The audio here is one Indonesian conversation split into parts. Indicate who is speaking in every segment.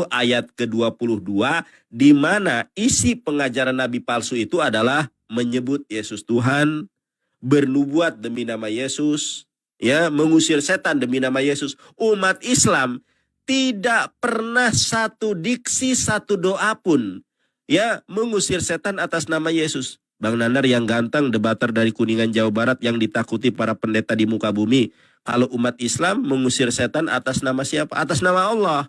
Speaker 1: ayat ke-22, di mana isi pengajaran nabi palsu itu adalah menyebut Yesus Tuhan, bernubuat demi nama Yesus, ya, mengusir setan demi nama Yesus. Umat Islam tidak pernah satu diksi, satu doa pun, ya, mengusir setan atas nama Yesus. Bang Nandar yang ganteng, debater dari Kuningan, Jawa Barat, yang ditakuti para pendeta di muka bumi. Kalau umat Islam mengusir setan atas nama siapa? Atas nama Allah.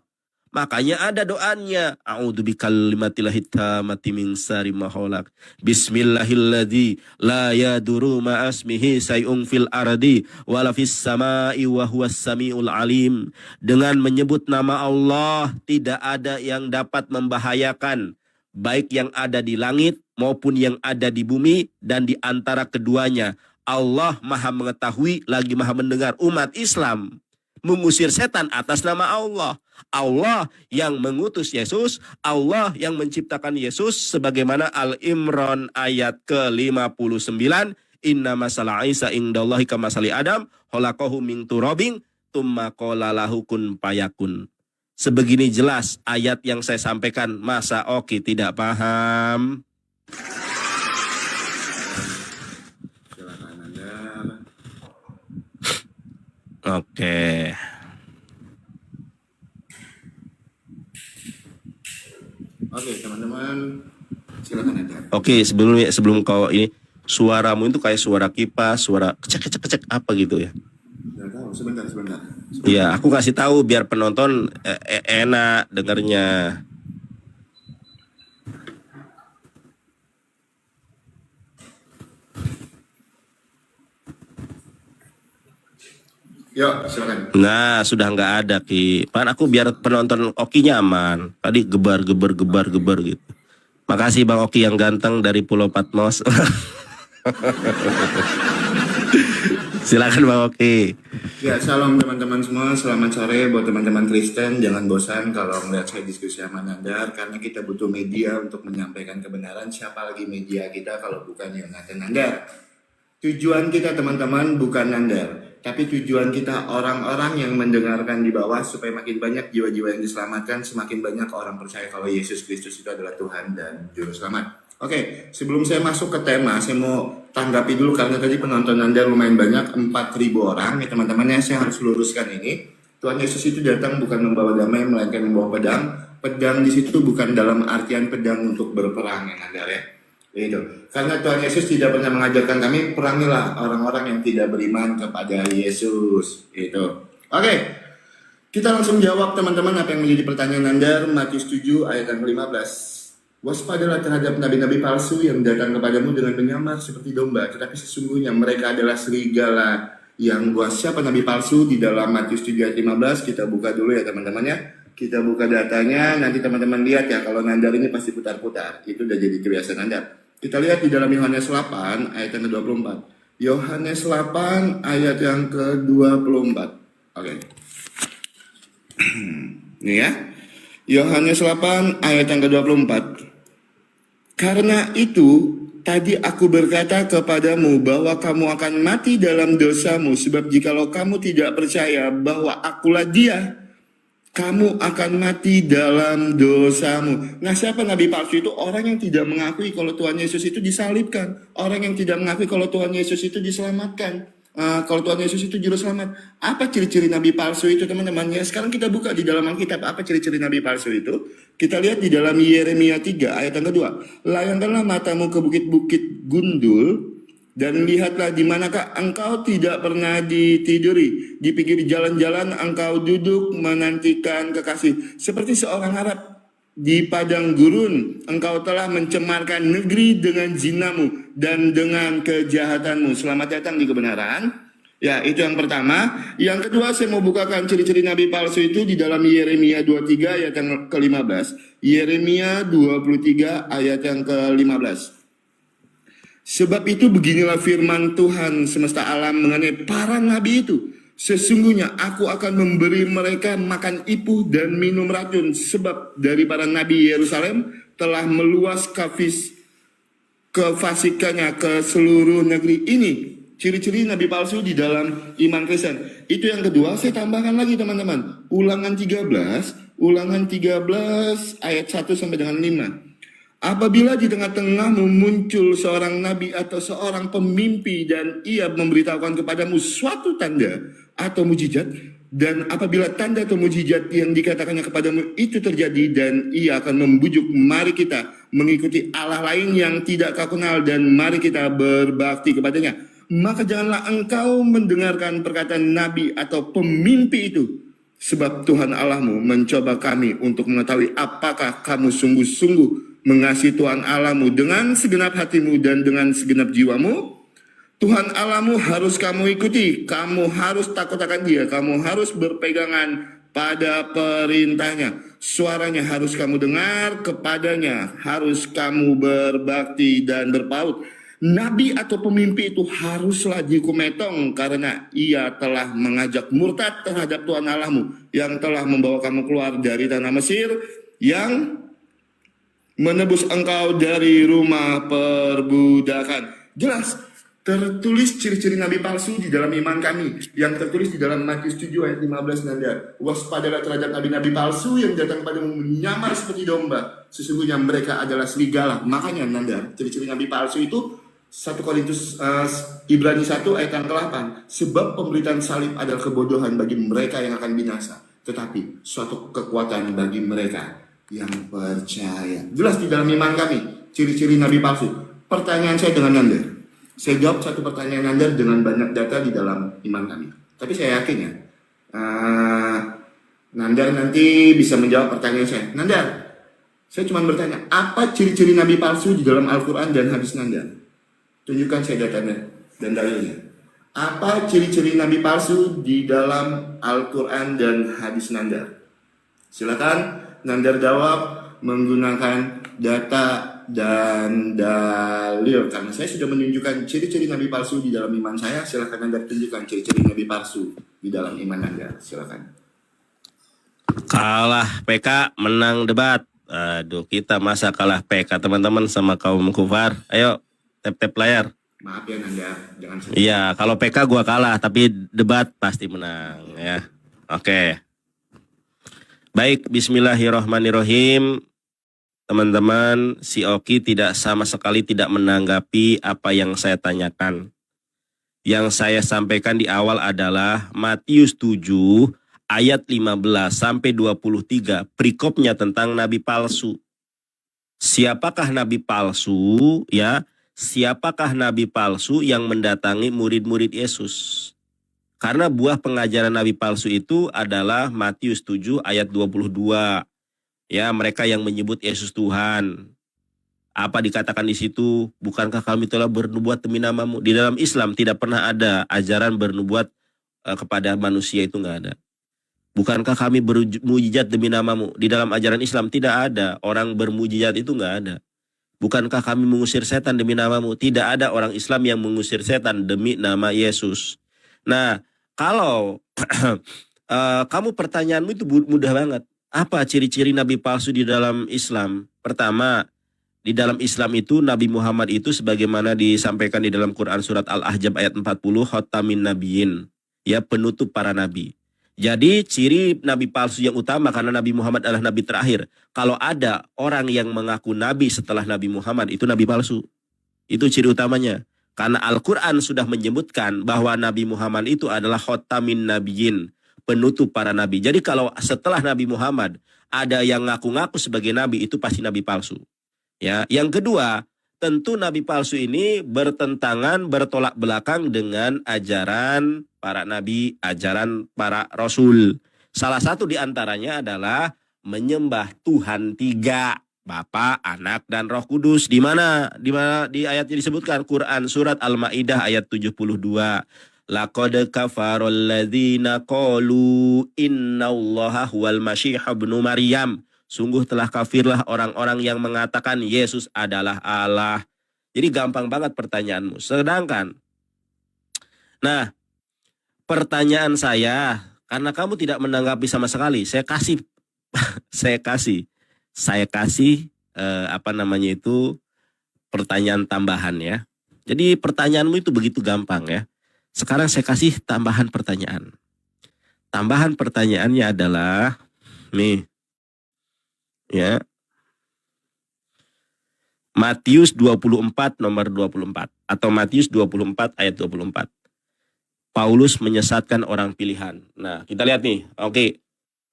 Speaker 1: Makanya ada doanya. A'udzu bikalimatillahit tammati min syarri ma khalaq. Bismillahilladzi la yadurru ma'asmihi syai'un fil ardi wala fis samai wa huwas samiul alim. Dengan menyebut nama Allah, tidak ada yang dapat membahayakan, baik yang ada di langit maupun yang ada di bumi dan di antara keduanya. Allah Maha mengetahui lagi Maha mendengar. Umat Islam mengusir setan atas nama Allah. Allah yang mengutus Yesus, Allah yang menciptakan Yesus, sebagaimana Al-Imran ayat ke-59, inna masala Isa indallahi kamasali Adam, khalaqahu min turabin, tsumma qala lahu kun fayakun. Sebegini jelas ayat yang saya sampaikan, masa Oki tidak paham? Oke.
Speaker 2: Oke, teman-teman, silakan Anda.
Speaker 1: Oke, sebelum kau ini, suaramu itu kayak suara kipas, suara kecek apa gitu ya?
Speaker 2: Nggak tahu, sebentar.
Speaker 1: Iya, aku kasih tahu biar penonton enak dengarnya.
Speaker 2: Yuk, silakan.
Speaker 1: Nah, sudah nggak ada Ki. Pan aku biar penonton Oki nyaman. Tadi gebar gitu. Makasih Bang Oki yang ganteng dari Pulau Patmos. Silakan Bang Oki.
Speaker 2: Ya, salam teman-teman semua. Selamat sore buat teman-teman Kristen. Jangan bosan kalau melihat saya diskusi sama Nandar, karena kita butuh media untuk menyampaikan kebenaran. Siapa lagi media kita kalau bukan Yonatan Nandar? Tujuan kita teman-teman bukan Nandar, tapi tujuan kita orang-orang yang mendengarkan di bawah, supaya makin banyak jiwa-jiwa yang diselamatkan, semakin banyak orang percaya kalau Yesus Kristus itu adalah Tuhan dan Juru Selamat. Oke, sebelum saya masuk ke tema, saya mau tanggapi dulu karena tadi penonton Anda lumayan banyak, 4.000 orang. Ya teman-temannya, saya harus luruskan ini. Tuhan Yesus itu datang bukan membawa damai, melainkan membawa pedang. Pedang di situ bukan dalam artian pedang untuk berperang, ya Anda ya. Itu. Karena Tuhan Yesus tidak pernah mengajarkan kami perangilah orang-orang yang tidak beriman kepada Yesus. Itu. Oke. Kita langsung jawab teman-teman apa yang menjadi pertanyaan Anda. Matius 7 ayat yang ke-15. Waspadalah terhadap nabi-nabi palsu yang datang kepadamu dengan menyamar seperti domba, tetapi sesungguhnya mereka adalah serigala yang buas. Siapa nabi palsu? Di dalam Matius 7 ayat 15, kita buka dulu ya teman-teman ya. Kita buka datanya, nanti teman-teman lihat ya, kalau Nandar ini pasti putar-putar. Itu udah jadi kebiasaan Nandar. Kita lihat di dalam Yohanes 8 ayat yang ke-24. Yohanes 8 ayat yang ke-24. Oke. Ini ya. Yohanes 8 ayat yang ke-24. Karena itu, tadi aku berkata kepadamu bahwa kamu akan mati dalam dosamu, sebab jikalau kamu tidak percaya bahwa akulah dia, kamu akan mati dalam dosamu. Nah, siapa nabi palsu itu? Orang yang tidak mengakui kalau Tuhan Yesus itu disalibkan. Orang yang tidak mengakui kalau Tuhan Yesus itu diselamatkan. Kalau Tuhan Yesus itu juru selamat. Apa ciri-ciri nabi palsu itu teman-teman? Ya, sekarang kita buka di dalam Alkitab. Apa ciri-ciri nabi palsu itu? Kita lihat di dalam Yeremia 3 ayat yang kedua. Layangkanlah matamu ke bukit-bukit gundul, dan lihatlah di manakah engkau tidak pernah ditiduri. Di pinggir jalan-jalan engkau duduk menantikan kekasih. Seperti seorang Arab di padang gurun, engkau telah mencemarkan negeri dengan zinamu dan dengan kejahatanmu. Selamat datang di kebenaran. Ya, itu yang pertama. Yang kedua, saya mau bukakan ciri-ciri nabi palsu itu di dalam Yeremia 23 ayat yang ke-15. Yeremia 23 ayat yang ke-15. Sebab itu beginilah firman Tuhan semesta alam mengenai para nabi itu. Sesungguhnya aku akan memberi mereka makan ipuh dan minum racun, sebab dari para nabi Yerusalem telah meluas kefasikannya ke seluruh negeri. Ini ciri-ciri nabi palsu di dalam iman Kristen. Itu yang kedua. Saya tambahkan lagi teman-teman, Ulangan 13 Ulangan 13 ayat 1 sampai dengan 5. Apabila di tengah-tengahmu muncul seorang nabi atau seorang pemimpi dan ia memberitahukan kepadamu suatu tanda atau mujizat, dan apabila tanda atau mujizat yang dikatakannya kepadamu itu terjadi dan ia akan membujuk, mari kita mengikuti Allah lain yang tidak kau kenal dan mari kita berbakti kepadanya, maka janganlah engkau mendengarkan perkataan nabi atau pemimpi itu. Sebab Tuhan Allahmu mencoba kami untuk mengetahui apakah kamu sungguh-sungguh mengasihi Tuhan Allahmu dengan segenap hatimu dan dengan segenap jiwamu. Tuhan Allahmu harus kamu ikuti, kamu harus takut akan Dia, kamu harus berpegangan pada perintahnya. Suaranya harus kamu dengar, kepadanya harus kamu berbakti dan berpaut. Nabi atau pemimpi itu haruslah dihukum metong karena ia telah mengajak murtad terhadap Tuhan Allahmu yang telah membawa kamu keluar dari tanah Mesir, yang menebus engkau dari rumah perbudakan. Jelas tertulis ciri-ciri nabi palsu di dalam iman kami yang tertulis di dalam Matius 7 ayat 15. Nanda, waspadalah terhadap nabi-nabi palsu yang datang kepadamu menyamar seperti domba, sesungguhnya mereka adalah serigala. Makanya Nanda, ciri-ciri nabi palsu itu 1 Korintus Ibrani 1 ayat yang ke-8. Sebab pemberitaan salib adalah kebodohan bagi mereka yang akan binasa, tetapi suatu kekuatan bagi mereka yang percaya. Jelas di dalam iman kami ciri-ciri nabi palsu. Pertanyaan saya dengan Nanda, saya jawab satu pertanyaan Nanda dengan banyak data di dalam iman kami. Tapi saya yakin ya, Nanda nanti bisa menjawab pertanyaan saya. Nanda, saya cuma bertanya, apa ciri-ciri nabi palsu di dalam Al-Quran dan hadis Nanda? Tunjukkan saya datanya dan dalilnya. Apa ciri-ciri nabi palsu di dalam Al-Quran dan hadis Nanda? Silakan Nanda jawab menggunakan data dan dalil. Karena saya sudah menunjukkan ciri-ciri nabi palsu di dalam iman saya, silakan Nanda tunjukkan ciri-ciri nabi palsu di dalam iman Nanda. Silakan.
Speaker 1: Kalah PK, menang debat. Aduh, kita masa kalah PK teman-teman sama kaum kufar. Ayo, tap-tap layar.
Speaker 2: Maaf ya Nanda, jangan sedih.
Speaker 1: Iya, kalau PK gua kalah, tapi debat pasti menang ya. Oke. Baik, bismillahirrahmanirrahim. Teman-teman, si Oki sama sekali tidak menanggapi apa yang saya tanyakan. Yang saya sampaikan di awal adalah Matius 7 ayat 15 sampai 23, perikopnya tentang nabi palsu. Siapakah nabi palsu ya? Siapakah nabi palsu yang mendatangi murid-murid Yesus? Karena buah pengajaran nabi palsu itu adalah Matius 7 ayat 22. Ya, mereka yang menyebut Yesus Tuhan. Apa dikatakan di situ? Bukankah kami telah bernubuat demi namamu? Di dalam Islam tidak pernah ada ajaran bernubuat kepada manusia, itu nggak ada. Bukankah kami bermujizat demi namamu? Di dalam ajaran Islam tidak ada orang bermujizat, itu nggak ada. Bukankah kami mengusir setan demi namamu? Tidak ada orang Islam yang mengusir setan demi nama Yesus. Nah, kalau kamu pertanyaanmu itu mudah banget. Apa ciri-ciri nabi palsu di dalam Islam? Pertama, di dalam Islam itu Nabi Muhammad itu sebagaimana disampaikan di dalam Quran surat Al-Ahzab ayat 40, khotamin nabiyin, ya, penutup para nabi. Jadi ciri nabi palsu yang utama karena Nabi Muhammad adalah nabi terakhir. Kalau ada orang yang mengaku nabi setelah Nabi Muhammad, itu nabi palsu. Itu ciri utamanya. Karena Al-Quran sudah menyebutkan bahwa Nabi Muhammad itu adalah khotamin nabiyin, penutup para nabi. Jadi kalau setelah Nabi Muhammad ada yang ngaku-ngaku sebagai nabi, itu pasti nabi palsu. Ya, yang kedua, tentu nabi palsu ini bertentangan, bertolak belakang dengan ajaran para nabi, ajaran para rasul. Salah satu di antaranya adalah menyembah Tuhan tiga, Bapa, Anak, dan Roh Kudus. Di mana di ayatnya disebutkan, Quran surat Al-Maidah ayat 72. Laqad kafarul ladzina qalu innallaha huwal masih ibnu Maryam. Sungguh telah kafirlah orang-orang yang mengatakan Yesus adalah Allah. Jadi gampang banget pertanyaanmu. Sedangkan, nah, pertanyaan saya, karena kamu tidak menanggapi sama sekali, saya kasih pertanyaan tambahan ya. Jadi pertanyaanmu itu begitu gampang ya. Sekarang saya kasih tambahan pertanyaan. Tambahan pertanyaannya adalah, nih, Ya. Matius 24 nomor 24 atau Matius 24 ayat 24. Paulus menyesatkan orang pilihan. Nah, kita lihat nih. Oke.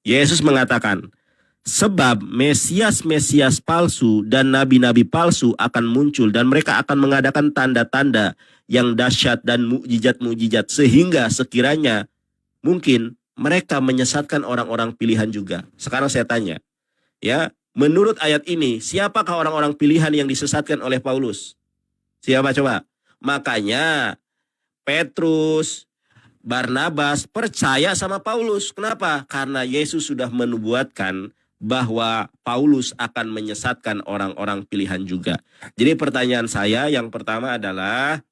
Speaker 1: Yesus mengatakan, sebab Mesias-Mesias palsu dan nabi-nabi palsu akan muncul dan mereka akan mengadakan tanda-tanda yang dahsyat dan mukjizat-mukjizat sehingga sekiranya mungkin mereka menyesatkan orang-orang pilihan juga. Sekarang saya tanya, ya, menurut ayat ini, siapakah orang-orang pilihan yang disesatkan oleh Paulus? Siapa coba? Makanya Petrus, Barnabas percaya sama Paulus. Kenapa? Karena Yesus sudah menubuatkan bahwa Paulus akan menyesatkan orang-orang pilihan juga. Jadi pertanyaan saya yang pertama adalah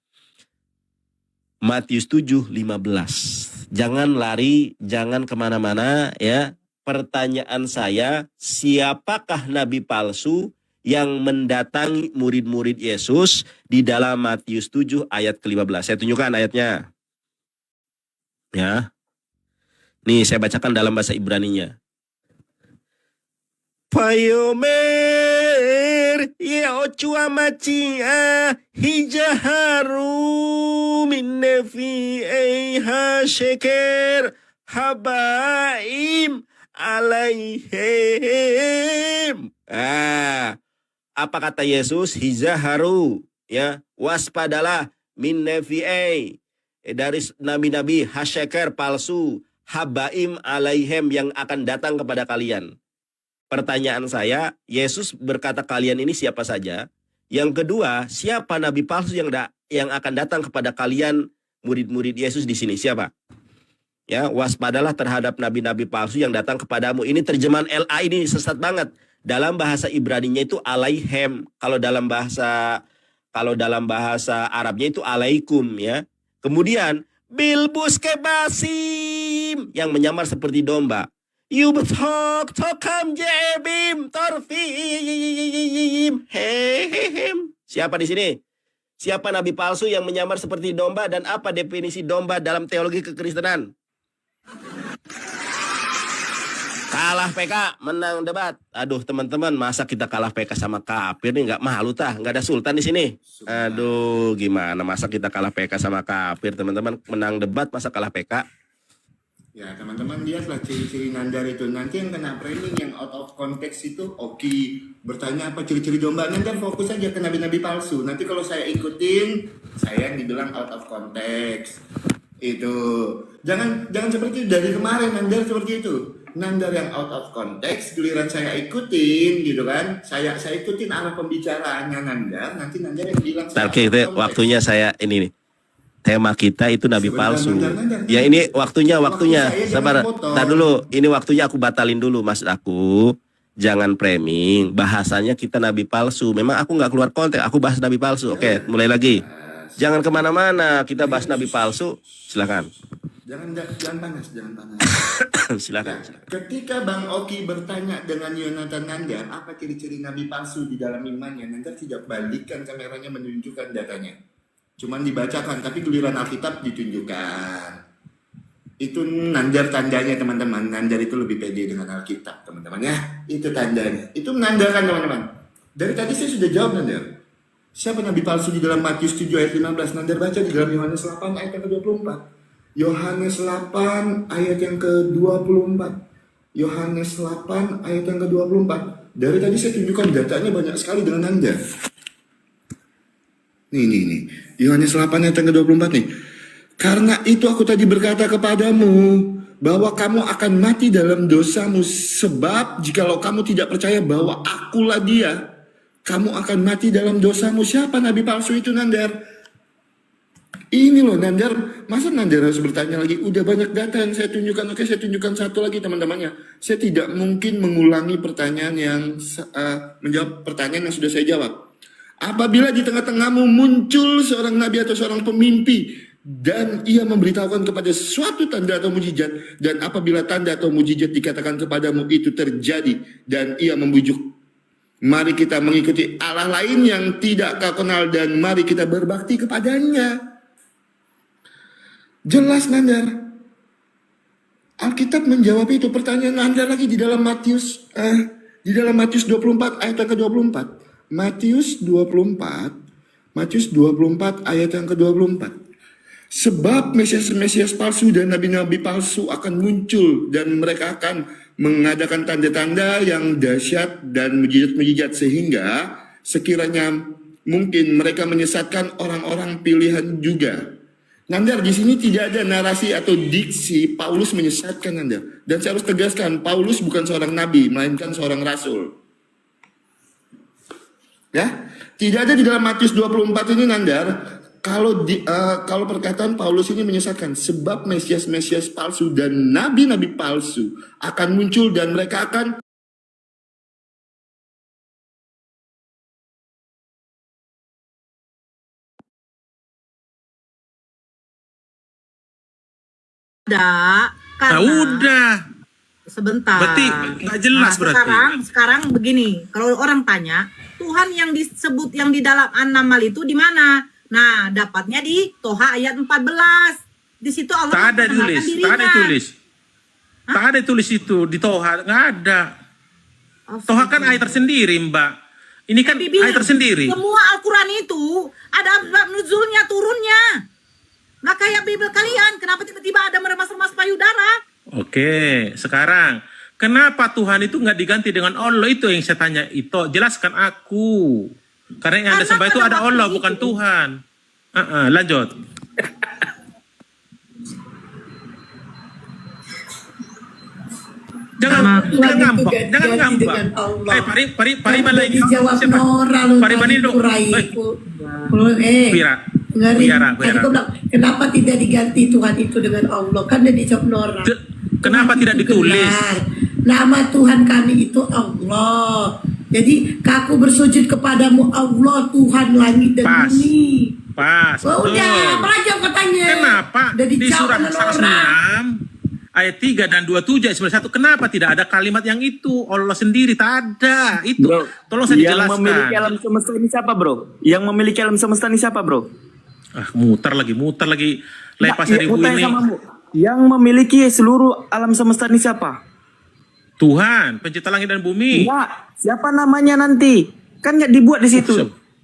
Speaker 1: Matius 7:15. Jangan lari, jangan kemana-mana ya. Pertanyaan saya, siapakah nabi palsu yang mendatangi murid-murid Yesus di dalam Matius 7 ayat ke-15? Saya tunjukkan ayatnya. Ya. Nih saya bacakan dalam bahasa Ibraninya. Payomer ya ochua machia hijaharu min nefi eiha sheker habaim alaihim. Apa kata Yesus? Hijaharu, ya, waspadalah min nefi dari nabi-nabi hasyeker palsu, habaim alaihem yang akan datang kepada kalian. Pertanyaan saya, Yesus berkata kalian ini siapa saja? Yang kedua, siapa nabi palsu yang akan datang kepada kalian murid-murid Yesus di sini? Siapa? Ya, waspadalah terhadap nabi-nabi palsu yang datang kepadamu. Ini terjemahan LA ini sesat banget. Dalam bahasa Ibraninya itu alaihem. Kalau dalam bahasa Arabnya itu alaikum, ya. Kemudian bilbus kebasim yang menyamar seperti domba. Yubtok tokam jebim torfim. Hehem. Siapa di sini? Siapa nabi palsu yang menyamar seperti domba dan apa definisi domba dalam teologi kekristenan? Kalah PK, menang debat. Aduh teman-teman, masa kita kalah PK sama kafir nih, nggak malu tah? Nggak ada sultan di sini. Aduh, gimana masa kita kalah PK sama kafir, teman-teman? Menang debat masa kalah PK?
Speaker 2: Ya teman-teman lihatlah ciri-ciri Nandar itu. Nanti yang kena framing yang out of context itu Oki bertanya apa ciri-ciri domba. Nandar fokus aja ke nabi-nabi palsu. Nanti kalau saya ikutin, saya yang dibilang out of context. Itu jangan seperti dari kemarin Nandar seperti itu. Nandar yang out of context, giliran saya ikutin gitu kan. Saya ikutin arah pembicaraannya Nandar, nanti Nandar yang bilang saya
Speaker 1: Oke, waktunya saya ini nih. Tema kita itu nabi palsu.
Speaker 2: Nandar.
Speaker 1: Ya ini waktunya. Sabar. Ntar dulu, ini waktunya aku batalin dulu maksud aku. Jangan framing. Bahasanya kita nabi palsu. Memang aku nggak keluar konteks. Aku bahas nabi palsu. Oke, mulai lagi. Jangan kemana-mana. Kita bahas nabi palsu. Silakan.
Speaker 2: Jangan panas.
Speaker 1: Silakan.
Speaker 2: Ketika Bang Oki bertanya dengan Yonatan Nandar, apa ciri-ciri nabi palsu di dalam imannya, Nandar tidak balikkan kameranya menunjukkan datanya. Cuman dibacakan, tapi giliran Alkitab ditunjukkan. Itu Nandar tandanya teman-teman. Nandar itu lebih pede dengan Alkitab teman-teman ya. Itu tandanya. Itu menandakan teman-teman. Dari tadi saya sudah jawab Nandar. Siapa nabi palsu di dalam Matius 7 ayat 15? Nandar baca di dalam Yohanes 8 ayat yang ke-24. Yohanes 8 ayat yang ke-24. Yohanes 8 ayat yang ke-24. Dari tadi saya tunjukkan datanya banyak sekali dengan Nandar. Nih. Yohanes 8 ayat yang ke-24 nih. Karena itu aku tadi berkata kepadamu bahwa kamu akan mati dalam dosamu, sebab jikalau kamu tidak percaya bahwa akulah dia, kamu akan mati dalam dosamu. Siapa nabi palsu itu Nandar? Ini loh Nandar, masa Nandar harus bertanya lagi? Udah banyak data yang saya tunjukkan. Oke, saya tunjukkan satu lagi teman-temannya. Saya tidak mungkin mengulangi pertanyaan yang menjawab pertanyaan yang sudah saya jawab. Apabila di tengah-tengahmu muncul seorang nabi atau seorang pemimpi dan ia memberitahukan kepada suatu tanda atau mujizat, dan apabila tanda atau mujizat dikatakan kepadamu itu terjadi dan ia membujuk, mari kita mengikuti Allah lain yang tidak kau kenal dan mari kita berbakti kepadanya. Jelas Nandar. Alkitab menjawab itu. Pertanyaan Nandar lagi di dalam Matius Di dalam Matius 24 ayat yang ke-24. Matius 24 ayat yang ke-24. Sebab Mesias-Mesias palsu dan nabi-nabi palsu akan muncul dan mereka akan mengadakan tanda-tanda yang dahsyat dan mujizat-mujizat sehingga sekiranya mungkin mereka menyesatkan orang-orang pilihan juga. Nandar, di sini tidak ada narasi atau diksi Paulus menyesatkan Nandar. Dan saya harus tegaskan, Paulus bukan seorang nabi, melainkan seorang rasul. Ya, tidak ada di dalam Matius 24 ini Nandar. Kalau perkataan Paulus ini menyesatkan, sebab Mesias-Mesias palsu dan nabi-nabi palsu akan muncul dan mereka akan
Speaker 3: ada
Speaker 4: Nah,
Speaker 3: karena
Speaker 4: udah.
Speaker 3: sebentar.
Speaker 4: Berarti nggak jelas berarti.
Speaker 3: Sekarang begini, kalau orang tanya, Tuhan yang disebut yang di dalam An-Naml itu di mana? Nah, dapatnya di Toha ayat 14. Di situ Allah
Speaker 4: Tak ada tulis,
Speaker 3: memperkenalkan
Speaker 4: tak ada
Speaker 3: dirinya.
Speaker 4: tulis. Tak ada tulis itu di Toha, nggak ada. Toha kan ayat tersendiri, Mbak. Ini kan
Speaker 3: Bibi,
Speaker 4: ayat tersendiri.
Speaker 3: semua Al-Quran itu ada bab nuzulnya, turunnya. Nah, kayak Bible kalian, kenapa tiba-tiba ada meremas-remas payudara?
Speaker 4: Oke, sekarang kenapa Tuhan itu nggak diganti dengan Allah? Itu yang saya tanya. Itu jelaskan aku. Karena yang Anda
Speaker 3: Karena
Speaker 4: sembah itu
Speaker 3: pada
Speaker 4: ada
Speaker 3: waktu
Speaker 4: Allah,
Speaker 3: itu-
Speaker 4: bukan Tuhan. Lanjut. Jangan ngambek, jangan ngambek. Pari lagi.
Speaker 5: Dijawab
Speaker 4: Siapa?
Speaker 5: Nora lu
Speaker 4: Pari
Speaker 5: tadi
Speaker 4: dong.
Speaker 5: kuraiku. Wira.
Speaker 4: Wira.
Speaker 5: Aku bilang, kenapa tidak diganti Tuhan itu dengan Allah? Kan dia dijawab Nora.
Speaker 4: Kenapa
Speaker 5: Tuhan
Speaker 4: tidak
Speaker 5: itu
Speaker 4: ditulis?
Speaker 5: benar. Nama Tuhan kami itu Allah. Jadi aku bersujud kepadamu Allah Tuhan langit dan
Speaker 4: Pas.
Speaker 5: bumi.
Speaker 4: Pas.
Speaker 5: Oh,
Speaker 4: betul.
Speaker 5: udah, belajar katanya.
Speaker 4: Kenapa
Speaker 5: Udah
Speaker 4: di
Speaker 5: dijawab
Speaker 4: surah
Speaker 5: sama Nora.
Speaker 4: 106 ayat 3 dan 27 ayat 91 kenapa tidak ada kalimat yang itu? Allah sendiri tak ada. Itu.
Speaker 6: Bro,
Speaker 4: Tolong saya
Speaker 6: yang
Speaker 4: dijelaskan.
Speaker 6: memiliki alam semesta ini siapa, bro? Yang memiliki alam semesta ini siapa, bro?
Speaker 4: Mutar lagi. Lepas
Speaker 6: Nah,
Speaker 4: dari
Speaker 6: mau tanya
Speaker 4: ini.
Speaker 6: sama mu. Yang memiliki seluruh alam semesta ini siapa?
Speaker 4: Tuhan, pencipta langit dan bumi.
Speaker 6: Enggak, siapa namanya nanti? Kan nggak dibuat di situ.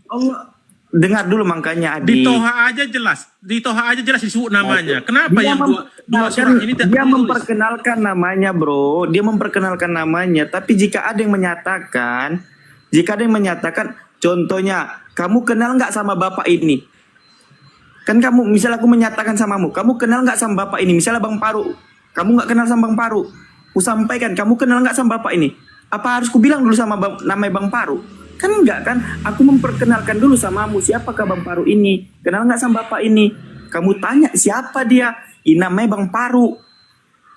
Speaker 6: Allah, dengar dulu makanya
Speaker 4: Di
Speaker 6: adik.
Speaker 4: Toha aja jelas. Di Toha aja jelas disebut namanya. Kenapa
Speaker 6: Dia
Speaker 4: yang dua surah ini tidak
Speaker 6: dia
Speaker 4: ditulis?
Speaker 6: memperkenalkan namanya, bro. Dia memperkenalkan namanya. Tapi jika ada yang menyatakan, contohnya, kamu kenal nggak sama bapak ini? Kan kamu, misal aku menyatakan samamu, kamu kenal nggak sama bapak ini? Misalnya Bang Paru, kamu nggak kenal sama Bang Paru. Ku sampaikan, kamu kenal nggak sama bapak ini? Apa harus ku bilang dulu sama namanya Bang Paru? Kan enggak kan? Aku memperkenalkan dulu samamu, siapakah Bang Paru ini? Kenal nggak sama bapak ini? Kamu tanya siapa dia? Ini namanya Bang Paru.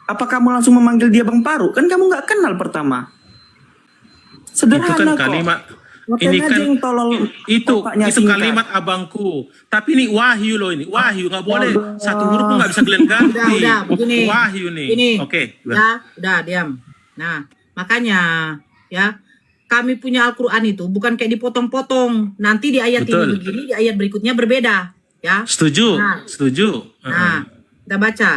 Speaker 6: Apa kamu langsung memanggil dia Bang Paru? Kan kamu nggak kenal pertama. Sederhana
Speaker 4: Itu kan
Speaker 6: kok.
Speaker 4: kalimat.
Speaker 6: Makanya
Speaker 4: Ini
Speaker 6: aja
Speaker 4: kan
Speaker 6: yang tolol
Speaker 4: itu
Speaker 6: otaknya
Speaker 4: itu
Speaker 6: singkat.
Speaker 4: kalimat abangku. Tapi ini wahyu loh ini. Wahyu nggak boleh satu huruf pun nggak bisa kalian ganti.
Speaker 3: Udah, begini.
Speaker 4: Wahyu nih.
Speaker 3: Ini.
Speaker 4: Oke.
Speaker 3: Udah, diam. Nah, makanya ya, kami punya Al-Qur'an itu bukan kayak dipotong-potong. Nanti di ayat
Speaker 4: Betul.
Speaker 3: ini begini, di ayat berikutnya berbeda, ya.
Speaker 4: Setuju.
Speaker 3: Nah.
Speaker 4: Setuju.
Speaker 3: Nah, kita baca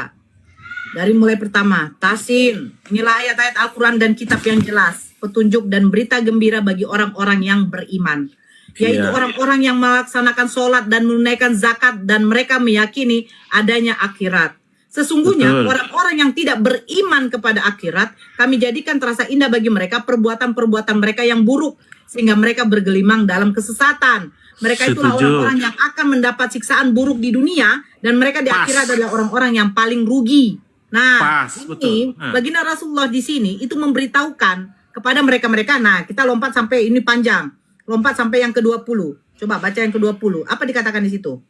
Speaker 3: dari mulai pertama. Tasin, inilah ayat-ayat Al-Quran dan kitab yang jelas, petunjuk dan berita gembira bagi orang-orang yang beriman, yaitu
Speaker 4: Iya.
Speaker 3: orang-orang yang melaksanakan sholat dan menunaikan zakat dan mereka meyakini adanya akhirat. Sesungguhnya
Speaker 4: Betul.
Speaker 3: orang-orang yang tidak beriman kepada akhirat, kami jadikan terasa indah bagi mereka perbuatan-perbuatan mereka yang buruk, sehingga mereka bergelimang dalam kesesatan. Mereka itulah
Speaker 4: Setuju.
Speaker 3: orang-orang yang akan mendapat siksaan buruk di dunia, dan mereka di
Speaker 4: Pas.
Speaker 3: akhirat adalah orang-orang yang paling rugi. Nah,
Speaker 4: Pas,
Speaker 3: ini
Speaker 4: betul.
Speaker 3: baginda Rasulullah di sini itu memberitahukan kepada mereka-mereka. Nah, kita lompat sampai ini panjang. Lompat sampai yang ke-20. Coba baca yang ke-20. Apa dikatakan di situ?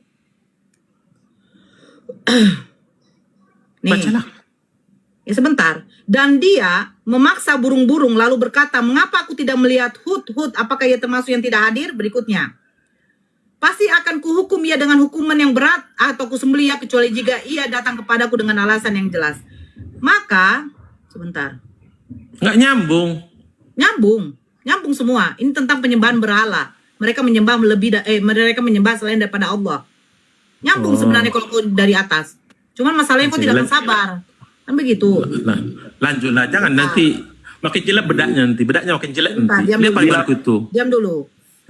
Speaker 3: Nih.
Speaker 4: Bacalah.
Speaker 3: Ya sebentar. Dan dia memaksa burung-burung lalu berkata, mengapa aku tidak melihat Hud-Hud? Apakah ia termasuk yang tidak hadir? Berikutnya. Pasti akan kuhukum ia dengan hukuman yang berat atau kusembelih ia kecuali jika ia datang kepadaku dengan alasan yang jelas. Maka, sebentar.
Speaker 4: Nggak nyambung.
Speaker 3: Nyambung semua. Ini tentang penyembahan berhala. Mereka menyembah mereka menyembah selain daripada Allah. Nyambung sebenarnya kalau dari atas. Cuman masalahnya kok tidak akan sabar. Kan begitu.
Speaker 4: Nah, lanjutlah. Jangan nanti Makin jelek bedaknya makin jelek
Speaker 3: Bentar,
Speaker 4: nanti.
Speaker 3: diam
Speaker 4: Lihat
Speaker 3: dulu.
Speaker 4: panggilanku itu.
Speaker 3: Diam dulu.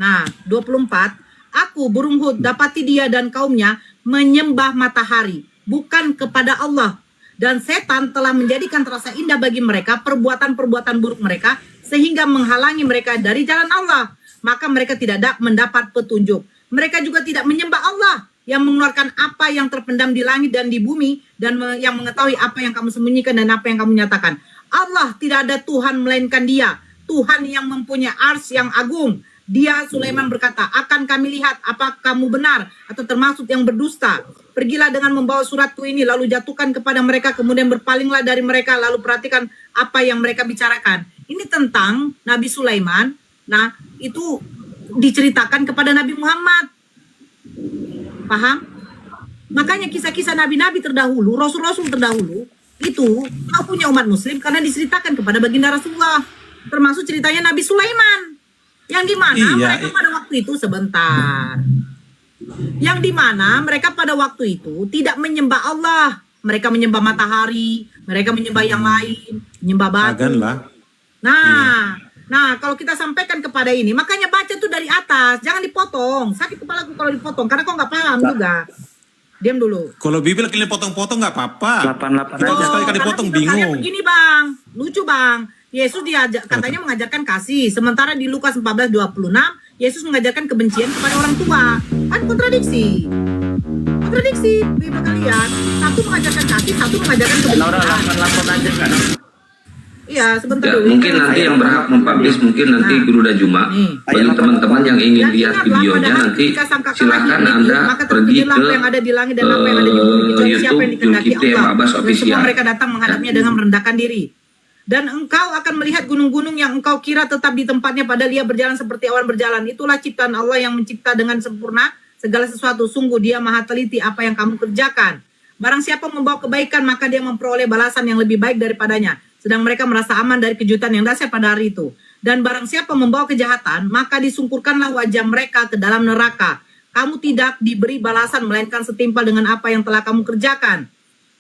Speaker 3: Nah, 24. Aku burung Hud dapati dia dan kaumnya menyembah matahari, bukan kepada Allah. Dan setan telah menjadikan terasa indah bagi mereka perbuatan-perbuatan buruk mereka, sehingga menghalangi mereka dari jalan Allah. Maka mereka tidak mendapat petunjuk. Mereka juga tidak menyembah Allah yang mengeluarkan apa yang terpendam di langit dan di bumi, dan yang mengetahui apa yang kamu sembunyikan dan apa yang kamu nyatakan. Allah tidak ada Tuhan melainkan Dia, Tuhan yang mempunyai ars yang agung. Dia Sulaiman berkata, akan kami lihat apakah kamu benar atau termasuk yang berdusta. Pergilah dengan membawa suratku ini, lalu jatuhkan kepada mereka, kemudian berpalinglah dari mereka, lalu perhatikan apa yang mereka bicarakan. Ini tentang Nabi Sulaiman. Nah, itu diceritakan kepada Nabi Muhammad. Paham? Makanya kisah-kisah nabi-nabi terdahulu, rasul-rasul terdahulu, itu kau punya umat muslim karena diceritakan kepada baginda Rasulullah. Termasuk ceritanya Nabi Sulaiman. Yang dimana mereka pada waktu itu sebentar. Yang dimana mereka pada waktu itu tidak menyembah Allah. Mereka menyembah matahari, mereka menyembah yang lain, menyembah batu. Nah, kalau kita sampaikan kepada ini, makanya baca tuh dari atas, jangan dipotong. Sakit kepalaku kalau dipotong, karena kau nggak paham juga. Diam dulu.
Speaker 4: Kalau Bibi lagi potong-potong nggak apa-apa.
Speaker 6: 88
Speaker 4: Kita
Speaker 6: aja.
Speaker 4: sekali-kali potong
Speaker 3: karena
Speaker 4: bingung.
Speaker 3: begini bang, lucu bang. Yesus katanya mengajarkan kasih, sementara di Lukas 14:26 Yesus mengajarkan kebencian kepada orang tua. Kan kontradiksi. Bibel kalian, satu mengajarkan kasih, satu mengajarkan
Speaker 6: Laura
Speaker 3: kebencian.
Speaker 6: 88 aja kan.
Speaker 3: Iya, sebentar
Speaker 7: Ya,
Speaker 3: dulu.
Speaker 7: mungkin nanti yang berhak mempublish mungkin nanti Guru dan Juma.
Speaker 3: Nih.
Speaker 7: Bagi teman-teman yang ingin
Speaker 3: Dan
Speaker 7: lihat
Speaker 3: ingatlah,
Speaker 7: videonya
Speaker 3: padahal
Speaker 7: nanti
Speaker 3: ketika sangkakan
Speaker 7: silakan
Speaker 3: lagi
Speaker 7: Anda
Speaker 3: maka
Speaker 7: pergi
Speaker 3: terjadilah
Speaker 7: ke
Speaker 3: apa yang ada di langit dan apa yang ada di bumi, kecuali siapa
Speaker 7: YouTube
Speaker 3: yang dikehendaki
Speaker 7: Zulkifli
Speaker 3: Allah.
Speaker 7: Abbas
Speaker 3: Dan semua
Speaker 7: Official.
Speaker 3: mereka datang menghadapnya dengan merendahkan diri. Dan engkau akan melihat gunung-gunung yang engkau kira tetap di tempatnya, padahal dia berjalan seperti awan berjalan. Itulah ciptaan Allah yang mencipta dengan sempurna segala sesuatu. Sungguh Dia maha teliti apa yang kamu kerjakan. Barang siapa membawa kebaikan, maka dia memperoleh balasan yang lebih baik daripadanya. Sedang mereka merasa aman dari kejutan yang dahsyat pada hari itu. Dan barang siapa membawa kejahatan, maka disungkurkanlah wajah mereka ke dalam neraka. Kamu tidak diberi balasan melainkan setimpal dengan apa yang telah kamu kerjakan.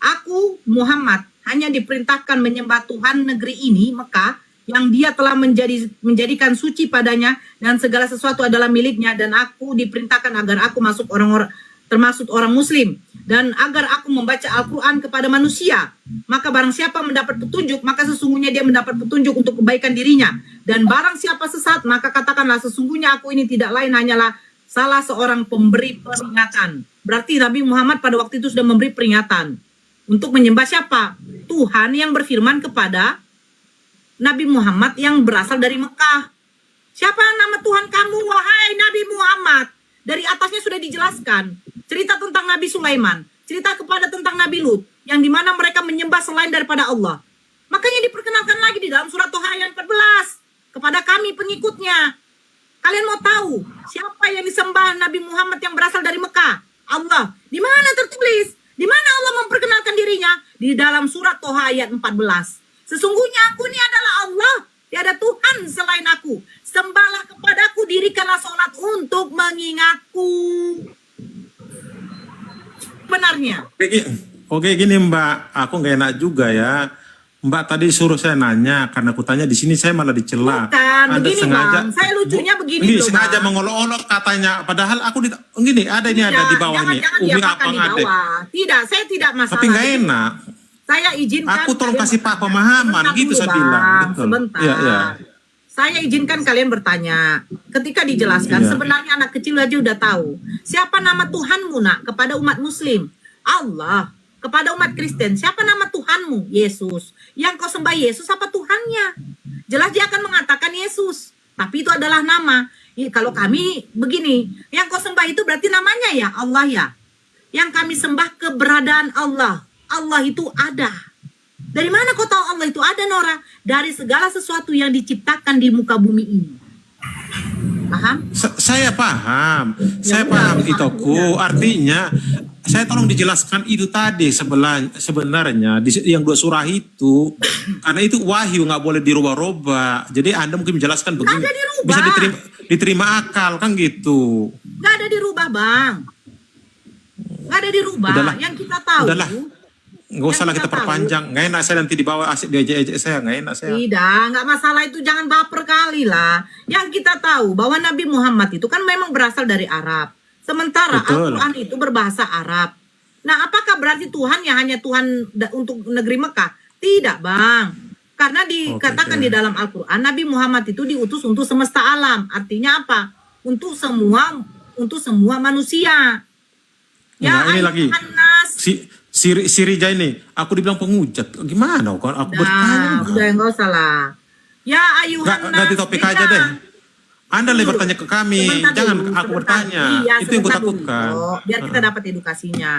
Speaker 3: Aku, Muhammad, hanya diperintahkan menyembah Tuhan negeri ini, Mekah, yang Dia telah menjadikan suci padanya dan segala sesuatu adalah miliknya, dan aku diperintahkan agar aku masuk orang-orang termasuk orang muslim, dan agar aku membaca Al-Quran kepada manusia. Maka barang siapa mendapat petunjuk, maka sesungguhnya dia mendapat petunjuk untuk kebaikan dirinya. Dan barang siapa sesat, maka katakanlah sesungguhnya aku ini tidak lain hanyalah salah seorang pemberi peringatan. Berarti Nabi Muhammad pada waktu itu sudah memberi peringatan. Untuk menyembah siapa? Tuhan yang berfirman kepada Nabi Muhammad yang berasal dari Mekah. Siapa nama Tuhan kamu, wahai Nabi Muhammad? Dari atasnya sudah dijelaskan. Cerita tentang Nabi Sulaiman, cerita kepada tentang Nabi Lut, yang dimana mereka menyembah selain daripada Allah. Makanya diperkenalkan lagi di dalam surat Toha ayat 14 kepada kami pengikutnya. Kalian mau tahu siapa yang disembah Nabi Muhammad yang berasal dari Mekah? Allah. Di mana tertulis? Di mana Allah memperkenalkan dirinya? Di dalam surat Toha ayat 14. Sesungguhnya aku ini adalah Allah, tiada Tuhan selain aku. Sembahlah kepadaku, dirikanlah sholat untuk mengingatku. Benarnya.
Speaker 4: Oke gini Mbak, aku nggak enak juga ya. Mbak tadi suruh saya nanya, karena aku tanya di sini saya malah dicela.
Speaker 3: Bukan, begini Bang. Saya lucunya begini loh,
Speaker 4: sengaja
Speaker 3: Bang.
Speaker 4: mengolok-olok katanya, padahal aku gini ada ini ada di bawah
Speaker 3: jangan,
Speaker 4: ini.
Speaker 3: jangan
Speaker 4: Umi
Speaker 3: diapakan
Speaker 4: Apang
Speaker 3: di
Speaker 4: ada.
Speaker 3: bawah. Tidak, saya tidak masalah.
Speaker 4: Tapi nggak enak.
Speaker 3: Saya izinkan.
Speaker 4: Aku tolong
Speaker 3: kalian
Speaker 4: kasih Pak pemahaman
Speaker 3: Sebentar
Speaker 4: gitu
Speaker 3: dulu,
Speaker 4: saya
Speaker 3: Bang.
Speaker 4: bilang. Betul.
Speaker 3: Sebentar.
Speaker 4: Iya.
Speaker 3: Saya izinkan kalian bertanya. Ketika dijelaskan,
Speaker 4: Iya.
Speaker 3: sebenarnya anak kecil aja udah tahu. Siapa nama Tuhanmu nak kepada umat Muslim? Allah. Kepada umat Kristen, siapa nama Tuhanmu? Yesus. Yang kau sembah Yesus apa Tuhannya? Jelas dia akan mengatakan Yesus. Tapi itu adalah nama. Kalau kami begini, yang kau sembah itu berarti namanya ya Allah ya. Yang kami sembah keberadaan Allah. Allah itu ada. Dari mana kau tahu Allah itu ada, Nora? Dari segala sesuatu yang diciptakan di muka bumi ini. Paham?
Speaker 4: Saya paham. Saya
Speaker 3: udah,
Speaker 4: paham
Speaker 3: paham,
Speaker 4: Itoku. Artinya saya tolong dijelaskan itu tadi sebenarnya yang 2 surah itu, karena itu wahyu nggak boleh dirubah-rubah. Jadi Anda mungkin menjelaskan begini,
Speaker 3: Nggak ada dirubah.
Speaker 4: bisa diterima akal kan gitu.
Speaker 3: Gak ada dirubah, Bang. Gak ada dirubah.
Speaker 4: Udahlah.
Speaker 3: Yang kita tahu,
Speaker 4: Nggak usah lah
Speaker 3: Yang
Speaker 4: kita
Speaker 3: kita tahu-
Speaker 4: perpanjang. Nggak enak saya nanti dibawa asik diejek-ejek saya. Nggak enak saya.
Speaker 3: Tidak, nggak masalah itu, jangan baper kali lah. Yang kita tahu bahwa Nabi Muhammad itu kan memang berasal dari Arab. Sementara
Speaker 4: Betul.
Speaker 3: Al-Quran itu berbahasa Arab. Nah, apakah berarti Tuhan ya hanya Tuhan untuk negeri Mekah? Tidak, Bang. Karena dikatakan
Speaker 4: Oke.
Speaker 3: di dalam Al-Quran, Nabi Muhammad itu diutus untuk semesta alam. Artinya apa? Untuk semua manusia.
Speaker 4: Nah, ini lagi.
Speaker 3: ayuhan nas.
Speaker 4: Si Rija ini, aku dibilang pengujat. Gimana? Kan aku bertanya.
Speaker 3: Udah nggak usah lah. Ya ayuhan nas.
Speaker 4: Ganti topik aja
Speaker 3: Rija.
Speaker 4: deh. Anda lebih bertanya ke kami,
Speaker 3: Sebentar
Speaker 4: jangan
Speaker 3: dulu,
Speaker 4: aku
Speaker 3: sebentar.
Speaker 4: bertanya.
Speaker 3: Iya,
Speaker 4: Itu yang
Speaker 3: sebentar
Speaker 4: kutakutkan.
Speaker 3: dulu, biar kita dapat edukasinya.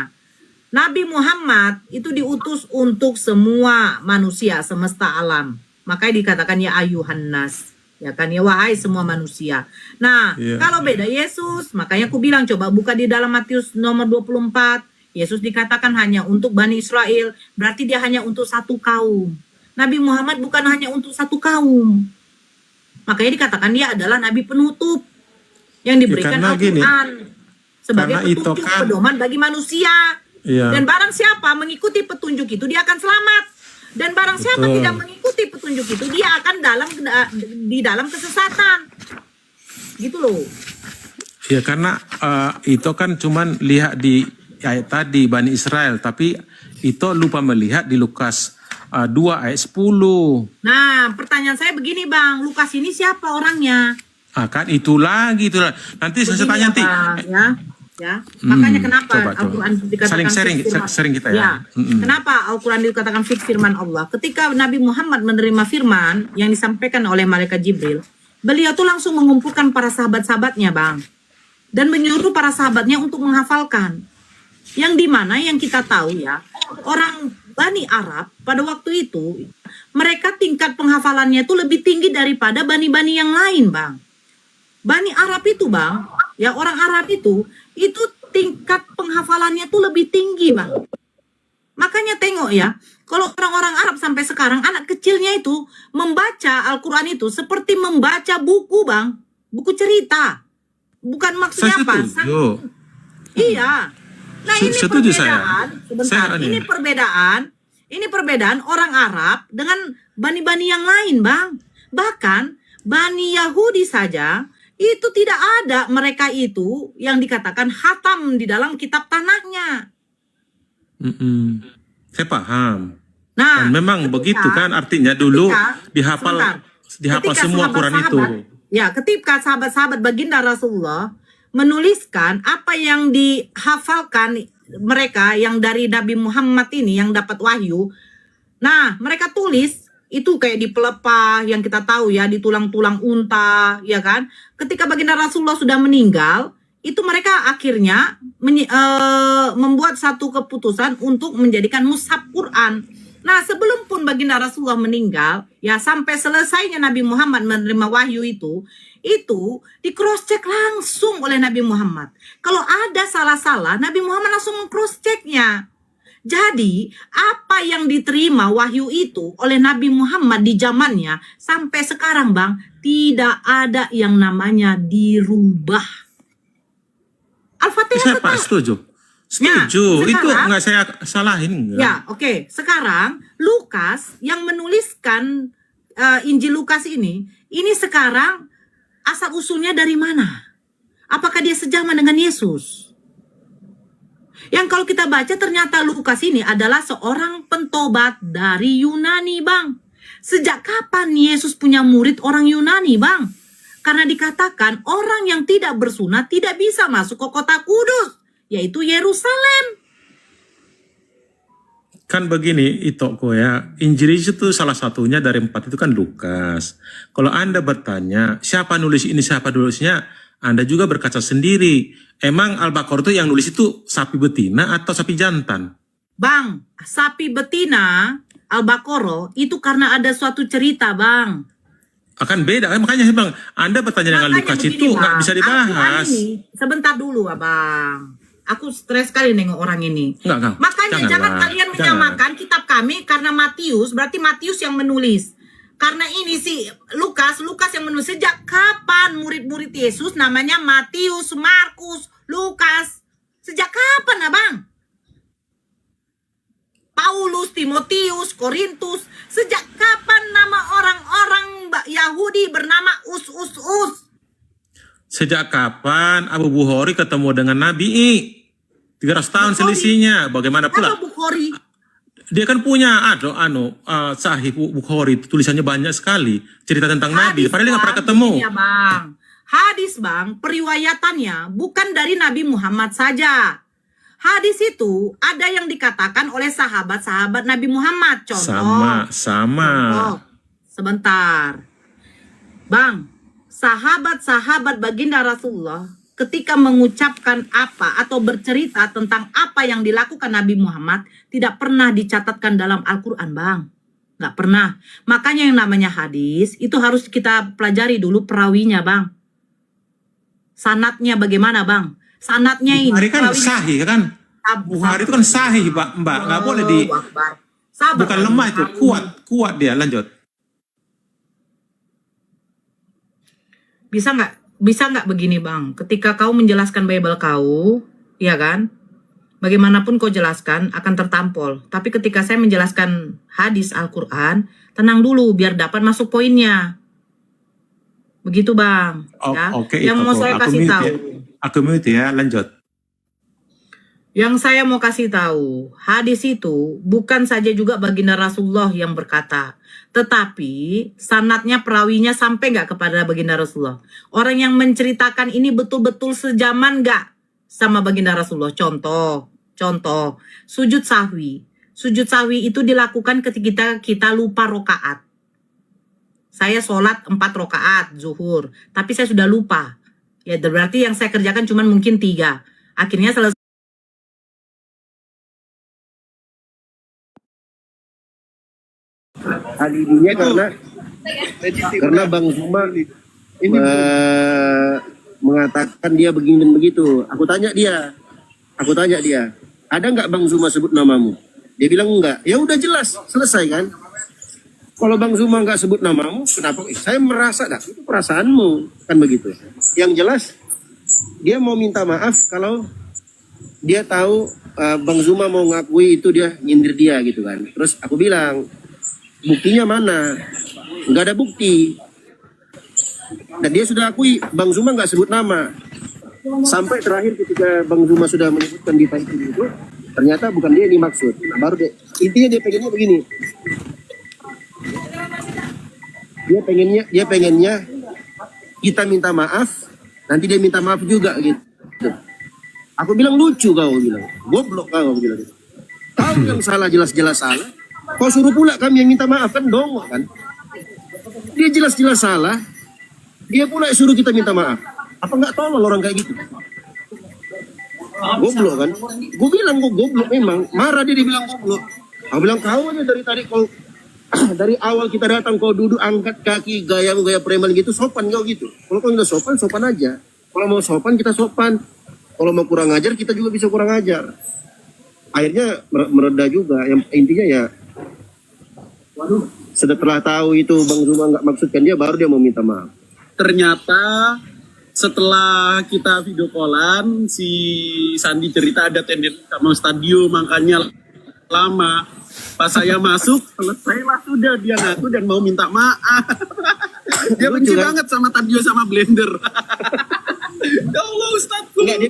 Speaker 3: Nabi Muhammad itu diutus untuk semua manusia semesta alam. Makanya dikatakan ya ayuhan nas. Ya kan, ya wahai semua manusia. Nah,
Speaker 4: Iya.
Speaker 3: kalau beda Yesus, makanya aku bilang coba buka di dalam Matius nomor 24. Yesus dikatakan hanya untuk Bani Israel, berarti dia hanya untuk satu kaum. Nabi Muhammad bukan hanya untuk satu kaum. Makanya dikatakan dia adalah nabi penutup yang diberikan
Speaker 4: karena gini,
Speaker 3: Al-Quran sebagai
Speaker 4: karena itu
Speaker 3: petunjuk
Speaker 4: kan-
Speaker 3: pedoman bagi manusia.
Speaker 4: Iya.
Speaker 3: Dan barang siapa mengikuti petunjuk itu dia akan selamat. Dan barang siapa
Speaker 4: Betul.
Speaker 3: tidak mengikuti petunjuk itu dia akan di dalam kesesatan. Gitu loh.
Speaker 4: Ya karena itu kan cuman lihat di ayat tadi Bani Israel, tapi itu lupa melihat di Lukas 2 ayat 10.
Speaker 3: Nah, pertanyaan saya begini, Bang. Lukas ini siapa orangnya?
Speaker 4: Kan itu lagi. Nanti saya
Speaker 3: Begini
Speaker 4: tanya nanti.
Speaker 3: Bang, ya. Makanya kenapa
Speaker 4: coba.
Speaker 3: Al-Quran dikatakan
Speaker 4: Saling sharing,
Speaker 3: fix firman-
Speaker 4: sharing kita ya.
Speaker 3: Kenapa Al-Quran dikatakan fix firman Allah? Ketika Nabi Muhammad menerima firman yang disampaikan oleh malaikat Jibril, beliau tuh langsung mengumpulkan para sahabat-sahabatnya, Bang. Dan menyuruh para sahabatnya untuk menghafalkan. Yang dimana yang kita tahu ya, orang Bani Arab pada waktu itu, mereka tingkat penghafalannya itu lebih tinggi daripada bani-bani yang lain, Bang. Bani Arab itu, Bang, ya orang Arab itu tingkat penghafalannya tuh lebih tinggi, Bang. Makanya tengok ya, kalau orang-orang Arab sampai sekarang, anak kecilnya itu membaca Al-Quran itu seperti membaca buku, Bang. Buku cerita. Bukan maksudnya
Speaker 4: Saya
Speaker 3: apa?
Speaker 4: setuju.
Speaker 3: Iya. Nah, ini
Speaker 4: Setuju
Speaker 3: perbedaan.
Speaker 4: saya.
Speaker 3: Sebentar,
Speaker 4: Saya
Speaker 3: ini perbedaan orang Arab dengan bani-bani yang lain, Bang. Bahkan Bani Yahudi saja itu tidak ada mereka itu yang dikatakan khatam di dalam kitab tanahnya.
Speaker 4: Saya paham.
Speaker 3: Nah,
Speaker 4: Dan memang
Speaker 3: ketika-
Speaker 4: begitu kan artinya dulu
Speaker 3: ketika-
Speaker 4: dihafal
Speaker 3: ketika
Speaker 4: semua Quran itu.
Speaker 3: Ya, ketika sahabat-sahabat baginda Rasulullah menuliskan apa yang dihafalkan mereka yang dari Nabi Muhammad ini yang dapat wahyu. Nah, mereka tulis itu kayak di pelepah yang kita tahu ya, di tulang-tulang unta, ya kan? Ketika baginda Rasulullah sudah meninggal, itu mereka akhirnya membuat satu keputusan untuk menjadikan mushaf Quran. Nah, sebelum pun baginda Rasulullah meninggal, ya sampai selesainya Nabi Muhammad menerima wahyu itu di cross check langsung oleh Nabi Muhammad. Kalau ada salah-salah, Nabi Muhammad langsung meng-cross checknya. Jadi, apa yang diterima wahyu itu oleh Nabi Muhammad di zamannya sampai sekarang, Bang, tidak ada yang namanya dirubah. Al-Fatihah
Speaker 4: Saya Pak
Speaker 3: tetap.
Speaker 4: setuju.
Speaker 3: Ya,
Speaker 4: Setuju. Itu
Speaker 3: sekarang-
Speaker 4: nggak saya salahin. Enggak.
Speaker 3: Ya, oke. Sekarang Lukas yang menuliskan Injil Lukas ini sekarang asal usulnya dari mana? Apakah dia sejaman dengan Yesus? Yang kalau kita baca ternyata Lukas ini adalah seorang pentobat dari Yunani, Bang. Sejak kapan Yesus punya murid orang Yunani, Bang? Karena dikatakan orang yang tidak bersunat tidak bisa masuk ke kota kudus, yaitu Yerusalem.
Speaker 4: Kan begini, itu kok ya. Injil itu salah satunya dari 4 itu kan Lukas. Kalau Anda bertanya, siapa nulis ini, siapa nulisnya, Anda juga berkaca sendiri. Emang Al-Baqarah itu yang nulis itu sapi betina atau sapi jantan?
Speaker 3: Bang, sapi betina Al-Baqarah itu karena ada suatu cerita, Bang.
Speaker 4: Akan beda. Makanya Bang, Anda bertanya dengan
Speaker 3: Makanya
Speaker 4: Lukas
Speaker 3: begini,
Speaker 4: itu nggak
Speaker 3: Bang.
Speaker 4: bisa dibahas.
Speaker 3: Al-Quran ini, sebentar dulu, Abang. Aku stres sekali nengok orang ini.
Speaker 4: Enggak.
Speaker 3: Makanya jangan
Speaker 4: Janganlah.
Speaker 3: kalian
Speaker 4: Jangan.
Speaker 3: menyamakan kitab kami karena Matius, berarti Matius yang menulis. Karena ini si Lukas yang menulis. Sejak kapan murid-murid Yesus namanya Matius, Markus, Lukas? Sejak kapan, Abang? Paulus, Timotius, Korintus. Sejak kapan nama orang-orang Yahudi bernama Us?
Speaker 4: Sejak kapan Abu Bukhari ketemu dengan Nabi? 300 tahun
Speaker 3: Bukhari.
Speaker 4: selisihnya. Bagaimana pula?
Speaker 3: Apa Bukhari?
Speaker 4: Dia kan punya Sahih Bukhari, tulisannya banyak sekali cerita tentang Nabi. Padahal dia nggak pernah ketemu.
Speaker 3: Iya bang. Hadis bang, periwayatannya bukan dari Nabi Muhammad saja. Hadis itu ada yang dikatakan oleh sahabat-sahabat Nabi Muhammad. Contoh.
Speaker 4: Sama.
Speaker 3: Contoh. Sebentar. Bang, sahabat-sahabat baginda Rasulullah ketika mengucapkan apa atau bercerita tentang apa yang dilakukan Nabi Muhammad tidak pernah dicatatkan dalam Al-Quran bang. Nggak pernah. Makanya yang namanya hadis itu harus kita pelajari dulu perawinya bang. Sanatnya bagaimana bang? Sanatnya ini.
Speaker 4: Bukhari kan
Speaker 3: perawinya.
Speaker 4: sahih kan? Bukhari itu kan sahih mbak. Nggak boleh di.
Speaker 3: Allahu Akbar. Sabar,
Speaker 4: Bukan
Speaker 3: Bang.
Speaker 4: lemah itu, kuat dia. Lanjut.
Speaker 3: Bisa nggak begini bang? Ketika kau menjelaskan Bible kau, ya kan? Bagaimanapun kau jelaskan akan tertampol. Tapi ketika saya menjelaskan hadis Al-Quran, tenang dulu biar dapat masuk poinnya. Begitu bang. Ya.
Speaker 4: Oke,
Speaker 3: Yang mau saya kasih tahu.
Speaker 4: Aku mute ya, lanjut.
Speaker 3: Yang saya mau kasih tahu, hadis itu bukan saja juga baginda Rasulullah yang berkata, tetapi sanatnya perawinya sampai nggak kepada baginda Rasulullah. Orang yang menceritakan ini betul-betul sejaman nggak sama baginda Rasulullah. Contoh, sujud sahwi. Sujud sahwi itu dilakukan ketika kita lupa rokaat. Saya sholat 4 rokaat zuhur, tapi saya sudah lupa. Ya berarti yang saya kerjakan cuma mungkin 3. Akhirnya selesai.
Speaker 8: Alibinya karena Bang Zuma mengatakan dia begini dan begitu. Aku tanya dia, ada nggak Bang Zuma sebut namamu? Dia bilang enggak. Ya udah jelas, selesai kan? Kalau Bang Zuma nggak sebut namamu, kenapa? Saya merasa dah itu perasaanmu kan begitu. Yang jelas dia mau minta maaf kalau dia tahu Bang Zuma mau ngakui itu dia nyindir dia gitu kan. Terus aku bilang, buktinya mana? Nggak ada bukti. Dan dia sudah akui Bang Zuma nggak sebut nama. Sampai terakhir ketika Bang Zuma sudah menyebutkan di Taipei itu, ternyata bukan dia yang dimaksud. Nah, baru dia, intinya dia pengennya begini. Dia pengennya kita minta maaf, nanti dia minta maaf juga gitu. Aku bilang lucu kau bilang, goblok kau bilang. Kau yang salah jelas-jelas salah. Kau suruh pula kami yang minta maaf kan dong kan? Dia jelas-jelas salah, dia pula suruh kita minta maaf. Apa nggak tolol orang kayak gitu? Goblok kan? Gue bilang gue goblok memang. Marah dia bilang goblok. Aku bilang kau aja dari tadi kau dari awal kita datang kau duduk angkat kaki gaya preman gitu sopan kau gitu. Kalau kau udah sopan aja. Kalau mau sopan kita sopan. Kalau mau kurang ajar kita juga bisa kurang ajar. Akhirnya mereda juga. Yang intinya ya. Waduh. Setelah tahu itu Bang Zuma nggak maksudkan dia, baru dia mau minta maaf.
Speaker 9: Ternyata setelah kita video callan, si Sandi cerita ada tendensi sama stadium, makanya lama. Pas saya masuk, selesailah sudah dia ngaku dan mau minta maaf. Dia benci banget sama Tadio sama Blender. Ya Allah Ustadz.
Speaker 8: Enggak, dia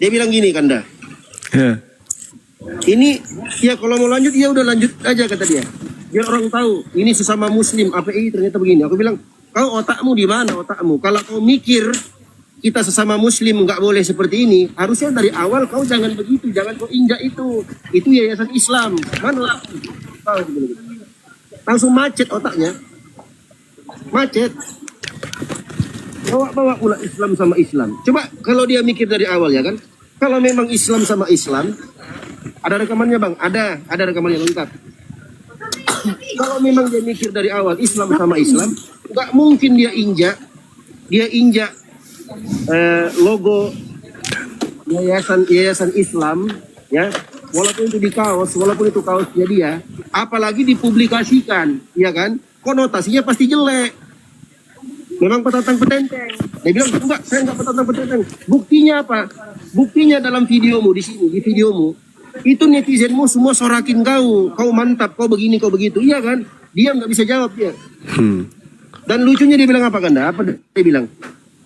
Speaker 8: bilang gini Kanda. Ini ya kalau mau lanjut ya udah lanjut aja kata dia. Biar orang tahu ini sesama muslim API ternyata begini. Aku bilang, kau otakmu di mana otakmu? Kalau kau mikir kita sesama muslim nggak boleh seperti ini, harusnya dari awal kau jangan begitu, jangan kau injak itu. Itu yayasan Islam. Mana otak? Langsung macet otaknya. Macet. Bawa pula Islam sama Islam. Coba kalau dia mikir dari awal ya kan. Kalau memang Islam sama Islam, ada rekamannya Bang? Ada rekamannya lengkap. Kalau memang dia mikir dari awal Islam sama Islam, nggak mungkin dia injak logo yayasan Islam, ya, walaupun itu di kaos, walaupun itu kaosnya dia, apalagi dipublikasikan, ya kan, konotasinya pasti jelek. Memang petantang petenteng. Dia bilang enggak, saya enggak petantang petenteng. Buktinya apa? Buktinya dalam videomu di sini, di videomu Itu netizenmu semua sorakin kau mantap, kau begini, kau begitu. Iya kan? Dia nggak bisa jawab dia. Dan lucunya dia bilang apa Kanda? Apa dia bilang?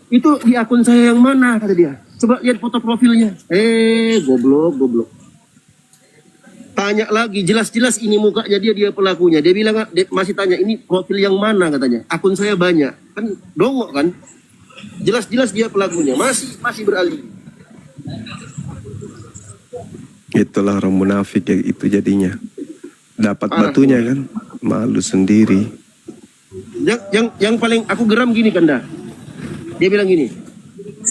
Speaker 8: Itu di akun saya yang mana kata dia. Coba lihat foto profilnya. Goblok. Tanya lagi, jelas-jelas ini mukanya dia pelakunya. Dia bilang masih tanya ini profil yang mana katanya. Akun saya banyak. Kan dongok kan? Jelas-jelas dia pelakunya. Masih beralih.
Speaker 10: Itulah orang munafik yang itu jadinya. Dapat batunya kan, malu sendiri.
Speaker 8: Yang paling aku geram gini Kanda. Dia bilang gini,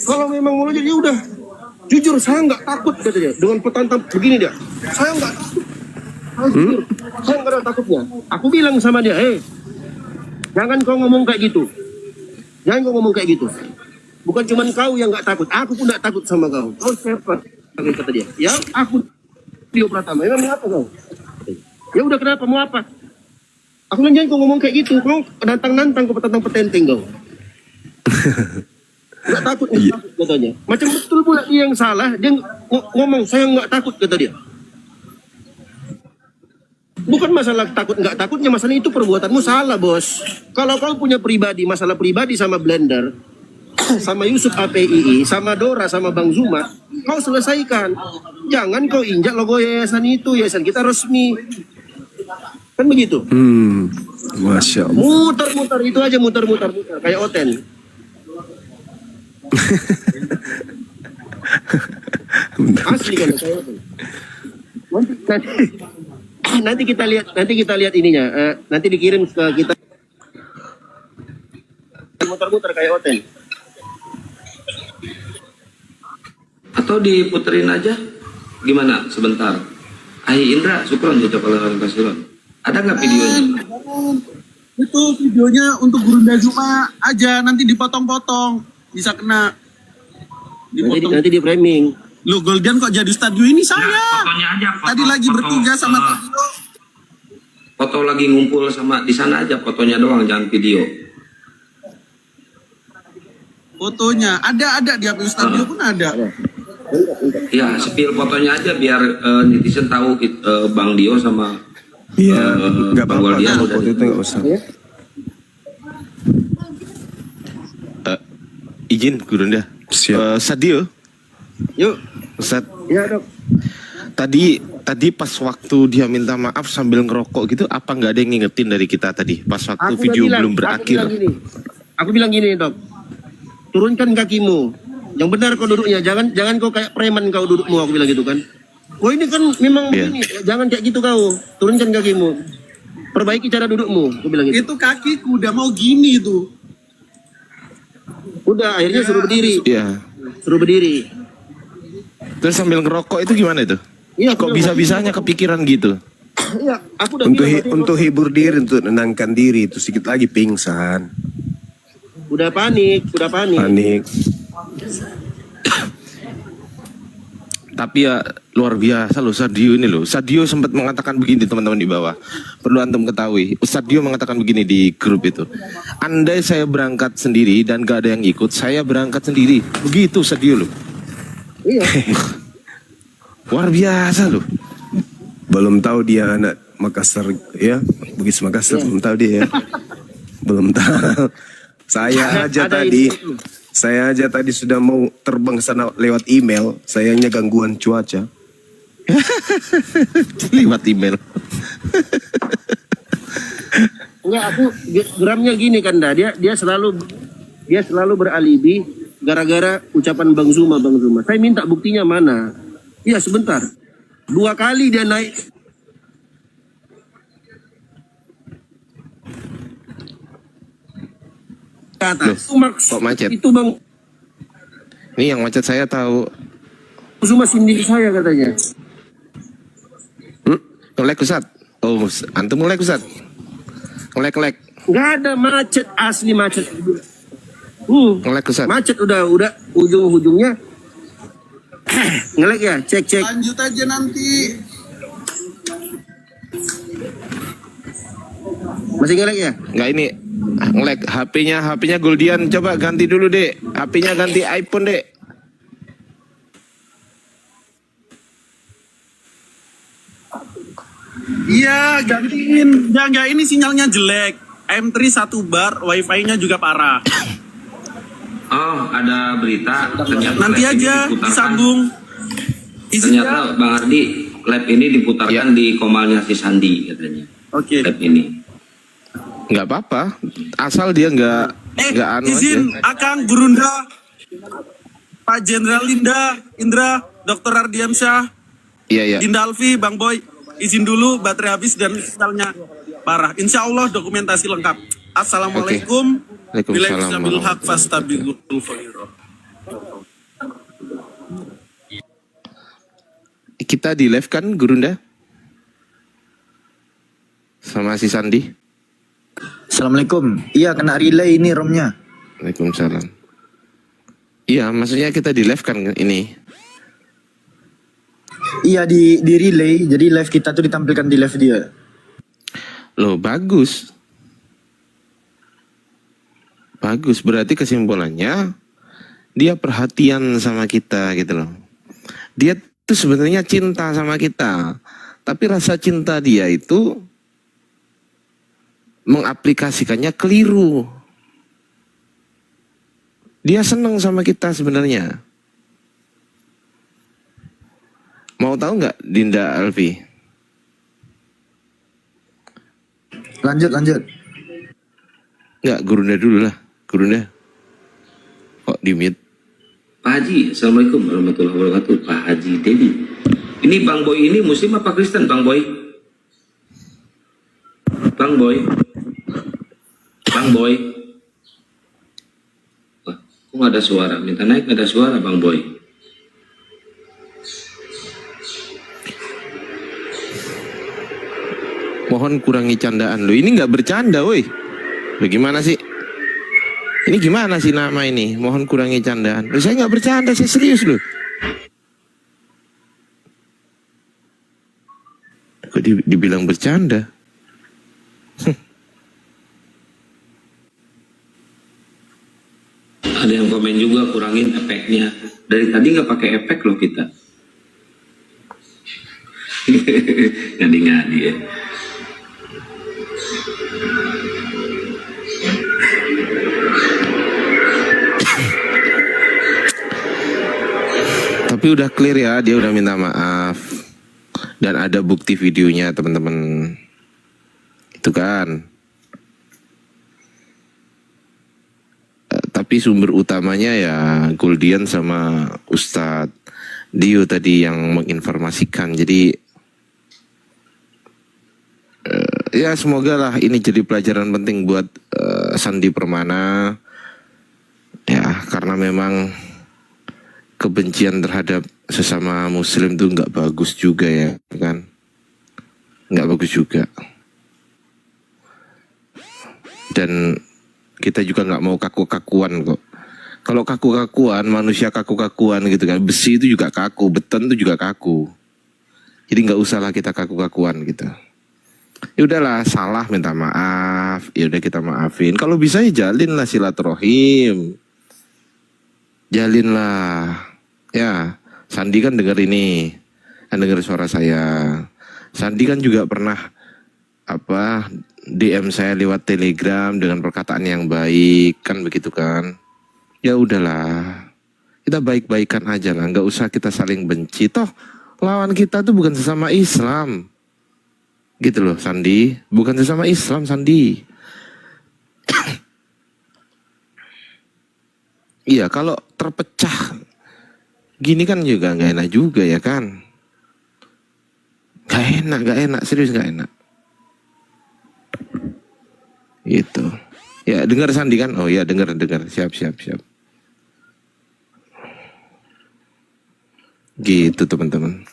Speaker 8: kalau memang mau jadi ya udah, jujur saya nggak takut kata dia. Dengan petantang begini dia, saya nggak takut. Saya nggak ada takutnya. Aku bilang sama dia, jangan kau ngomong kayak gitu. Jangan kau ngomong kayak gitu. Bukan cuma kau yang nggak takut, aku pun nggak takut sama kau. Kau siapa? Kata dia. Ya aku Tio Pratama. Emang apa kau? Ya udah kenapa? Mau apa? Aku bilang jangan kau ngomong kayak gitu. Kau nantang kau petantang petenteng kau. Nggak takut, takut katanya. Macam betul pula dia yang salah. Dia ngomong saya nggak takut kata dia. Bukan masalah takut nggak takutnya, masalah itu perbuatanmu salah bos. Kalau kau punya masalah pribadi sama Blender, sama Yusuf APII, sama Dora, sama Bang Zuma, kau selesaikan. Jangan kau injak logo yayasan itu, yayasan kita resmi. Kan begitu.
Speaker 10: Masya Allah.
Speaker 8: Muter-muter itu aja, muter-muter kayak Oten. Asli kan kayak Oten. Nanti kita lihat ininya. Nanti dikirim ke kita. Muter-muter kayak Oten.
Speaker 7: Atau diputerin aja, gimana? Sebentar. Ahi Indra, syukron ya coba kasihan. Ada nggak videonya?
Speaker 9: Itu videonya untuk Gurunda Juma aja, nanti dipotong-potong, bisa kena.
Speaker 8: Nanti di framing.
Speaker 9: Lu Goldian kok jadi studio ini saya?
Speaker 7: Fotonya aja.
Speaker 9: Tadi lagi bertugas sama Tio.
Speaker 7: Foto lagi ngumpul sama di sana aja, fotonya doang, jangan video.
Speaker 9: Fotonya ada di HP studio pun ada.
Speaker 7: Ya, spill fotonya aja biar netizen tahu Bang Dio sama
Speaker 10: Nggak
Speaker 7: Bang
Speaker 10: apa-apa.
Speaker 7: Goldian udah.
Speaker 10: Foto itu nggak usah.
Speaker 11: Izin Gurunda.
Speaker 10: Siap.
Speaker 11: Sadio.
Speaker 8: Yuk.
Speaker 11: Ustaz.
Speaker 8: Ya dok.
Speaker 11: Tadi pas waktu dia minta maaf sambil ngerokok gitu, apa nggak ada yang ngingetin dari kita tadi pas waktu video belum berakhir?
Speaker 8: Aku bilang gini dok. Turunkan kakimu. Yang benar kau duduknya. Jangan kau kayak preman kau dudukmu. Aku bilang gitu kan. Oh ini kan memang begini. Jangan kayak gitu kau. Turunkan kakimu. Perbaiki cara dudukmu. Aku bilang gitu.
Speaker 9: Itu kakiku udah mau gini tuh.
Speaker 8: Udah akhirnya suruh berdiri.
Speaker 11: Iya.
Speaker 8: Suruh berdiri.
Speaker 11: Terus sambil ngerokok itu gimana itu?
Speaker 8: Iya.
Speaker 11: Kok bisa-bisanya kepikiran gitu?
Speaker 8: Iya. Aku udah
Speaker 10: Untuk hibur diri, untuk nenangkan diri, itu sedikit lagi pingsan.
Speaker 8: Udah panik.
Speaker 11: Tapi ya luar biasa loh Sadio ini loh. Sadio sempat mengatakan begini teman-teman di bawah. Perlu antum ketahui. Sadio mengatakan begini di grup itu. Andai saya berangkat sendiri dan gak ada yang ikut, saya berangkat sendiri. Begitu Sadio loh.
Speaker 8: Iya.
Speaker 11: Luar biasa loh.
Speaker 10: Belum tahu dia anak Makassar ya, Bugis Makassar, belum tahu dia ya. Belum tahu. Saya aja tadi sudah mau terbang sana lewat email, sayangnya gangguan cuaca.
Speaker 11: Lewat email.
Speaker 8: Enggak, aku geramnya gini kan dah. Dia selalu beralibi gara-gara ucapan Bang Zuma. Saya minta buktinya mana? Iya sebentar. 2 kali dia naik. Kata
Speaker 11: kok macet?
Speaker 8: Itu Bang
Speaker 11: Ini yang macet saya tahu.
Speaker 8: Zuma sindik saya katanya.
Speaker 11: Ngelek Ustaz. Oh, antum ngelek Ustaz. Ngelek.
Speaker 8: Enggak ada macet, asli macet.
Speaker 11: Ngelek Ustaz.
Speaker 8: Macet udah ujung-ujungnya. Ngelek ya, cek.
Speaker 9: Lanjut aja nanti.
Speaker 8: Masih ngelek ya?
Speaker 11: Enggak ini ngelek HP-nya Goldian, coba ganti dulu Dek. HP-nya ganti iPhone Dek.
Speaker 9: Iya, gantiin. Enggak, ini sinyalnya jelek. M3 1 bar, wifi-nya juga parah.
Speaker 7: Oh, ada berita. Ternyata
Speaker 9: Nanti
Speaker 7: lab ini
Speaker 9: aja
Speaker 7: diputarkan.
Speaker 9: disambung.
Speaker 7: Ternyata Bang Ardi, lab ini diputarkan di komalnya si Sandi katanya.
Speaker 9: Oke.
Speaker 7: Lab ini.
Speaker 11: Nggak apa-apa, asal dia nggak anu
Speaker 9: Izin
Speaker 11: aja.
Speaker 9: Akang Gurunda, Pak Jenderal Indra, Dr. Ardiansyah,
Speaker 11: Iya, iya.
Speaker 9: Dinda Alfi, Bang Boy, izin dulu baterai habis dan sinyalnya parah. Insya Allah dokumentasi lengkap. Assalamualaikum.
Speaker 11: Waalaikumsalam
Speaker 9: Bilahi haq
Speaker 11: warahmatullahi
Speaker 9: fastabiqul khairat.
Speaker 11: Kita di live kan, Gurunda? Sama si Sandi?
Speaker 6: Assalamualaikum. Iya, kena relay ini romnya.
Speaker 11: Waalaikumsalam. Iya, maksudnya kita di live kan ini.
Speaker 6: Iya, di relay. Jadi live kita tuh ditampilkan di live dia.
Speaker 11: Loh, bagus. Bagus, berarti kesimpulannya dia perhatian sama kita gitu loh. Dia tuh sebenarnya cinta sama kita. Tapi rasa cinta dia itu mengaplikasikannya keliru. Dia senang sama kita sebenarnya. Mau tahu nggak, Dinda Alfi?
Speaker 6: Lanjut.
Speaker 11: Nggak, Gurunda dulu lah. Gurunda. Kok di-mute?
Speaker 7: Pak Haji, Assalamualaikum warahmatullahi wabarakatuh. Pak Haji Dedi. Ini Bang Boy ini Muslim apa Kristen, Bang Boy? Bang Boy. Bang Boy. Wah, kok nggak ada suara? Minta naik nggak ada suara, Bang Boy.
Speaker 11: Mohon kurangi candaan lo. Ini nggak bercanda, woi. Bagaimana sih? Ini gimana sih nama ini? Mohon kurangi candaan. Loh, saya nggak bercanda, saya serius loh. Kok dibilang bercanda?
Speaker 7: Ada yang komen juga kurangin efeknya. Dari tadi nggak pakai efek loh kita. Ngadi-ngadi ya.
Speaker 11: Tapi udah clear ya, dia udah minta maaf. Dan ada bukti videonya teman-teman. Itu kan. Tapi sumber utamanya ya Guldian sama Ustadz Dio tadi yang menginformasikan. Jadi ya semoga lah ini jadi pelajaran penting buat Sandi Permana. Ya karena memang kebencian terhadap sesama muslim tuh nggak bagus juga ya kan. Nggak bagus juga. Dan kita juga nggak mau kaku-kakuan kok. Kalau kaku-kakuan, manusia kaku-kakuan gitu kan. Besi itu juga kaku, beton itu juga kaku. Jadi nggak usahlah kita kaku-kakuan gitu. Ya udahlah, salah minta maaf. Ya udah kita maafin. Kalau bisa ya jalinlah silaturahim. Jalinlah. Ya, Sandi kan dengar ini. Kan dengar suara saya. Sandi kan juga pernah DM saya lewat Telegram dengan perkataan yang baik, kan begitu kan? Ya udahlah, kita baik-baikan aja lah, nggak usah kita saling benci. Toh lawan kita tuh bukan sesama Islam, gitu loh Sandi, bukan sesama Islam Sandi. Iya, kalau terpecah gini kan juga nggak enak juga ya kan? Nggak enak, serius nggak enak. Gitu. Ya dengar Sandi kan? Oh ya dengar. Siap. Gitu teman-teman.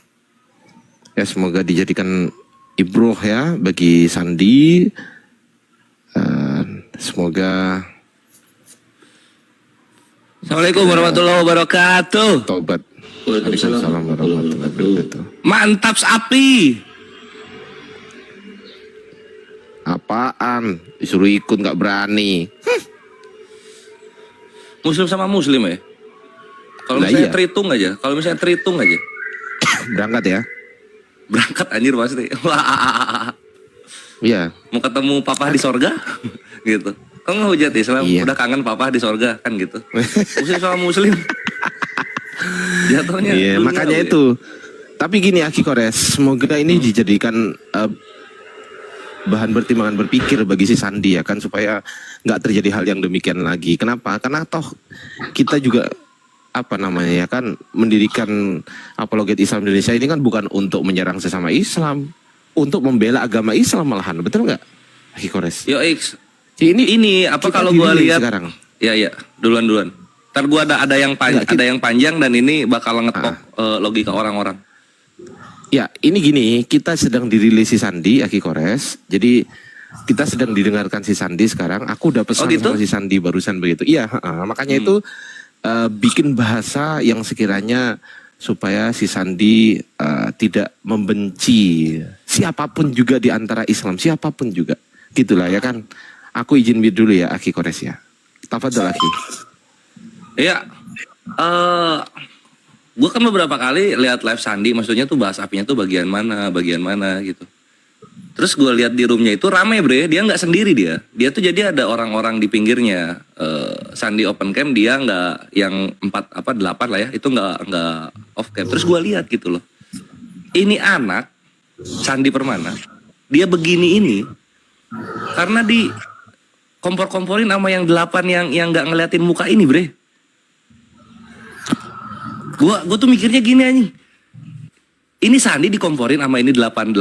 Speaker 11: Ya semoga dijadikan ibroh ya bagi Sandi. Semoga
Speaker 12: Assalamualaikum warahmatullahi wabarakatuh.
Speaker 11: Taubat.
Speaker 7: Waalaikumsalam
Speaker 11: warahmatullahi wabarakatuh.
Speaker 12: Mantap sapi.
Speaker 11: Apaan? Disuruh ikut nggak berani.
Speaker 12: Muslim sama muslim ya. Kalau
Speaker 11: Lah
Speaker 12: misalnya
Speaker 11: iya.
Speaker 12: terhitung aja,
Speaker 11: Berangkat ya.
Speaker 12: Berangkat anjir pasti. Wah.
Speaker 11: Iya.
Speaker 12: Mau ketemu papa di sorga gitu. Kok ngehujat Islam?
Speaker 11: Iya.
Speaker 12: Udah kangen papa di sorga kan gitu. Muslim sama muslim. Jatuhnya.
Speaker 11: Iya,
Speaker 12: dunia,
Speaker 11: makanya
Speaker 12: Bro.
Speaker 11: itu. Tapi gini Aki Kores, semoga ini dijadikan bahan pertimbangan berpikir bagi si Sandi ya kan, supaya nggak terjadi hal yang demikian lagi. Kenapa? Karena toh kita juga apa namanya ya kan, mendirikan apologet Islam Indonesia ini kan bukan untuk menyerang sesama Islam, untuk membela agama Islam malahan, betul nggak Aki Kores?
Speaker 12: Yo X.
Speaker 11: Ini
Speaker 12: Apa
Speaker 11: kita
Speaker 12: kalau gua
Speaker 11: delay
Speaker 12: lihat
Speaker 11: sekarang.
Speaker 12: Ya, duluan. Ntar gua ada yang
Speaker 11: Enggak,
Speaker 12: panjang dan ini bakal ngetok logika orang-orang.
Speaker 11: Ya, ini gini, kita sedang dirilis si Sandi, Aki Kores. Jadi kita sedang didengarkan si Sandi sekarang. Aku udah pesan
Speaker 12: gitu?
Speaker 11: sama si Sandi barusan begitu. Iya, makanya itu bikin bahasa yang sekiranya supaya si Sandi tidak membenci siapapun juga di antara Islam, siapapun juga. Gitulah ya kan. Aku izin dulu ya, Aki Kores ya. Tafadhol Aki.
Speaker 12: Iya. Gue kan beberapa kali lihat live Sandi, maksudnya tuh bahas apinya tuh bagian mana gitu. Terus gue lihat di roomnya itu rame bre, dia nggak sendiri dia tuh jadi ada orang-orang di pinggirnya. Sandi open cam dia nggak yang 8 lah ya, itu nggak off cam. Terus gue lihat gitu loh, ini anak Sandi Permana, dia begini ini karena di kompor-komporin sama yang 8 yang nggak ngeliatin muka ini bre. Gue tuh mikirnya gini anjing. Ini Sandi dikomporin sama ini 8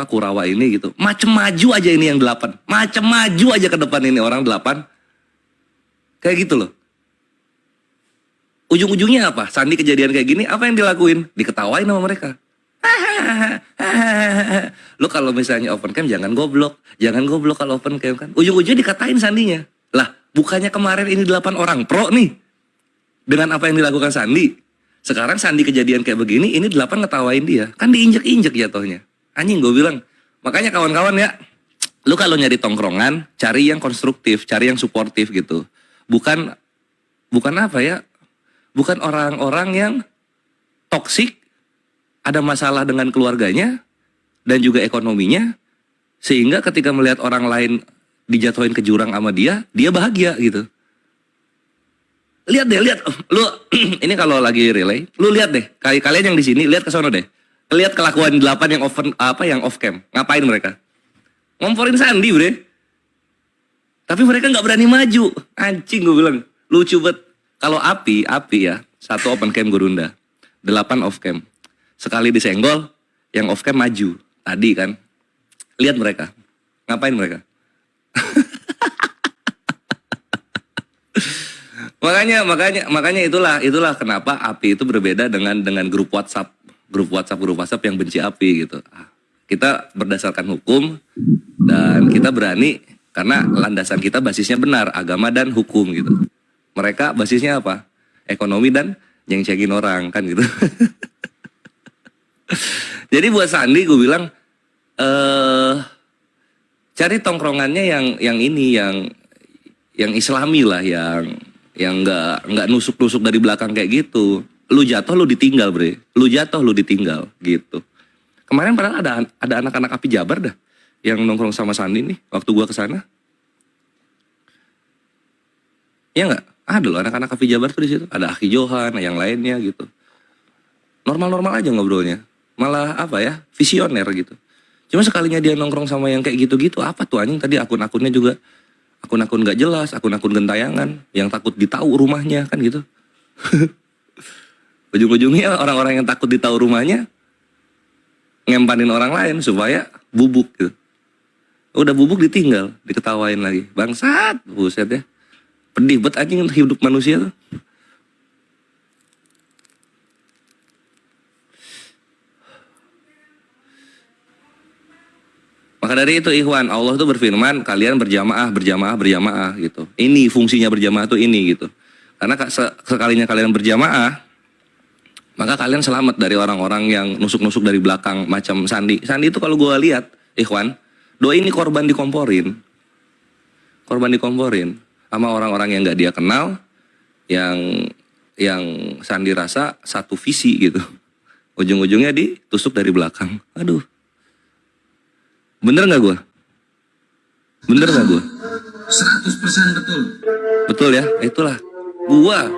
Speaker 12: Kurawa ini gitu. Macem maju aja ini yang 8. Macem maju aja ke depan ini orang 8. Kayak gitu loh. Ujung-ujungnya apa? Sandi kejadian kayak gini, apa yang dilakuin? Diketawain sama mereka. Lo kalau misalnya open cam jangan goblok kalau open cam kan. Ujung-ujungnya dikatain Sandinya. Lah, bukannya kemarin ini 8 orang pro nih. Dengan apa yang dilakukan Sandi. Sekarang Sandi kejadian kayak begini, ini 8 ngetawain dia. Kan diinjek-injek jatuhnya. Anjing gue bilang. Makanya kawan-kawan ya, lu kalau nyari tongkrongan, cari yang konstruktif, cari yang suportif gitu. Bukan apa ya, bukan orang-orang yang toksik, ada masalah dengan keluarganya, dan juga ekonominya, sehingga ketika melihat orang lain dijatuhin ke jurang sama dia bahagia gitu. Lihat lu ini kalau lagi relay, lu lihat deh, kalian yang di sini lihat ke sono deh. Lihat kelakuan 8 yang off cam. Ngapain mereka? Ngomporin Sandi, bre. Tapi mereka nggak berani maju. Anjing gue bilang. Lucu banget. Kalau api ya, 1 open cam Gurunda, 8 off cam. Sekali disenggol, yang off cam maju. Tadi kan. Lihat mereka. Ngapain mereka? Makanya itulah kenapa api itu berbeda dengan grup WhatsApp yang benci api gitu. Kita berdasarkan hukum dan kita berani karena landasan kita basisnya benar, agama dan hukum gitu. Mereka basisnya apa? Ekonomi dan nyeng-cengin orang kan gitu. Jadi buat Sandi gue bilang cari tongkrongannya yang Islami lah, yang nggak nusuk-nusuk dari belakang kayak gitu. Lu jatuh lu ditinggal bre, lu jatuh lu ditinggal gitu. Kemarin padahal ada anak-anak api Jabar dah yang nongkrong sama Sandi nih waktu gua kesana. Iya nggak? Ada loh anak-anak api Jabar tuh di situ. Ada Aki Johan, yang lainnya gitu. Normal-normal aja ngobrolnya. Malah apa ya, visioner gitu. Cuma sekalinya dia nongkrong sama yang kayak gitu-gitu, apa tuh anjing tadi akun-akunnya juga. Akun-akun gak jelas, akun-akun gentayangan, yang takut ditahu rumahnya kan gitu. Ujung-ujungnya orang-orang yang takut ditahu rumahnya ngempanin orang lain supaya bubuk gitu. Udah bubuk ditinggal, diketawain lagi. Bangsat, buset ya. Pedih banget anjing hidup manusia tuh. Maka dari itu ikhwan, Allah tuh berfirman kalian berjamaah gitu. Ini fungsinya berjamaah tuh ini gitu. Karena sekalinya kalian berjamaah, maka kalian selamat dari orang-orang yang nusuk-nusuk dari belakang macam Sandi. Sandi itu kalau gue lihat, ikhwan, doi ini korban dikomporin sama orang-orang yang nggak dia kenal, yang Sandi rasa satu visi gitu. ujung-ujungnya ditusuk dari belakang. Aduh. Bener nggak gue? Bener nggak gue?
Speaker 7: 100% betul.
Speaker 12: Betul ya, itulah. Gua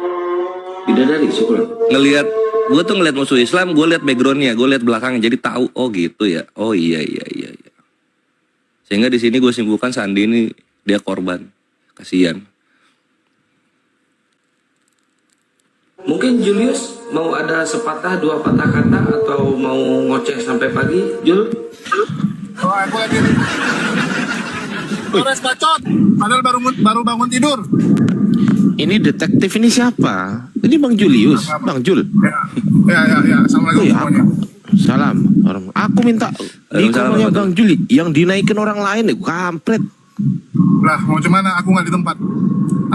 Speaker 7: Bidadari, syukur.
Speaker 12: gue tuh ngeliat musuh Islam, gue liat backgroundnya, gue liat belakangnya, jadi tahu, oh gitu ya, oh iya. Sehingga di sini gue simpulkan Sandi ini dia korban, kasihan.
Speaker 7: Mungkin Julius mau ada sepatah dua patah kata atau mau ngoceh sampai pagi, Jul?
Speaker 9: Oh, aku lagi Polres bacot, padahal baru bangun tidur.
Speaker 11: Ini detektif ini siapa? Ini Bang Julius, Bang Jul.
Speaker 9: Ya. Assalamualaikum semuanya.
Speaker 11: Salam. Aku minta di komennya Bang Juli yang dinaikin orang lain, kampret.
Speaker 9: Lah, mau cuman aku nggak di tempat.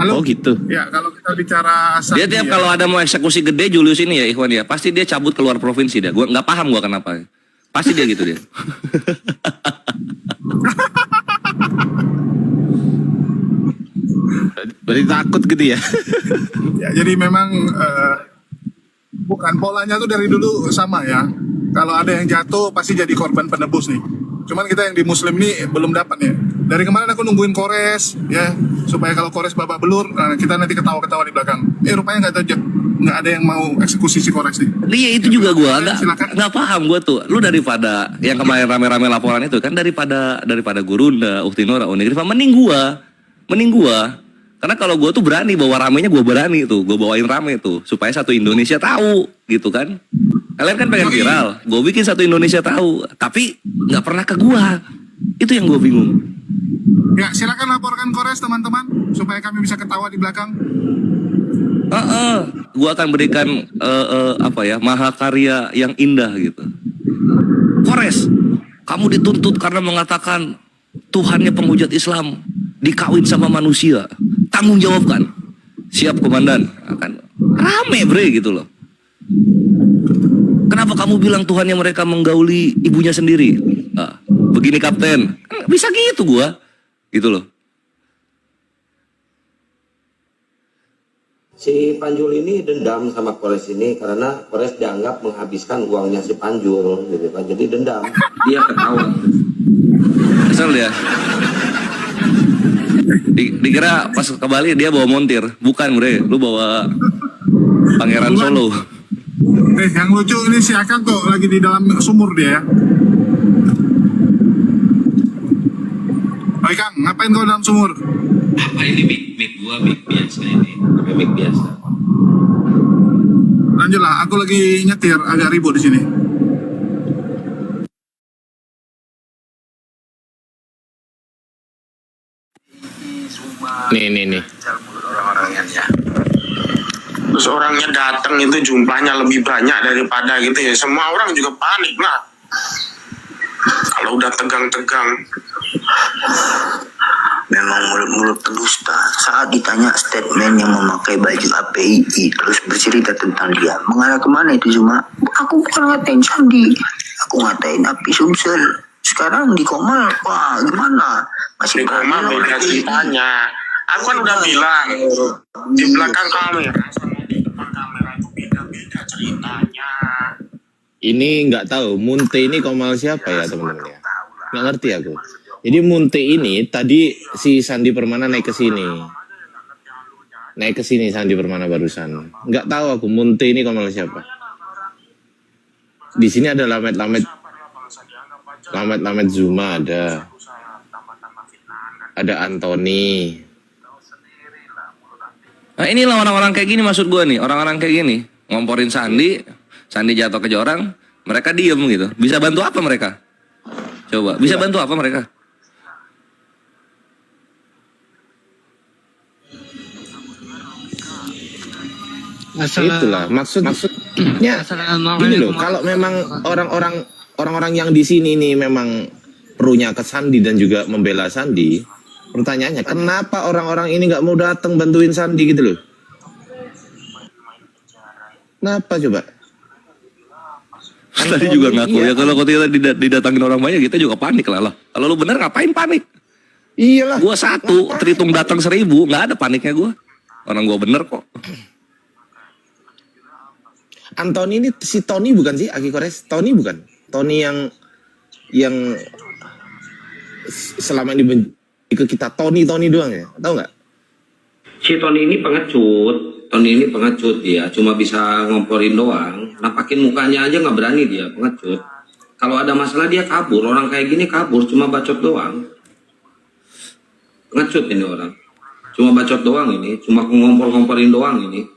Speaker 9: Halo?
Speaker 11: Oh gitu.
Speaker 9: Ya, kalau kita bicara
Speaker 12: Dia tiap kalau ada mau eksekusi gede Julius ini ya Ikhwan ya, pasti dia cabut keluar provinsi dah. Gua nggak paham gua kenapa. Pasti dia gitu dia.
Speaker 11: Berarti takut gitu ya.
Speaker 9: Ya, jadi memang bukan polanya tuh dari dulu sama ya. Kalau ada yang jatuh pasti jadi korban penebus nih. Cuman kita yang di Muslim nih belum dapat ya. Dari kemarin aku nungguin Kores ya, supaya kalau Kores babak belur kita nanti ketawa-ketawa di belakang. Rupanya nggak ada yang mau eksekusi si Kores nih.
Speaker 12: Iya itu juga gua nggak paham gua tuh. Lu daripada yang kemarin rame-rame laporan itu kan daripada Gurunda, Uktinora, Unigrifah, mending gua. Karena kalau gue tuh berani bawa ramenya, gue berani tuh, gue bawain rame tuh supaya satu Indonesia tahu gitu kan. Kalian kan pengen viral, gue bikin satu Indonesia tahu, tapi nggak pernah ke gue. Itu yang gue bingung.
Speaker 9: Ya silakan laporkan Kores teman-teman supaya kami bisa ketawa di belakang.
Speaker 12: Gue akan berikan mahakarya yang indah gitu. Kores, kamu dituntut karena mengatakan Tuhannya penghujat Islam dikawin sama manusia. Tanggung jawabkan. Siap komandan. Akan rame bre gitu loh. Kenapa kamu bilang Tuhannya mereka menggauli ibunya sendiri? Nah, begini kapten. Bisa gitu gua. Gitu loh.
Speaker 7: Si Panjul ini dendam sama Kores ini karena Kores dianggap menghabiskan uangnya si Panjul gitu kan. Jadi dendam. Dia ketawa.
Speaker 12: Kesel dia. Dikira pas ke Bali dia bawa montir. Bukan bre, lu bawa Pangeran Solo.
Speaker 9: Yang lucu ini si Akang tuh lagi di dalam sumur dia ya. Hai Kang, ngapain kau dalam sumur?
Speaker 7: Apa ini mic gua mic biasa ini. Mic biasa.
Speaker 9: Lanjutlah, aku lagi nyetir agak ribut di sini.
Speaker 11: Nih.
Speaker 13: Terus orangnya datang itu jumlahnya lebih banyak daripada gitu ya. Semua orang juga panik lah. Kalau udah tegang-tegang.
Speaker 14: Memang mulut-mulut pendusta. Saat ditanya statement yang memakai baju APII terus bercerita tentang dia, mengarah kemana itu cuma? Aku bukan ngatain Sandi, aku ngatain Api Sumsel. Sekarang di Komal, wah gimana? Masih
Speaker 13: di Komal beda ceritanya. Aku kan udah bilang di belakang kamera sama di depan kamera itu beda-beda ceritanya.
Speaker 11: Ini nggak tahu Munte ini Komal siapa ya teman-teman ya? Nggak ngerti aku. Jadi Munte ini tadi si Sandi Permana naik ke sini. Sandi Permana barusan. Nggak tahu aku Munte ini Komal siapa. Di sini ada Lamet Zuma ada. Ada Anthony.
Speaker 12: Nah inilah orang-orang kayak gini maksud gue nih. Orang-orang kayak gini ngomporin Sandi jatuh ke jurang, mereka diem gitu. Bisa bantu apa mereka? Coba, bisa bantu apa mereka?
Speaker 11: Itulah maksudnya gini loh, kalau memang orang-orang yang di sini ini memang perunya ke Sandi dan juga membela Sandi, pertanyaannya kenapa orang-orang ini nggak mau datang bantuin Sandi gitu loh? Kenapa coba?
Speaker 12: Tadi juga ngaku ya kalau kita didatangin orang banyak kita juga panik lah. Kalau lu bener ngapain panik?
Speaker 11: Iyalah.
Speaker 12: Gua satu, terhitung datang 1000, nggak ada paniknya gua. Orang gua bener kok.
Speaker 11: Anthony ini si Tony bukan sih, Aki Kores? Tony bukan? Tony yang selama ini benci ke kita, Tony doang ya, tahu nggak?
Speaker 7: Si Tony ini pengecut, dia cuma bisa ngomporin doang, nampakin mukanya aja nggak berani dia, pengecut. Kalau ada masalah dia kabur, orang kayak gini kabur, cuma bacot doang. Pengecut ini orang, cuma bacot doang ini, cuma ngompor-ngomporin doang ini.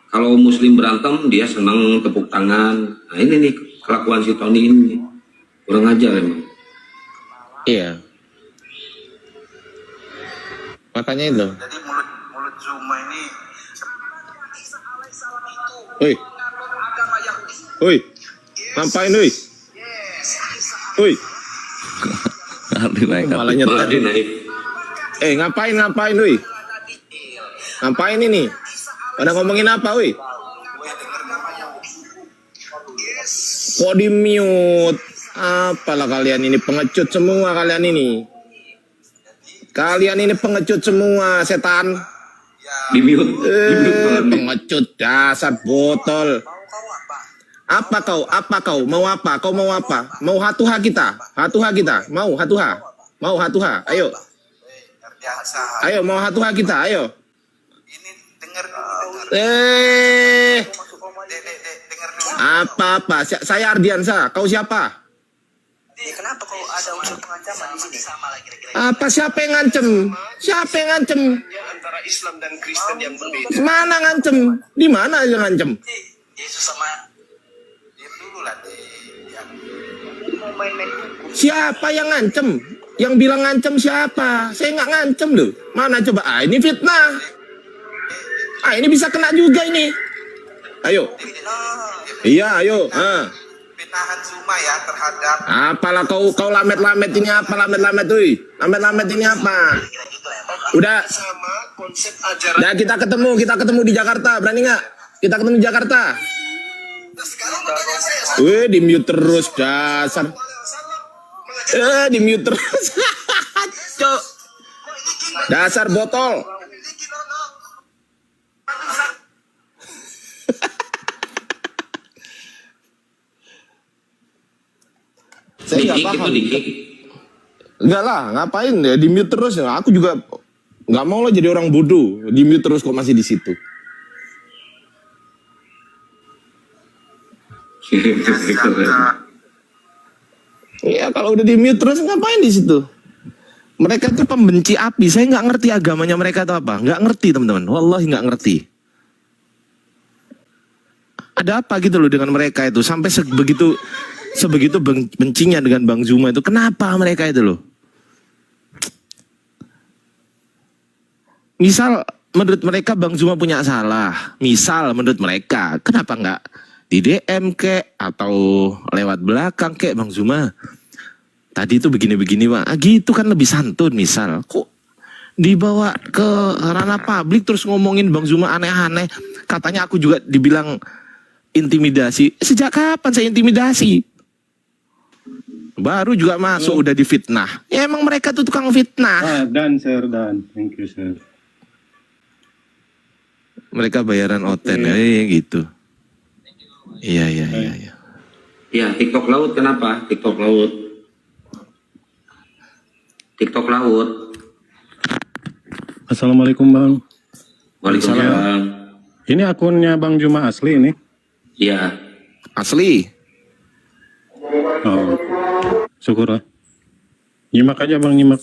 Speaker 7: Kalau muslim berantem dia seneng tepuk tangan. Nah ini nih kelakuan si Tony ini, kurang ajar emang.
Speaker 11: Iya. Makanya itu.
Speaker 14: Jadi mulut Zuma ini
Speaker 10: Oi, ngapain oi? Oi, malah nyetel. Ngapain oi? Ngapain ini? Pada ngomongin apa oi? Kok di mute? Apalah kalian ini pengecut semua kalian ini. Kalian ini pengecut semua, setan.
Speaker 7: Di mute.
Speaker 10: Pengecut dasar botol. Apa kau? Mau apa? Kau mau apa? Mau hatuha kita? Mau hatuha? Ayo. Ayo mau hatuha kita, ayo. Apa? Saya Ardiansa, kau siapa?
Speaker 14: kenapa kau ada unsur pengancaman di sini?
Speaker 10: Apa siapa yang ngancem?
Speaker 8: Antara Islam dan Kristen yang berbeda.
Speaker 10: Mana ngancem? Di mana yang ngancem?
Speaker 14: Yesus sama dia dulu lah deh. Mau main-main hukum.
Speaker 10: Siapa yang ngancem? Yang bilang ngancem siapa? Saya nggak ngancem loh. Mana coba? Ini fitnah. Ini bisa kena juga ini. Ayo. Iya, ayo.
Speaker 14: Fitnahan Zuma ya terhadap
Speaker 10: Apalah kau lamet-lamet ini apa? Lamet-lamet ini apa? Udah.
Speaker 8: Sama konsep ajaran.
Speaker 10: Nah, kita ketemu di Jakarta. Berani nggak? Kita ketemu di Jakarta. Di mute terus dasar. Di mute terus. Cok. Dasar botol. Saya nggak paham. Enggak lah, ngapain ya di mute terus ya? Aku juga nggak mau lah jadi orang bodoh. Di mute terus kok masih di situ. Iya, kalau udah di mute terus ngapain di situ? Mereka itu pembenci api. Saya nggak ngerti agamanya mereka itu apa. Nggak ngerti teman-teman. Wallahi nggak ngerti. Ada apa gitu loh dengan mereka itu sampai sebegitu bencinya dengan Bang Zuma itu. Kenapa mereka itu loh? Misal menurut mereka Bang Zuma punya salah. Misal menurut mereka, kenapa nggak di DM kek atau lewat belakang kek Bang Zuma? Tadi itu begini-begini Pak. Gitu kan lebih santun misal. Kok dibawa ke ranah publik terus ngomongin Bang Zuma aneh-aneh. Katanya aku juga dibilang intimidasi. Sejak kapan saya intimidasi? Baru juga masuk udah difitnah. Ya emang mereka tuh tukang fitnah.
Speaker 15: Dan thank you sir.
Speaker 11: Mereka bayaran oten ya gitu. Iya.
Speaker 7: Ya, TikTok laut kenapa? TikTok laut.
Speaker 15: Assalamualaikum Bang.
Speaker 7: Waalaikumsalam.
Speaker 15: Ini akunnya Bang Zuma asli ini?
Speaker 7: Iya.
Speaker 11: Asli.
Speaker 15: Oh, syukur lah. Nyimak aja Bang, nyimak.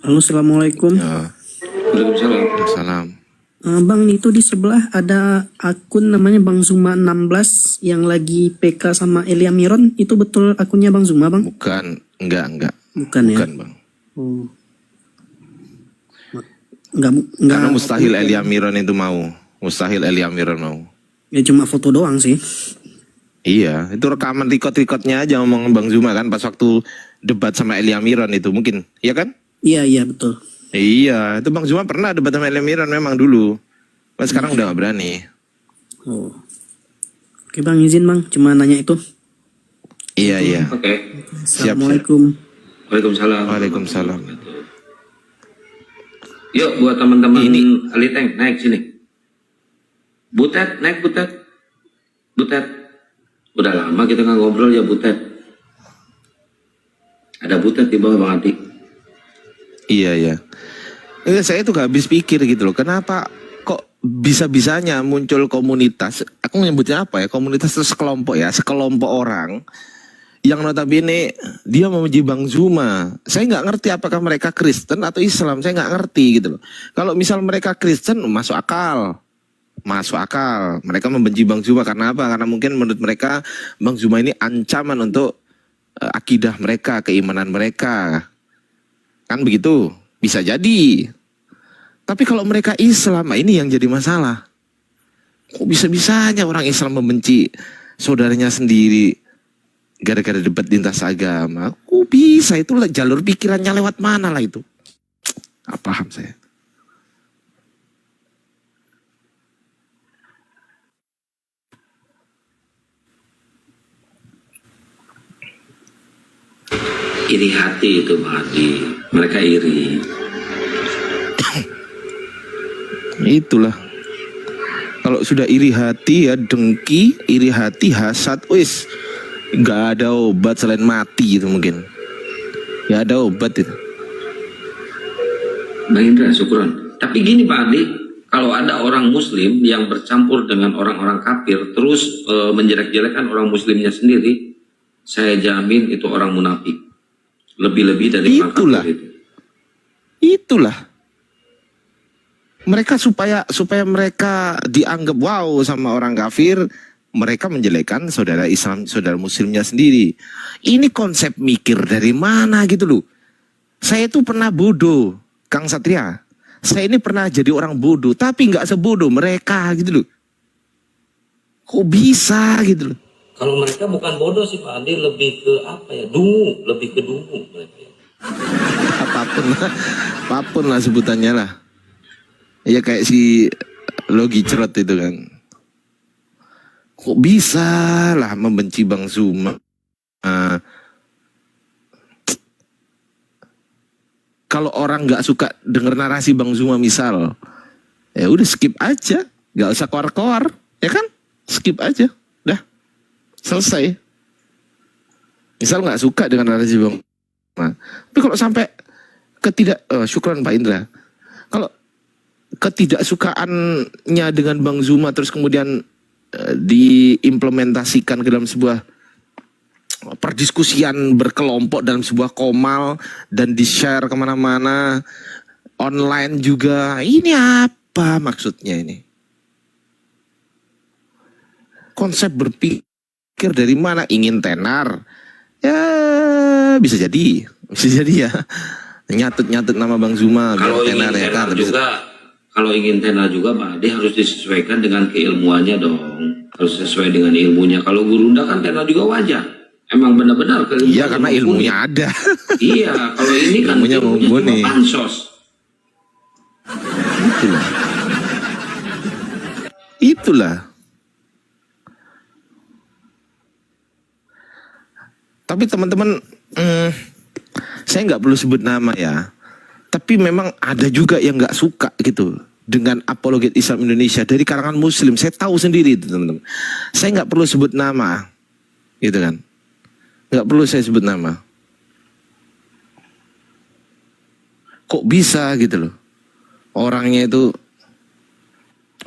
Speaker 16: Halo, assalamualaikum.
Speaker 11: Waalaikumsalam.
Speaker 16: Bang, itu di sebelah ada akun namanya Bang Zuma 16 yang lagi PK sama Elia Miron. Itu betul akunnya Bang Zuma, Bang?
Speaker 11: Bukan, enggak.
Speaker 16: Bukan ya?
Speaker 11: Bukan, Bang.
Speaker 16: Oh.
Speaker 11: Karena mustahil Elia Miron itu mau. Mustahil Elia Miron mau.
Speaker 16: Ya cuma foto doang sih.
Speaker 11: Iya, itu rekaman record-recordnya aja ngomong Bang Zuma kan pas waktu debat sama Elia Miron itu mungkin, iya kan?
Speaker 16: Iya betul.
Speaker 11: Iya, itu Bang Zuma pernah debat sama Elia Miron memang dulu. Mas sekarang udah gak berani.
Speaker 16: Oh. Oke Bang, izin Bang, cuma nanya itu.
Speaker 11: Iya.
Speaker 7: Oke.
Speaker 16: Assalamualaikum.
Speaker 7: Waalaikumsalam. Yuk buat teman-teman Ali Tank naik sini. Butet, naik Butet. Butet, udah lama kita nggak ngobrol ya Butet. Ada Butet di bawah Bang Adi.
Speaker 11: Iya. Saya tuh gak habis pikir gitu loh. Kenapa kok bisa-bisanya muncul komunitas, aku menyebutnya apa ya, komunitas itu sekelompok orang yang notabene dia memuji Bang Zuma. Saya nggak ngerti apakah mereka Kristen atau Islam, saya nggak ngerti gitu loh. Kalau misal mereka Kristen masuk akal. Mereka membenci Bang Zuma karena apa? Karena mungkin menurut mereka Bang Zuma ini ancaman untuk akidah mereka, keimanan mereka. Kan begitu, bisa jadi. Tapi kalau mereka Islam, ini yang jadi masalah. Kok bisa-bisanya orang Islam membenci saudaranya sendiri gara-gara debat lintas agama? Kok bisa? Itu jalur pikirannya lewat mana lah itu? Gak paham saya.
Speaker 7: Iri hati itu Bang Adi. Mereka iri.
Speaker 11: Itulah. Kalau sudah iri hati ya dengki, iri hati, hasad, wis nggak ada obat selain mati itu mungkin. Ya ada obat itu.
Speaker 7: Bang Indra, syukuran. Tapi gini Pak Adi, kalau ada orang Muslim yang bercampur dengan orang-orang kafir, terus menjelek-jelekan orang Muslimnya sendiri, saya jamin itu orang munafik. Lebih-lebih dari orang kafir itu.
Speaker 11: Itulah. Mereka supaya mereka dianggap wow sama orang kafir, mereka menjelekkan saudara Islam, saudara Muslimnya sendiri. Ini konsep mikir dari mana gitu loh. Saya itu pernah bodoh, Kang Satria. Saya ini pernah jadi orang bodoh, tapi nggak sebodoh mereka gitu loh. Kok bisa gitu loh?
Speaker 12: Kalau mereka bukan bodoh sih Pak Andi, lebih ke apa ya? Dungu, lebih ke dungu mereka.
Speaker 11: Apapun lah sebutannya lah. Ya kayak si Logi Cerot itu kan. Kok bisa lah membenci Bang Zuma? Kalau orang nggak suka denger narasi Bang Zuma misal, ya udah skip aja, nggak usah koar-koar, ya kan? Skip aja, dah selesai. Misal nggak suka dengan narasi Bang Zuma, tapi kalau sampai syukran Pak Indra, kalau ketidaksukaannya dengan Bang Zuma terus kemudian diimplementasikan ke dalam sebuah perdiskusian berkelompok dalam sebuah komal dan di-share kemana-mana, online juga, ini apa maksudnya ini? Konsep berpikir dari mana? Ingin tenar? Ya bisa jadi ya. Nyatut nama Bang Zuma biar tenar ya kan.
Speaker 7: Kalau ingin tenar juga Pak Ade harus disesuaikan dengan keilmuannya dong. Harus sesuai dengan ilmunya. Kalau gurunda kan tenar juga wajar. Emang benar-benar keilmuannya.
Speaker 11: Iya karena ilmunya ada.
Speaker 7: Iya, kalau ini kan ilmunya cuma pansos.
Speaker 11: Itulah. Tapi teman-teman, saya nggak perlu sebut nama ya. Tapi memang ada juga yang nggak suka gitu dengan apologet Islam Indonesia dari kalangan Muslim. Saya tahu sendiri itu teman-teman. Saya nggak perlu sebut nama, gitu kan? Nggak perlu saya sebut nama. Kok bisa gitu loh? Orangnya itu,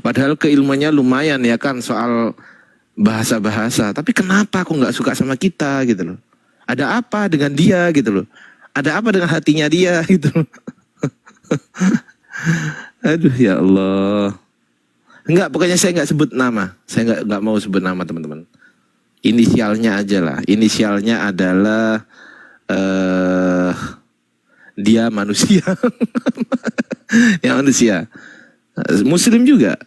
Speaker 11: padahal keilmuannya lumayan ya kan soal bahasa-bahasa. Tapi kenapa kok nggak suka sama kita gitu loh? Ada apa dengan dia gitu loh? Ada apa dengan hatinya dia gitu loh? Aduh ya Allah. Enggak, pokoknya saya nggak sebut nama. Saya nggak mau sebut nama teman-teman. Inisialnya aja lah. Inisialnya adalah dia manusia. Ya manusia. Muslim juga.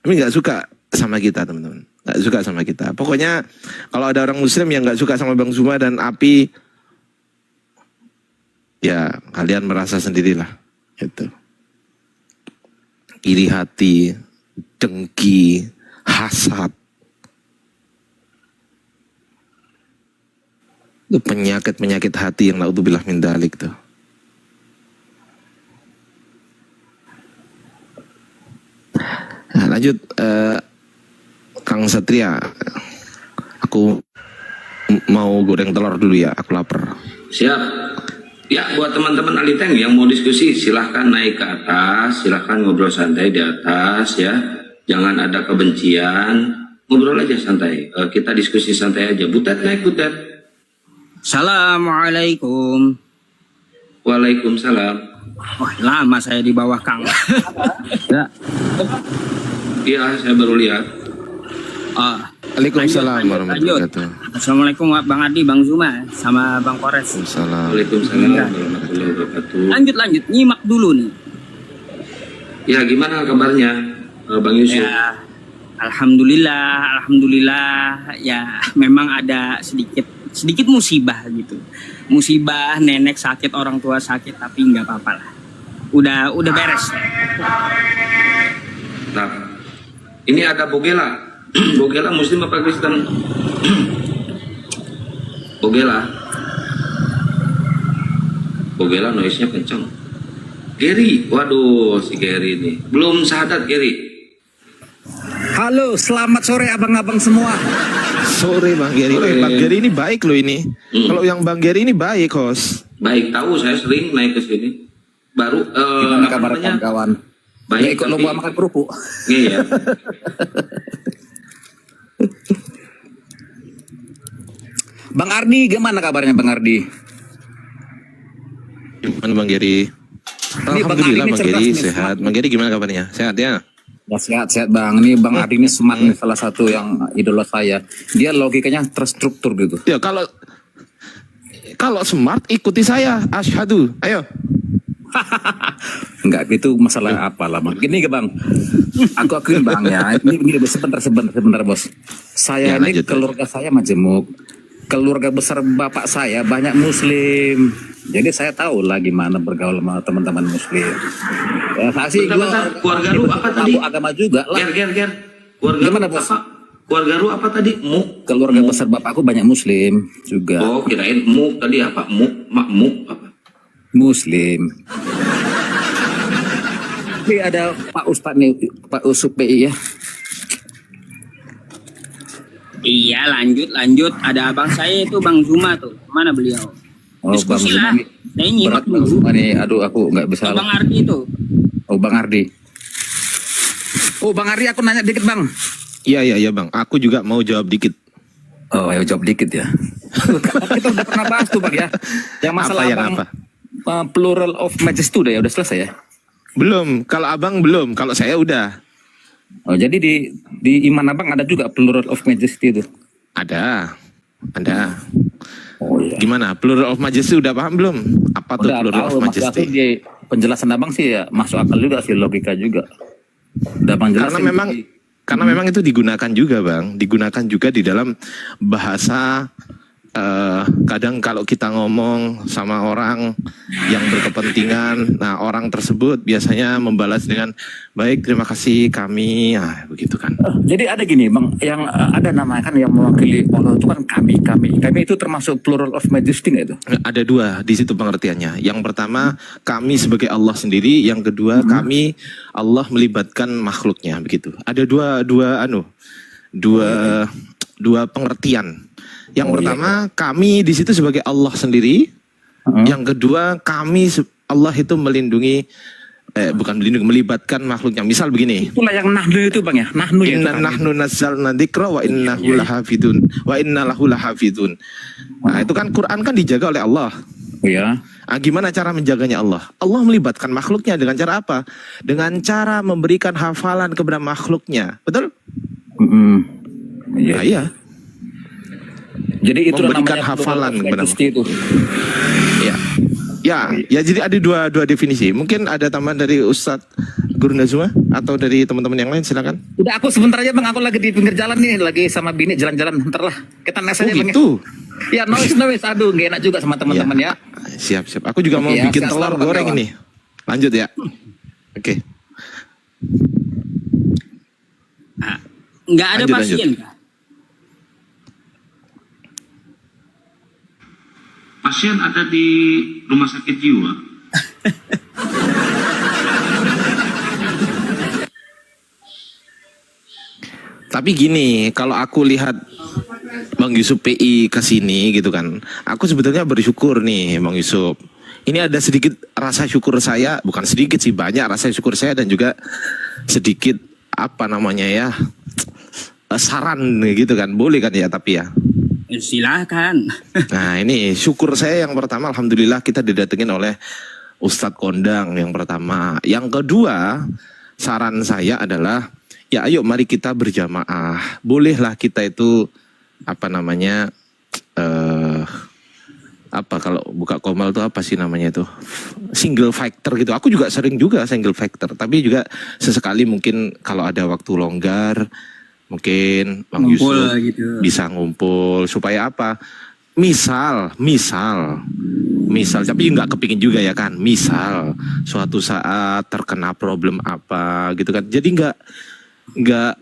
Speaker 11: Tapi nggak suka sama kita teman-teman. Nggak suka sama kita. Pokoknya kalau ada orang Muslim yang nggak suka sama Bang Zuma dan Api, ya kalian merasa sendirilah. Gitu. Iri hati, dengki, hasad. Itu penyakit-penyakit hati yang naudzubillah min dzalik tuh. Nah, lanjut Kang Bang Satria, aku mau goreng telur dulu ya, aku lapar.
Speaker 7: Siap. Ya, buat teman-teman Aliteng yang mau diskusi, silahkan naik ke atas, silahkan ngobrol santai di atas ya. Jangan ada kebencian, ngobrol aja santai. Kita diskusi santai aja. Butet naik, Butet.
Speaker 17: Assalamualaikum.
Speaker 7: Waalaikumsalam.
Speaker 17: Wah, lama saya di bawah Kang. Ya.
Speaker 7: Iya, saya baru lihat.
Speaker 11: Waalaikumsalam warahmatullahi wabarakatuh.
Speaker 17: Assalamualaikum Bang Adi, Bang Zuma, sama Bang Kores.
Speaker 7: Waalaikumsalam warahmatullahi wabarakatuh.
Speaker 17: Lanjut, nyimak dulu nih.
Speaker 7: Ya, gimana kabarnya, Bang Yusuf?
Speaker 17: Ya, alhamdulillah. Ya, memang ada sedikit musibah gitu. Musibah, nenek sakit, orang tua sakit, tapi nggak apa-apa lah. Udah beres.
Speaker 7: Nah, ini ada Bogela. Bogela Muslim apa Kristen? Bogela noise-nya kenceng. Gary, waduh si Gary ini belum syahadat Gary.
Speaker 18: Halo, selamat sore abang-abang semua.
Speaker 11: Sore Bang Gary. Bang Gary ini baik loh ini. Kalau yang Bang Gary ini baik, host.
Speaker 7: Baik, tahu saya sering naik ke sini. Baru
Speaker 18: Gimana kabar kawan-kawan?
Speaker 7: Baik,
Speaker 18: ikut lomba makan kerupuk.
Speaker 7: Iya.
Speaker 18: Bang Ardi, gimana kabarnya Bang Ardi?
Speaker 11: Gimana Bang Gary? Alhamdulillah Bang Gary sehat. Bang Gary gimana kabarnya? Sehat ya?
Speaker 18: Ya sehat Bang. Ini Bang Ardi ini smart nih, salah satu yang idola saya. Dia logikanya terstruktur gitu.
Speaker 11: Ya kalau smart ikuti saya. Asyhadu. Ayo.
Speaker 18: Enggak, itu masalah apa lah Bang. Gini Bang, aku akuin Bang ya. Ini sebentar Bos. Saya
Speaker 11: Ya,
Speaker 18: ini keluarga saya majemuk. Keluarga besar bapak saya banyak Muslim. Jadi saya tahu lah gimana bergaul sama teman-teman Muslim. Ya,
Speaker 7: keluarga lu apa tadi?
Speaker 18: Agama juga lah.
Speaker 7: Ger. Keluarga
Speaker 18: Gimana,
Speaker 7: lu
Speaker 18: Bos?
Speaker 7: apa? Keluarga lu apa tadi? Muk.
Speaker 18: Keluarga besar bapakku banyak Muslim juga.
Speaker 7: Oh, kirain muk tadi apa? Makmuk apa?
Speaker 18: Muslim. Tapi ada Pak Ustadz nih, Pak Usup PI ya.
Speaker 17: Iya, lanjut. Ada abang saya itu Bang Zuma tuh. Mana beliau?
Speaker 18: Oh,
Speaker 17: Diskusi
Speaker 18: Bang Zuma
Speaker 17: lah.
Speaker 18: nih.
Speaker 17: Saya nyimak
Speaker 18: Bang Zuma nih, aduh aku nggak bisa.
Speaker 17: Bang Ardi itu.
Speaker 18: Oh, Bang Ardi. Oh, Bang Ardi, aku nanya dikit Bang.
Speaker 11: Iya Bang. Aku juga mau jawab dikit.
Speaker 18: Oh, ayo jawab dikit ya. Kita udah pernah bahas tuh Bang ya. Yang masalah
Speaker 11: apa?
Speaker 18: Plural of majesty udah selesai ya?
Speaker 11: Belum. Kalau Abang belum. Kalau saya udah.
Speaker 18: Oh, jadi di iman Abang ada juga plural of majesty itu?
Speaker 11: Ada.
Speaker 18: Oh iya.
Speaker 11: Gimana? Plural of majesty udah paham belum? Apa tuh plural of majesty?
Speaker 18: Di penjelasan Abang sih ya masuk akal juga sih, logika juga. Udah Bang jelasin.
Speaker 11: Karena memang itu digunakan juga Bang. Digunakan juga di dalam bahasa. Kadang kalau kita ngomong sama orang yang berkepentingan, nah orang tersebut biasanya membalas dengan baik, terima kasih kami, begitu kan.
Speaker 18: Jadi ada gini Bang, yang ada nama kan yang mewakili Allah itu kan kami itu termasuk plural of majesty nggak itu?
Speaker 11: Ada dua di situ pengertiannya. Yang pertama kami sebagai Allah sendiri, yang kedua kami Allah melibatkan makhluknya, begitu. Ada dua pengertian. Yang pertama kami di situ sebagai Allah sendiri. Yang kedua kami Allah itu melindungi melibatkan makhluknya. Misal begini.
Speaker 18: Itulah yang nahnu itu Bang ya. Nahnu ya.
Speaker 11: Inna nahnu nazzalna dzikra wa innahu lahafidun wa inna lahu lahafidun. Nah, itu kan Quran kan dijaga oleh Allah.
Speaker 18: Iya.
Speaker 11: Nah, gimana cara menjaganya Allah? Allah melibatkan makhluknya dengan cara apa? Dengan cara memberikan hafalan kepada makhluknya. Betul? Iya.
Speaker 18: Jadi itu
Speaker 11: memberikan
Speaker 18: namanya
Speaker 11: hafalan kepada
Speaker 18: itu.
Speaker 11: Ya, jadi ada dua definisi. Mungkin ada tambahan dari Ustadz Guru Nazuma atau dari teman-teman yang lain, silakan.
Speaker 18: Udah aku sebentar aja Bang, aku lagi di pinggir jalan nih, lagi sama bini jalan-jalan, ntar lah. Kita next aja Bang.
Speaker 11: Gitu.
Speaker 18: Ya noise, aduh gak enak juga sama teman-teman ya.
Speaker 11: Siap. Aku juga mau bikin telur goreng ini. Lanjut ya. Oke.
Speaker 17: Nggak ada pasien kah?
Speaker 7: Pasien ada di rumah sakit jiwa.
Speaker 11: Tapi gini, kalau aku lihat Bang Yusuf PI kesini gitu kan, aku sebetulnya bersyukur nih Bang Yusuf. Ini ada sedikit rasa syukur saya, bukan sedikit sih, banyak rasa syukur saya dan juga sedikit apa namanya ya, saran gitu kan, boleh kan ya tapi ya.
Speaker 17: Silakan.
Speaker 11: Nah ini syukur saya yang pertama, alhamdulillah kita didatengin oleh Ustadz Kondang yang pertama. Yang kedua, saran saya adalah ya ayo mari kita berjamaah. Bolehlah kita itu apa namanya apa kalau buka komal itu apa sih namanya itu, single factor gitu. Aku juga sering juga single factor, tapi juga sesekali mungkin kalau ada waktu longgar mungkin Bang
Speaker 17: Ngumpul
Speaker 11: Yusuf
Speaker 17: gitu.
Speaker 11: bisa ngumpul supaya apa? Misal, tapi nggak kepingin juga ya kan. Misal suatu saat terkena problem apa gitu kan. Jadi nggak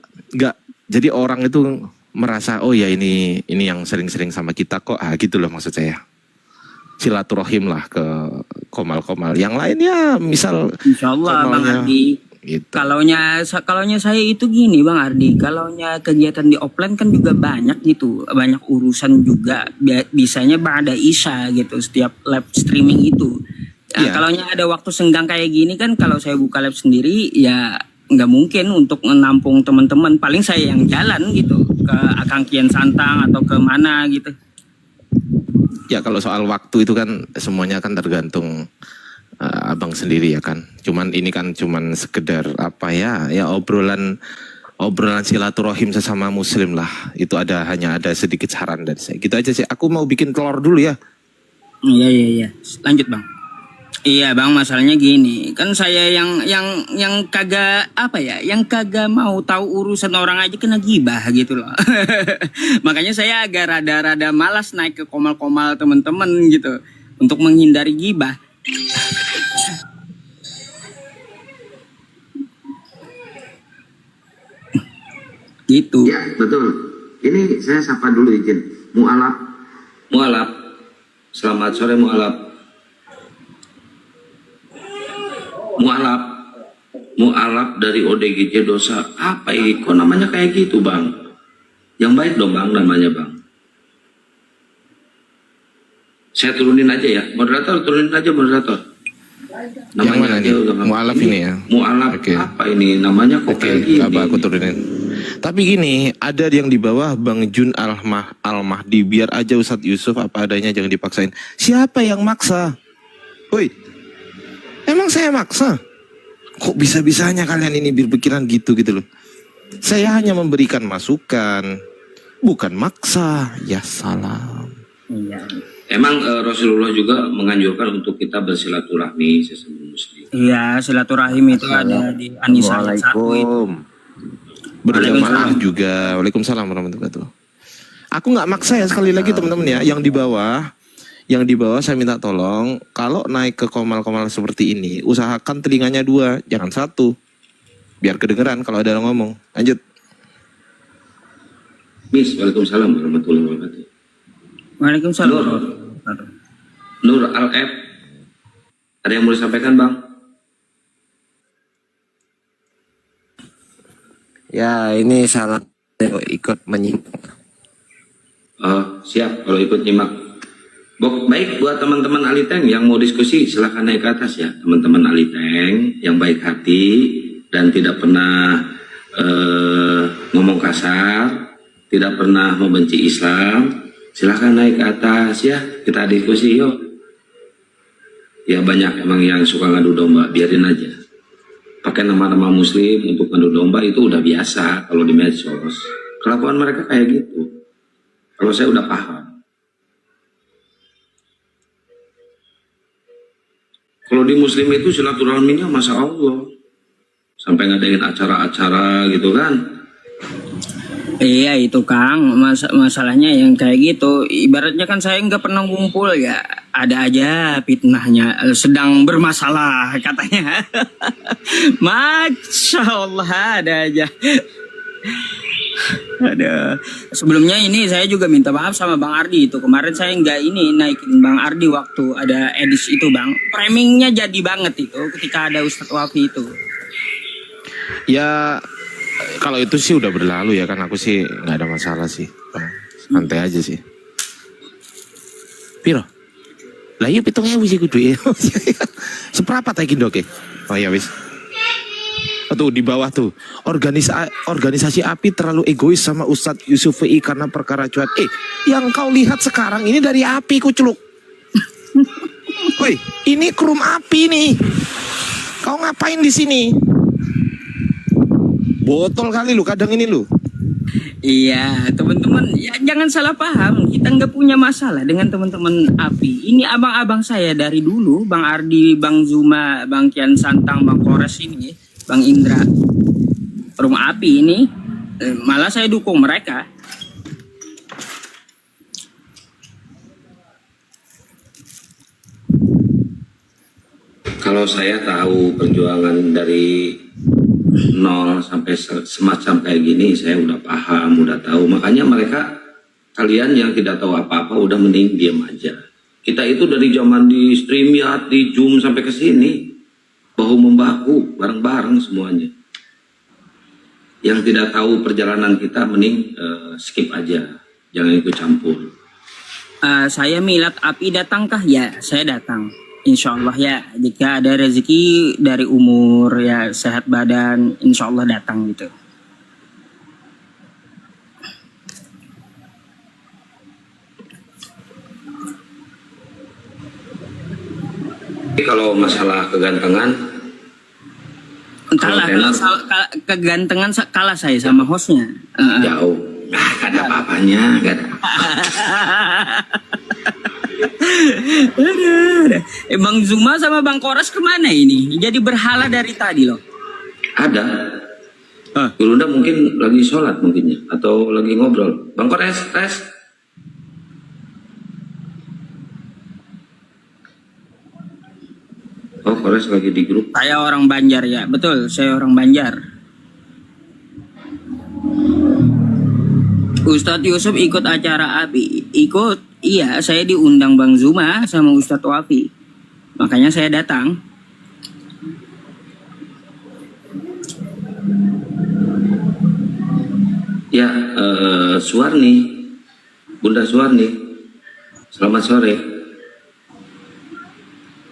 Speaker 11: jadi orang itu merasa oh ya ini yang sering-sering sama kita kok, gitu loh maksud saya. Silaturahim lah ke komal-komal. Yang lainnya misal
Speaker 17: Insya Allah Bang
Speaker 11: komalnya
Speaker 17: Ardi.
Speaker 11: gitu.
Speaker 17: Kalaunya saya itu gini Bang Ardi, kalaunya kegiatan di offline kan juga banyak gitu, banyak urusan juga. Bisanya ba'da isya gitu, setiap live streaming itu. Nah,
Speaker 11: Iya.
Speaker 17: kalaunya ada waktu senggang kayak gini kan, kalau saya buka live sendiri ya nggak mungkin untuk menampung teman-teman. Paling saya yang jalan gitu ke Akang Kian Santang atau ke mana gitu.
Speaker 11: Ya kalau soal waktu itu kan semuanya kan tergantung abang sendiri ya kan. Cuman ini kan cuman sekedar apa ya obrolan silaturahim sesama muslim lah. Itu hanya ada sedikit saran dari saya. Gitu aja sih. Aku mau bikin telur dulu ya.
Speaker 17: Iya. Lanjut Bang. Iya Bang, masalahnya gini, kan saya yang kagak yang kagak mau tahu urusan orang aja kena gibah gitu loh. Makanya saya agak rada malas naik ke komal-komal teman-teman gitu untuk menghindari gibah. Gitu.
Speaker 7: Ya, betul. Ini saya sapa dulu izin. Mu'alaf. Selamat sore Mu'alaf. Mu'alaf dari ODGJ Dosa. Apa ini? Kok namanya kayak gitu Bang? Yang baik dong Bang namanya Bang. Saya turunin aja ya. Moderator turunin aja moderator.
Speaker 11: Yang mana nih? Mu'alaf ini ya?
Speaker 7: Mu'alaf.
Speaker 11: Oke.
Speaker 7: Apa ini? Namanya kok kayak gini?
Speaker 11: Apa aku turunin. Tapi gini, ada yang di bawah Bang Jun Al-Mahdi. Biar aja Ustadz Yusuf apa adanya, jangan dipaksain. Siapa yang maksa? Woi, emang saya maksa? Kok bisa-bisanya kalian ini berpikiran gitu loh. Saya hanya memberikan masukan, bukan maksa. Ya salam.
Speaker 17: Iya.
Speaker 7: Emang Rasulullah juga menganjurkan untuk kita bersilaturahmi sesama muslim.
Speaker 17: Iya, silaturahim itu ada di An-Nisa ayat 1 itu.
Speaker 11: Berjamaah juga. Waalaikumsalam warahmatullahi wabarakatuh. Aku nggak maksa ya, sekali lagi teman-teman ya. Yang di bawah saya minta tolong, kalau naik ke komal-komal seperti ini, usahakan telinganya 2, jangan 1. Biar kedengeran kalau ada orang ngomong. Lanjut.
Speaker 7: Miss, waalaikumsalam warahmatullahi wabarakatuh.
Speaker 17: Waalaikumsalam.
Speaker 7: Nur Al-F. Ada yang mau disampaikan Bang?
Speaker 19: Ya, ini salah ikut menyimak.
Speaker 7: Siap kalau ikut nyimak. Baik, buat teman-teman Aliteng yang mau diskusi silahkan naik ke atas ya. Teman-teman Aliteng yang baik hati dan tidak pernah ngomong kasar, tidak pernah membenci Islam, silahkan naik ke atas ya. Kita diskusi yuk. Ya banyak emang yang suka ngadu domba, biarin aja. Pakai nama-nama muslim untuk ngadu domba itu udah biasa kalau di medsos. Kelakuan mereka kayak gitu. Kalau saya udah paham. Kalau di muslim itu silaturahminya Masya Allah. Sampai ngadain acara-acara gitu kan.
Speaker 17: Iya itu Kang, masalahnya yang kayak gitu. Ibaratnya kan saya nggak pernah ngumpul ya. Ada aja fitnahnya, sedang bermasalah katanya. Masya Allah ada aja. Ada. Sebelumnya ini saya juga minta maaf sama Bang Ardi itu. Kemarin saya nggak naikin Bang Ardi waktu ada edisi itu Bang. Framingnya jadi banget itu ketika ada Ustadz Wafi itu.
Speaker 11: Ya Kalau itu sih udah berlalu ya kan, aku sih nggak ada masalah sih, Bang. Santai aja sih. Piro? Lah iya pitungnya wis iku duwe. Seprapat iki Dok. Oh ya wis. Tuh di bawah tuh. Organisasi API terlalu egois sama Ustadz Yusuf VI karena perkara cuat. Yang kau lihat sekarang ini dari API kuculuk. Woi, ini krum API nih. Kau ngapain di sini? Botol kali lu kadang ini lu.
Speaker 17: Iya, teman-teman, ya jangan salah paham. Kita nggak punya masalah dengan teman-teman API. Ini abang-abang saya dari dulu, Bang Ardi, Bang Zuma, Bang Kian Santang, Bang Kores ini, Bang Indra. Rumah API ini, malah saya dukung mereka.
Speaker 7: Kalau saya tahu perjuangan dari nol sampai semacam kayak gini, saya udah paham, udah tahu. Makanya mereka, kalian yang tidak tahu apa-apa, udah mending diam aja. Kita itu dari zaman di StreamYard, di Zoom sampai ke sini, bahu membahu, bareng-bareng semuanya. Yang tidak tahu perjalanan kita, mending skip aja, jangan ikut campur.
Speaker 17: Saya milad API datangkah? Ya, saya datang. Insya Allah ya, jika ada rezeki dari umur ya sehat badan, insya Allah datang gitu.
Speaker 7: Tapi kalau masalah kegantengan,
Speaker 17: Entahlah, kegantengan kalah saya sama hostnya.
Speaker 7: Jauh, gak ada apa-apanya, gak ada.
Speaker 17: Bang Zuma sama Bang Kores kemana ini? Jadi berhala dari tadi loh.
Speaker 7: Ada. Yolanda mungkin lagi sholat mungkinnya, atau lagi ngobrol. Bang Kores, tes. Oh, Kores lagi di grup.
Speaker 17: Saya orang Banjar ya, betul. Saya orang Banjar. Ustadz Yusuf ikut acara API. Ikut. Iya, saya diundang Bang Zuma sama Ustadz Wafi. Makanya saya datang.
Speaker 7: Ya, Suwarni, Bunda Suwarni, selamat sore.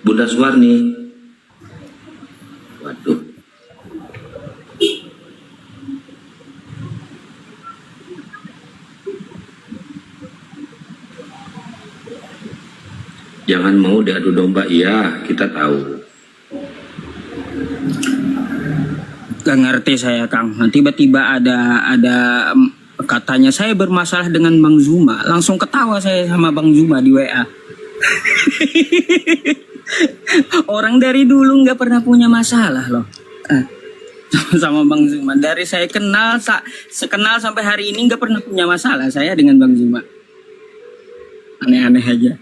Speaker 7: Bunda Suwarni. Waduh. Jangan mau diadu domba, iya kita tahu.
Speaker 17: Gak ngerti saya Kang. Tiba-tiba ada katanya saya bermasalah dengan Bang Zuma. Langsung ketawa saya sama Bang Zuma di WA. Orang dari dulu nggak pernah punya masalah loh. Sama Bang Zuma. Dari saya kenal sampai hari ini nggak pernah punya masalah saya dengan Bang Zuma. Aneh-aneh aja.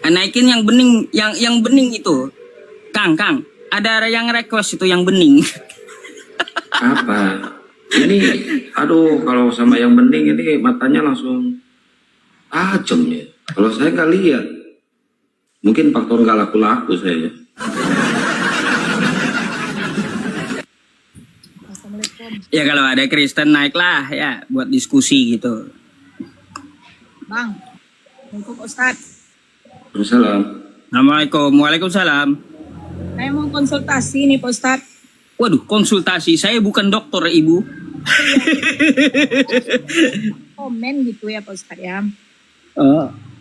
Speaker 17: Naikin yang bening, yang bening itu, Kang, ada yang request itu yang bening.
Speaker 7: Apa? Ini, aduh, kalau sama yang bening ini matanya langsung tajam ya. Kalau saya nggak lihat, mungkin faktor nggak laku-laku saya.
Speaker 17: Ya kalau ada Kristen naiklah ya buat diskusi gitu.
Speaker 3: Bang, untuk Ustadz.
Speaker 17: Assalamualaikum. Waalaikumsalam.
Speaker 3: Saya mau konsultasi nih Pak Ustadz.
Speaker 17: Waduh, konsultasi. Saya bukan dokter, Ibu.
Speaker 3: Komen gitu ya Pak Ustadz ya.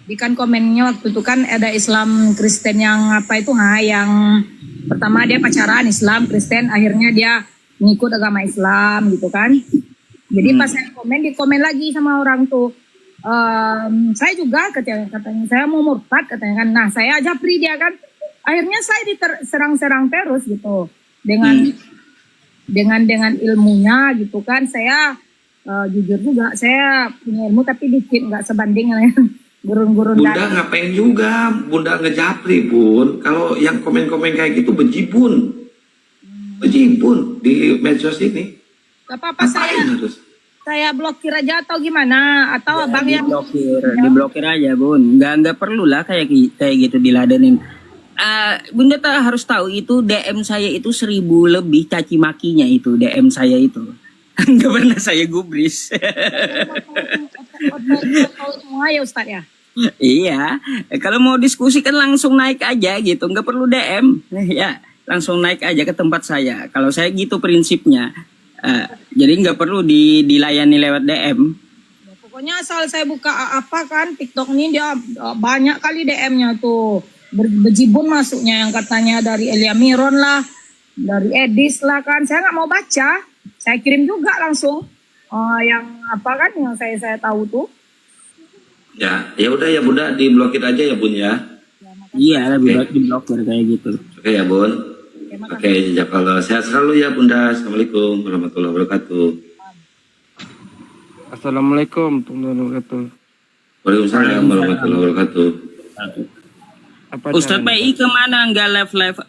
Speaker 3: Di kan komennya waktu itu kan ada Islam Kristen yang apa itu yang pertama dia pacaran Islam Kristen, akhirnya dia mengikut agama Islam gitu kan. Jadi pas saya di komen lagi sama orang tuh. Saya juga katanya saya mau murtad katanya kan. Nah saya japri dia kan. Akhirnya saya diserang-serang terus gitu dengan ilmunya gitu kan. Saya jujur juga saya punya ilmu tapi dikit nggak sebanding gurun-gurun.
Speaker 7: Bunda ngapain juga? Bunda ngejapri Bun. Kalau yang komen-komen kayak gitu bejibun di medsos ini.
Speaker 3: Gak apa-apa saya blokir aja atau gimana atau ya, abang yang
Speaker 17: diblokir aja Bun, nggak perlu lah kayak gitu diladenin. Bunda harus tahu itu DM saya itu 1000 lebih caci makinya itu DM saya itu. Nggak pernah saya gubris.
Speaker 20: Semua ya Ustaz ya.
Speaker 17: Iya, kalau mau diskusi kan langsung naik aja gitu, nggak perlu DM. Ya, langsung naik aja ke tempat saya. Kalau saya gitu prinsipnya. Jadi nggak perlu dilayani lewat DM.
Speaker 20: Pokoknya asal saya buka apa kan TikTok ini dia banyak kali DM-nya tuh. Bejibun masuknya yang katanya dari Elia Miron lah, dari Edis lah kan. Saya nggak mau baca. Saya kirim juga langsung. Yang apa kan yang saya tahu tuh.
Speaker 7: Ya udah ya Bunda, diblokir aja ya Bun ya.
Speaker 17: Iya, lebih baik diblokir kayak gitu.
Speaker 7: Oke ya Bun. Oke, jazakallah. Sehat selalu ya Bunda. Assalamualaikum warahmatullahi wabarakatuh.
Speaker 19: Assalamualaikum warahmatullahi wabarakatuh.
Speaker 7: Waalaikumsalam warahmatullahi wabarakatuh.
Speaker 17: Ustadz PI kemana nggak live?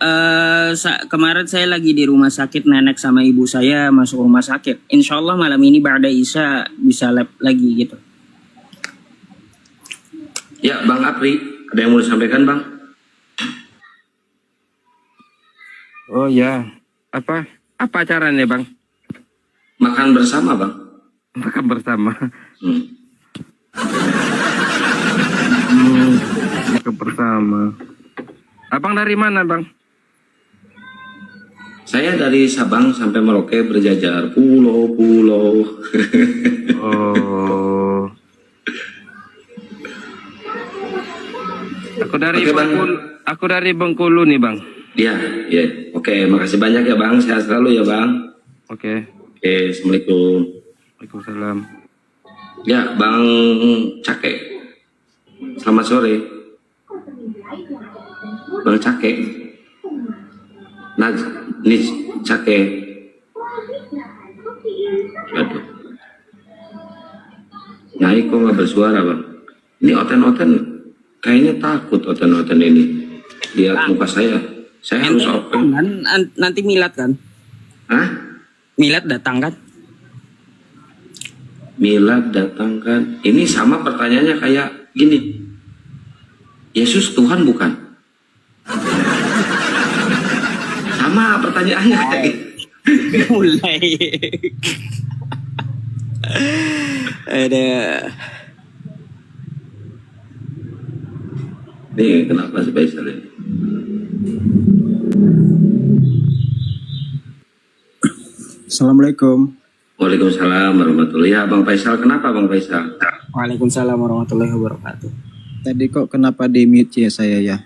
Speaker 17: Kemarin saya lagi di rumah sakit, nenek sama ibu saya masuk rumah sakit. Insya Allah malam ini ba'da Isya bisa live lagi gitu.
Speaker 7: Ya Bang Apri, ada yang mau disampaikan Bang?
Speaker 19: Oh ya, apa acaranya Bang?
Speaker 7: Makan bersama Bang.
Speaker 19: Makan bersama. Makan bersama. Abang dari mana Bang?
Speaker 7: Saya dari Sabang sampai Merauke berjajar pulau-pulau.
Speaker 19: Oh. Aku dari Bengkulu nih Bang.
Speaker 7: Iya. Oke, makasih banyak ya Bang. Sehat selalu ya Bang.
Speaker 19: Oke,
Speaker 7: Assalamualaikum.
Speaker 19: Waalaikumsalam.
Speaker 7: Ya, Bang Cake. Selamat sore. Bang Cake. Nah, ini Cake. Aduh. Nyai kok nggak bersuara Bang? Ini oten-oten kayaknya takut oten-oten ini. Lihat muka saya. Saya harus open.
Speaker 17: Nanti milad kan?
Speaker 7: Hah?
Speaker 17: Milad datang kan?
Speaker 7: Milad datang kan? Ini sama pertanyaannya kayak gini. Yesus Tuhan bukan? Sama pertanyaannya kayak gitu.
Speaker 17: Mulai. Ada.
Speaker 7: Nih kenapa spesial ini?
Speaker 21: Assalamualaikum.
Speaker 7: Waalaikumsalam warahmatullahi wabarakatuh. Ya Bang Faisal, kenapa Bang Faisal?
Speaker 17: Waalaikumsalam warahmatullahi wabarakatuh.
Speaker 21: Tadi kok kenapa di mute ya saya ya?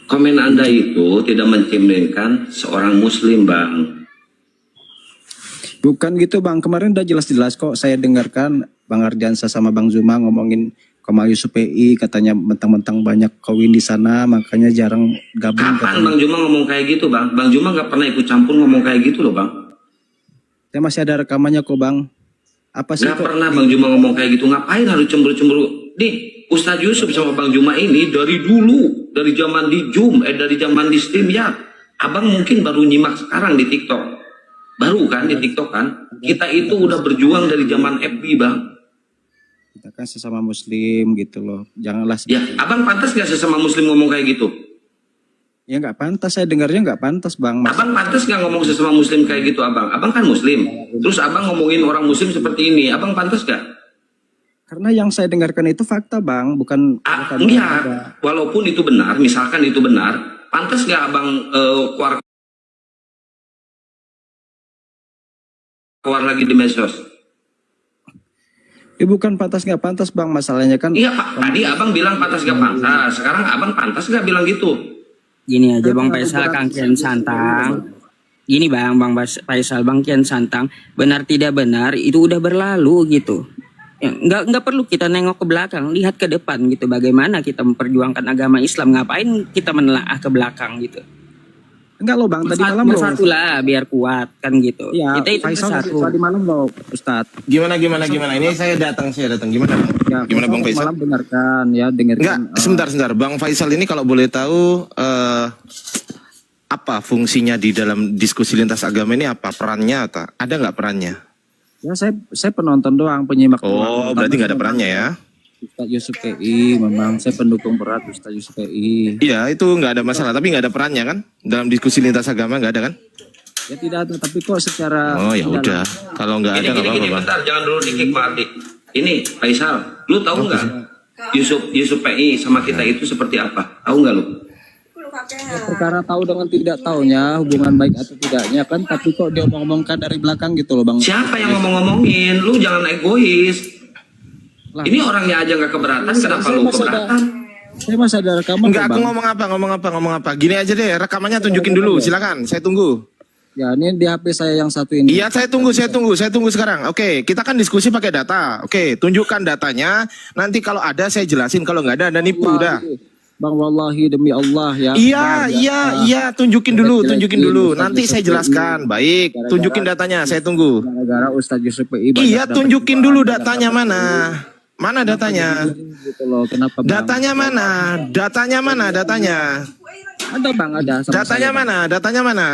Speaker 7: Komen Anda itu tidak mencerminkan seorang muslim Bang.
Speaker 21: Bukan gitu Bang, kemarin udah jelas-jelas kok saya dengarkan Bang Ardiansa sama Bang Zuma ngomongin Koma Yusuf PI, katanya mentang-mentang banyak kawin di sana makanya jarang gabung.
Speaker 7: Kapan Bang Juma ngomong kayak gitu Bang? Bang Juma nggak pernah ikut campur ngomong kayak gitu loh Bang.
Speaker 21: Saya masih ada rekamannya kok Bang. Apa sih?
Speaker 7: Nggak pernah Bang Juma ngomong kayak gitu. Ngapain harus cemburu-cemburu? Nih Ustadz Yusuf sama Bang Juma ini dari dulu, dari zaman di Zoom, dari zaman di stream ya. Abang mungkin baru nyimak sekarang di TikTok. Baru kan di TikTok kan? Kita itu udah berjuang dari zaman FB Bang.
Speaker 21: Kita kan sesama muslim gitu loh. Janganlah.
Speaker 7: Ya, abang pantas gak sesama muslim ngomong kayak gitu?
Speaker 21: Ya nggak pantas, saya dengarnya nggak pantas Bang.
Speaker 7: Abang pantas gak ngomong sesama muslim kayak gitu abang? Abang kan muslim. Terus abang ngomongin orang muslim seperti ini. Abang pantas gak?
Speaker 21: Karena yang saya dengarkan itu fakta Bang, bukan
Speaker 7: Enggak, walaupun itu benar, misalkan itu benar, pantas gak abang keluar lagi di medsos?
Speaker 21: Ya bukan pantas nggak pantas Bang, masalahnya kan.
Speaker 7: Iya Pak, tadi abang bilang pantas gak pantas, sekarang abang pantas gak bilang gitu?
Speaker 17: Gini aja Bang Faisal, Kang Kian Santang. Gini Bang Faisal, Bang Kian Santang, benar tidak benar itu udah berlalu gitu. Ya, nggak perlu kita nengok ke belakang, lihat ke depan gitu. Bagaimana kita memperjuangkan agama Islam? Ngapain kita menelaah ke belakang gitu?
Speaker 21: Enggak loh Bang, tadi malam loh.
Speaker 17: Bersatu lah biar kuat kan gitu.
Speaker 21: Ya,
Speaker 17: kita itu
Speaker 21: Faisal
Speaker 17: bersatu.
Speaker 21: tadi malam loh Ustadz.
Speaker 11: Gimana? Ini saya datang. Gimana?
Speaker 21: Ya,
Speaker 11: Gimana Bang Faisal?
Speaker 21: Malam dengarkan.
Speaker 11: Enggak, sebentar. Bang Faisal ini kalau boleh tahu apa fungsinya di dalam diskusi lintas agama ini, apa perannya? Ada nggak perannya?
Speaker 21: Ya saya penonton doang, penyimak.
Speaker 11: Oh, berarti nggak ada perannya ya?
Speaker 21: Ustadz Yusuf PI, memang saya pendukung berat Ustadz Yusuf PI.
Speaker 11: Iya, itu nggak ada masalah, tapi nggak ada perannya kan dalam diskusi lintas agama, nggak ada kan?
Speaker 21: Ya tidak ada, tapi kok secara
Speaker 11: Oh ya udah, kalau nggak ada nggak apa-apa bang.
Speaker 7: Bentar, jangan dulu dikik Pak Ardi. Ini Faisal, lu tahu nggak Yusuf PI sama kita itu seperti apa? Tahu nggak lu?
Speaker 21: Perkara tahu dengan tidak tahunya, hubungan baik atau tidaknya kan, tapi kok dia ngomongkan dari belakang gitu loh bang.
Speaker 7: Siapa yang ngomong-ngomongin? Lu jangan egois. Ini orangnya aja nggak keberatan, kenapa lu keberatan?
Speaker 21: Saya masih ada rekaman.
Speaker 11: Enggak,
Speaker 21: kok,
Speaker 11: aku
Speaker 21: Bang.
Speaker 11: ngomong apa. Gini aja deh, rekamannya tunjukin dulu, silakan. Saya tunggu.
Speaker 21: Ya, ini di HP saya yang satu ini.
Speaker 11: Iya, saya tunggu sekarang. Oke, kita kan diskusi pakai data. Oke, tunjukkan datanya. Nanti kalau ada saya jelasin, kalau nggak ada Anda nipu udah.
Speaker 21: Bang, wallahi demi Allah ya.
Speaker 11: Iya, tunjukin dulu. Nanti saya jelaskan. Baik, tunjukin datanya, saya tunggu.
Speaker 21: Gara-gara Ustadz Yusuf PI.
Speaker 11: Iya, tunjukin dulu datanya mana. Mana datanya?
Speaker 21: Gitu loh, kenapa? Bang?
Speaker 11: Datanya mana?
Speaker 21: Ada bang, ada. Sama
Speaker 11: Datanya
Speaker 21: saya,
Speaker 11: mana? Datanya mana?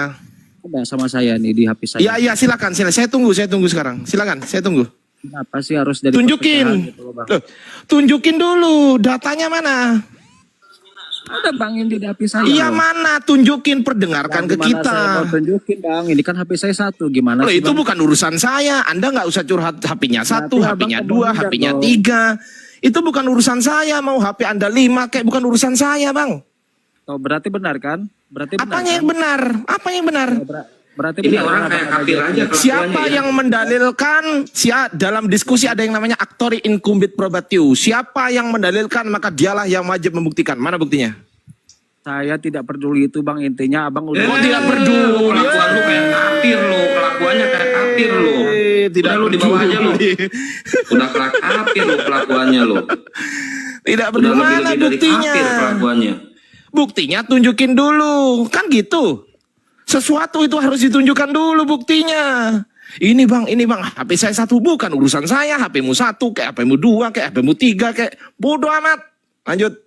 Speaker 21: Ada sama saya nih di HP saya.
Speaker 11: Iya, silakan. Saya tunggu sekarang. Silakan, saya tunggu.
Speaker 21: Kenapa sih harus dari
Speaker 11: Tunjukin.
Speaker 21: gitu loh, Bang?
Speaker 11: Loh, tunjukin dulu datanya mana?
Speaker 21: Ada bang yang di HP saya.
Speaker 11: Iya
Speaker 21: loh.
Speaker 11: mana? Tunjukin, perdengarkan ke
Speaker 21: Gimana
Speaker 11: kita.
Speaker 21: Saya mau tunjukin bang, ini kan HP saya satu. Gimana
Speaker 11: Loh,
Speaker 21: sih,
Speaker 11: itu
Speaker 21: Bang?
Speaker 11: bukan urusan saya. Anda nggak usah curhat HP-nya satu,
Speaker 21: Berarti
Speaker 11: HP-nya
Speaker 21: abang
Speaker 11: dua,
Speaker 21: ngomong
Speaker 11: HP-nya
Speaker 21: dong.
Speaker 11: 3. Itu bukan urusan saya. Mau HP Anda 5 kayak bukan urusan saya, Bang.
Speaker 21: Oh, berarti benar kan? Berarti benar.
Speaker 11: Apanya yang benar? Apa yang benar?
Speaker 21: Berarti
Speaker 7: Ini
Speaker 21: benar
Speaker 7: orang
Speaker 21: kan
Speaker 7: kayak
Speaker 21: abang
Speaker 7: kafir
Speaker 21: ada-
Speaker 7: aja
Speaker 11: Siapa
Speaker 7: kelakuannya ya.
Speaker 11: yang mendalilkan dalam diskusi ada yang namanya actori incumbit probatio. Siapa yang mendalilkan maka dialah yang wajib membuktikan. Mana buktinya?
Speaker 21: Saya tidak peduli itu bang, intinya abang udah.
Speaker 11: Oh, tidak peduli.
Speaker 7: Kelakuan lu kayak kafir lu, kelakuannya kayak kafir lu.
Speaker 11: Tidak
Speaker 7: Udah lu di bawah aja lu.
Speaker 11: peduli.
Speaker 7: Udah kafir lu kelakuannya lu.
Speaker 11: Tidak
Speaker 7: Udah
Speaker 11: peduli. Mana
Speaker 7: lebih-lebih dari
Speaker 11: buktinya?
Speaker 7: kafir kelakuannya.
Speaker 11: Buktinya tunjukin dulu. Kan gitu. Sesuatu itu harus ditunjukkan dulu buktinya. Ini bang, HP saya satu bukan urusan saya. HP-mu satu, kayak HP-mu 2, kayak HP-mu 3, kayak bodoh amat. Lanjut.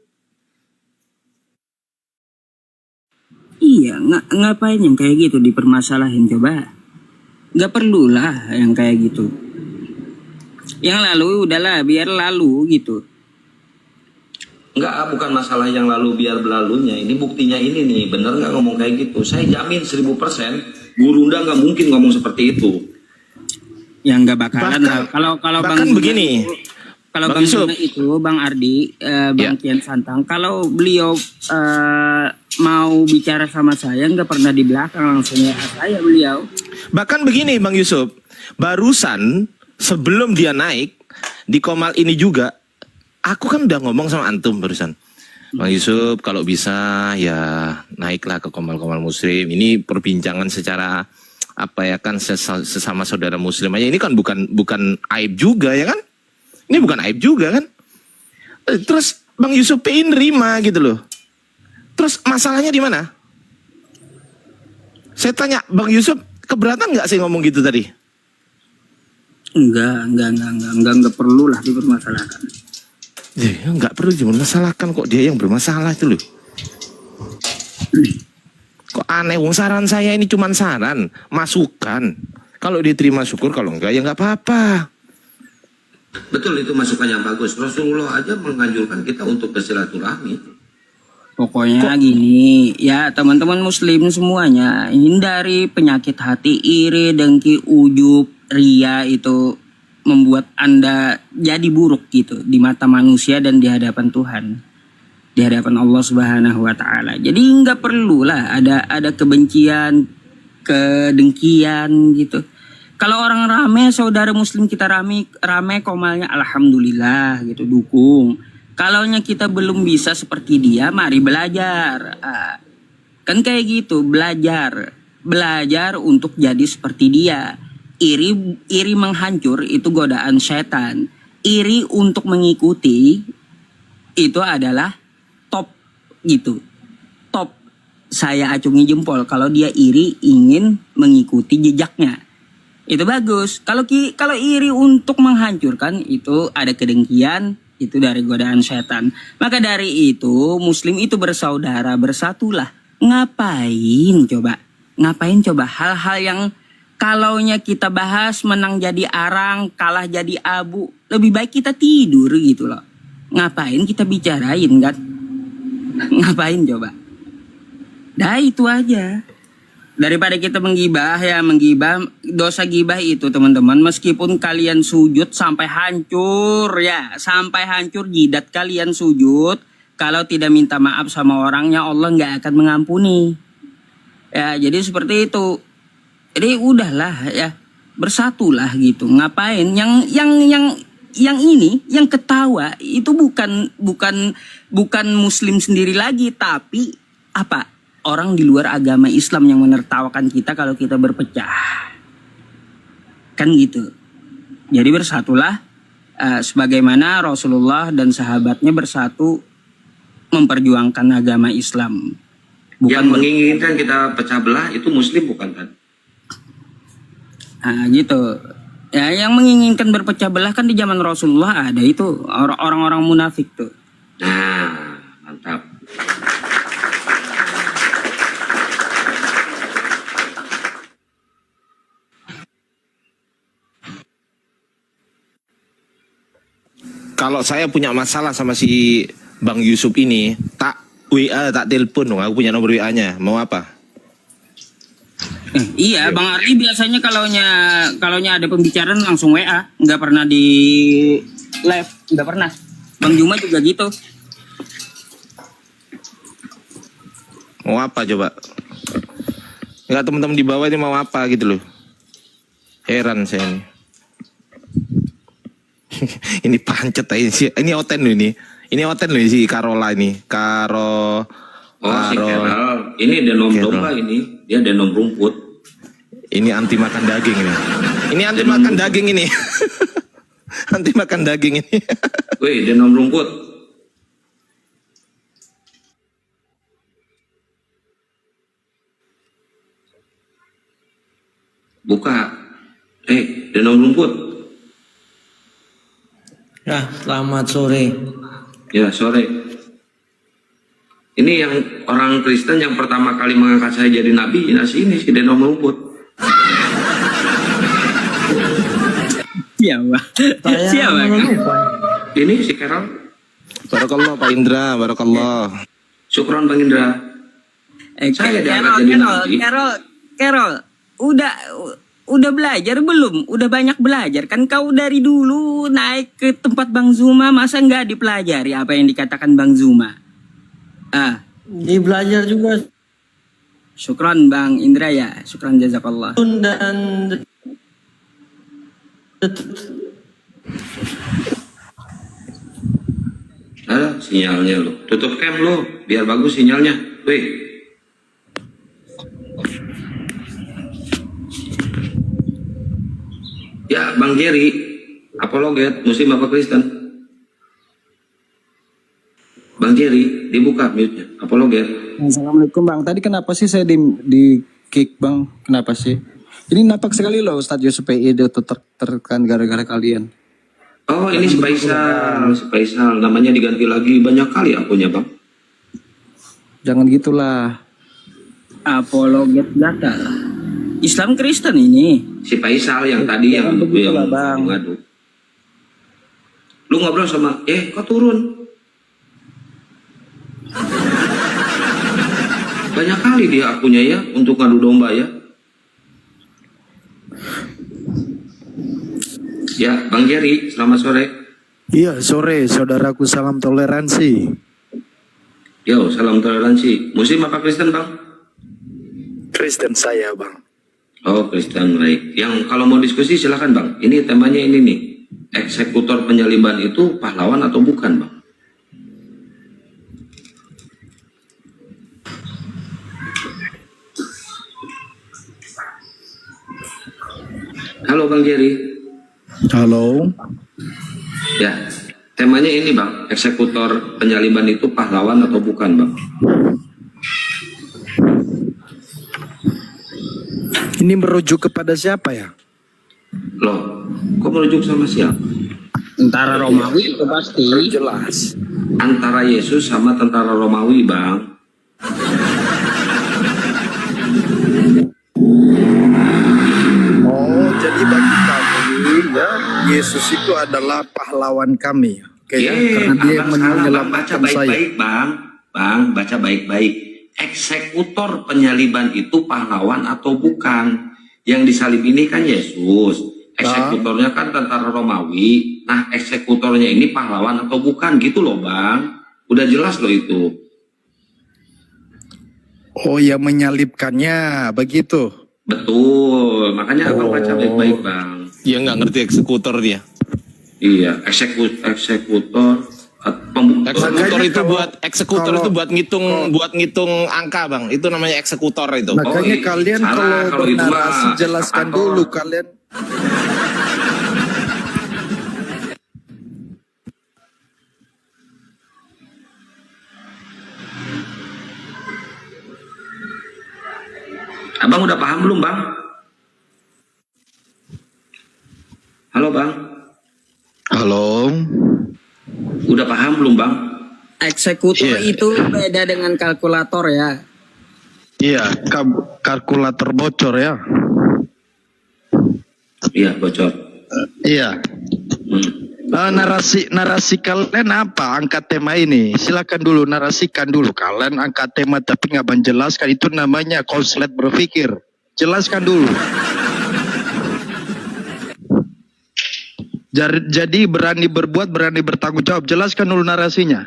Speaker 17: Iya, ngapain yang kayak gitu dipermasalahin coba? Gak perlulah yang kayak gitu. Yang lalu udahlah, biar lalu gitu.
Speaker 7: Enggak, bukan masalah yang lalu biar berlalunya. Ini buktinya ini nih, bener nggak ngomong kayak gitu? Saya jamin 1000% Gurunda nggak mungkin ngomong seperti itu.
Speaker 17: Yang nggak bakalan lah. Kalau
Speaker 11: bahkan
Speaker 17: Bang
Speaker 11: begini.
Speaker 17: Kalau
Speaker 11: Bang
Speaker 17: Bang
Speaker 11: Yusuf.
Speaker 17: Zuna itu, Bang Ardi, Bang
Speaker 11: Ya.
Speaker 17: Kian Santang, kalau beliau mau bicara sama saya nggak pernah di belakang, langsung ya saya beliau.
Speaker 11: Bahkan begini Bang Yusuf, barusan sebelum dia naik di Komal ini juga, aku kan udah ngomong sama antum barusan. Bang Yusuf, kalau bisa ya naiklah ke Komal-Komal Muslim. Ini perbincangan secara apa ya kan sesama saudara Muslim aja. Ini kan bukan aib juga ya kan? Ini bukan aib juga kan? Terus Bang Yusuf PI nerima gitu loh. Terus masalahnya di mana? Saya tanya Bang Yusuf, keberatan nggak sih ngomong gitu tadi?
Speaker 17: Enggak perlu lah dipermasalahkan.
Speaker 11: Ya, nggak perlu dipermasalahkan, kok dia yang bermasalah itu loh. Kok aneh, wong saran saya ini cuma saran, masukan. Kalau diterima syukur, kalau enggak ya nggak apa-apa.
Speaker 7: Betul, itu masukan yang bagus. Rasulullah aja menganjurkan kita untuk bersilaturahmi.
Speaker 17: Pokoknya gini, ya teman-teman Muslim semuanya, hindari penyakit hati iri, dengki, ujub, ria itu membuat Anda jadi buruk gitu di mata manusia dan di hadapan Tuhan, di hadapan Allah Subhanahu wa taala. Jadi nggak perlu lah ada kebencian, kedengkian gitu. Kalau orang rame, saudara Muslim kita rame komalnya alhamdulillah gitu, dukung. Kalaunya kita belum bisa seperti dia, mari belajar. Kan kayak gitu, belajar untuk jadi seperti dia. Iri menghancur itu godaan setan. Iri untuk mengikuti itu adalah top gitu. Top. Saya acungi jempol kalau dia iri ingin mengikuti jejaknya. Itu bagus. Kalau iri untuk menghancurkan itu ada kedengkian, itu dari godaan setan. Maka dari itu Muslim itu bersaudara, bersatulah. Ngapain coba hal-hal yang kalaunya kita bahas menang jadi arang, kalah jadi abu, lebih baik kita tidur gitu loh. ngapain kita bicarain kan? Ngapain coba? Dah itu aja. Daripada kita menggibah, dosa gibah itu teman-teman, meskipun kalian sujud sampai hancur ya, sampai hancur jidat kalian sujud, kalau tidak minta maaf sama orangnya, Allah nggak akan mengampuni. Ya, jadi seperti itu. Jadi udahlah ya, bersatulah gitu. Ngapain? Yang ini, yang ketawa itu bukan Muslim sendiri lagi, tapi apa? Orang di luar agama Islam yang menertawakan kita kalau kita berpecah. Kan gitu. Jadi bersatulah sebagaimana Rasulullah dan sahabatnya bersatu memperjuangkan agama Islam.
Speaker 7: Yang menginginkan kita pecah belah itu Muslim bukan kan?
Speaker 17: Nah, gitu. Ya, yang menginginkan berpecah belah kan di zaman Rasulullah ada itu orang-orang munafik tuh.
Speaker 7: Nah, mantap.
Speaker 11: Kalau saya punya masalah sama si Bang Yusuf ini, tak WA, tak telepon dong. Aku punya nomor WA-nya. Mau apa?
Speaker 17: Iya, Bang Ardi biasanya kalaunya ada pembicaraan langsung WA, nggak pernah di live, nggak pernah. Bang Juma juga gitu.
Speaker 11: Mau apa coba? Enggak, teman-teman di bawah ini mau apa gitu loh. Heran saya ini. Ini pancet aja sih. Ini Oten loh ini. Ini Oten loh si Karola ini.
Speaker 7: Si Carol. Ini denom domba ini. Dia denom rumput.
Speaker 11: Ini anti makan daging ini. Ini anti makan daging ini. Anti makan daging ini.
Speaker 7: Wih, denom rumput. Buka. Denom rumput.
Speaker 1: Ya, selamat sore.
Speaker 7: Ya, sore. Ini yang orang Kristen yang pertama kali mengangkat saya jadi nabi, ini si Denom Rumput.
Speaker 17: Siapa? Siapa?
Speaker 7: Ini si Carol.
Speaker 11: Barakallah Pak Indra, barakallah.
Speaker 7: Syukron Bang Indra. Saya diangkat jadi nabi.
Speaker 17: Carol, udah belajar belum? Udah banyak belajar kan kau dari dulu naik ke tempat Bang Zuma, masa nggak dipelajari apa yang dikatakan Bang Zuma?
Speaker 1: Di belajar juga.
Speaker 17: Syukran Bang Indra ya, syukran jazakallah.
Speaker 1: Dan
Speaker 7: Ada sinyalnya lo. Tutup cam lo, biar bagus sinyalnya. Wih. Ya, Bang Jerry, apologet, Muslim apa Kristen? Bang Jerry, dibuka mute-nya, apologet.
Speaker 21: Assalamualaikum Bang. Tadi kenapa sih saya di kick Bang? Kenapa sih? Ini napak sekali loh Ustadz Yusuf PI itu tertekan gara-gara kalian.
Speaker 7: Oh, ini Faisal, namanya diganti lagi banyak kali akunnya Bang.
Speaker 21: Jangan gitulah.
Speaker 17: Apologet data. Islam Kristen ini.
Speaker 7: Si Faisal yang tadi yang ngadu. Lu ngobrol sama, kok turun? Banyak kali dia akunnya ya untuk ngadu domba ya. Ya, Bang Jerry, selamat sore.
Speaker 21: Iya, sore, saudaraku, salam toleransi.
Speaker 7: Yo, salam toleransi. Muslim apa Kristen, Bang?
Speaker 21: Kristen saya, Bang.
Speaker 7: Oh, Kristen, baik. Yang kalau mau diskusi silakan, Bang. Ini temanya ini nih. Eksekutor penyaliban itu pahlawan atau bukan, Bang? Halo, Bang Jerry.
Speaker 21: Halo.
Speaker 7: Ya, temanya ini Bang, eksekutor penyaliban itu pahlawan atau bukan Bang?
Speaker 21: Ini merujuk kepada siapa ya?
Speaker 7: Loh, kok merujuk sama siapa?
Speaker 17: Tentara Romawi itu pasti.
Speaker 21: Jelas.
Speaker 7: Antara Yesus sama tentara Romawi Bang.
Speaker 21: Oh, jadi bagi kami ya, Yesus itu adalah pahlawan kami.
Speaker 7: Iya,
Speaker 21: karena dia yang
Speaker 7: Abang baca
Speaker 21: menyelamatkan saya.
Speaker 7: baik-baik, Bang, baca baik-baik. Eksekutor penyaliban itu pahlawan atau bukan? Yang disalib ini kan Yesus. Eksekutornya kan tentara Romawi. Nah, eksekutornya ini pahlawan atau bukan gitu loh, Bang. Udah jelas loh itu.
Speaker 21: Oh, yang menyalibkannya begitu.
Speaker 7: Betul, makanya Abang baca baik-baik, Bang.
Speaker 11: Dia nggak ngerti eksekutor dia.
Speaker 7: Iya, eksekutor.
Speaker 11: Eksekutor itu buat ngitung angka, Bang. Itu namanya eksekutor itu.
Speaker 21: Makanya kalian kalau bernarasi jelaskan dulu kalian.
Speaker 7: Abang udah paham belum, Bang? Halo, Bang.
Speaker 21: Halo.
Speaker 7: Udah paham belum, Bang?
Speaker 17: Eksekutor itu beda dengan kalkulator ya.
Speaker 21: Iya, kalkulator bocor ya.
Speaker 7: Iya, bocor.
Speaker 21: Iya. Narasi kalian apa? Angkat tema ini. Silakan dulu narasikan dulu. Kalian angkat tema tapi nggak menjelaskan, itu namanya konslet berpikir. Jelaskan dulu. Jadi berani berbuat, berani bertanggung jawab. Jelaskan dulu narasinya.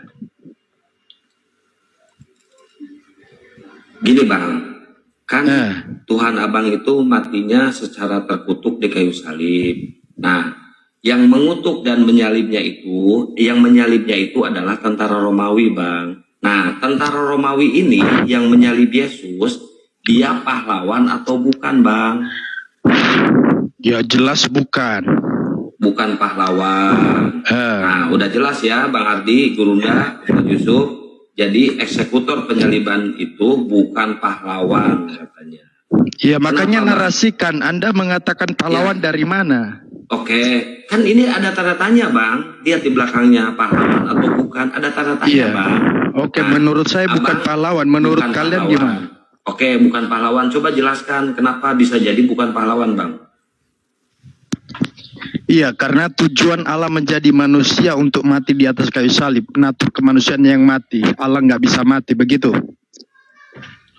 Speaker 7: Gini, Bang. Kan Tuhan Abang itu matinya secara terkutuk di kayu salib. Nah, yang mengutuk dan menyalibnya itu adalah tentara Romawi, Bang. Nah, tentara Romawi ini yang menyalib Yesus, dia pahlawan atau bukan, Bang?
Speaker 21: Ya jelas bukan.
Speaker 7: Bukan pahlawan. Nah, udah jelas ya, Bang Ardi, Gurunda, Ustaz Yusuf. Jadi eksekutor penyaliban itu bukan pahlawan katanya.
Speaker 21: Ya makanya narasikan. Anda mengatakan pahlawan dari mana?
Speaker 7: Oke, kan ini ada tanda tanya, Bang. Lihat di belakangnya, pahlawan atau bukan, ada tanda tanya, Bang.
Speaker 21: Oke, menurut saya bukan pahlawan. Menurut
Speaker 7: bukan
Speaker 21: kalian
Speaker 7: pahlawan.
Speaker 21: gimana?
Speaker 7: Oke, bukan pahlawan. Coba jelaskan kenapa bisa jadi bukan pahlawan, Bang.
Speaker 21: Iya, karena tujuan Allah menjadi manusia untuk mati di atas kayu salib. Natur kemanusiaan yang mati. Allah nggak bisa mati, begitu?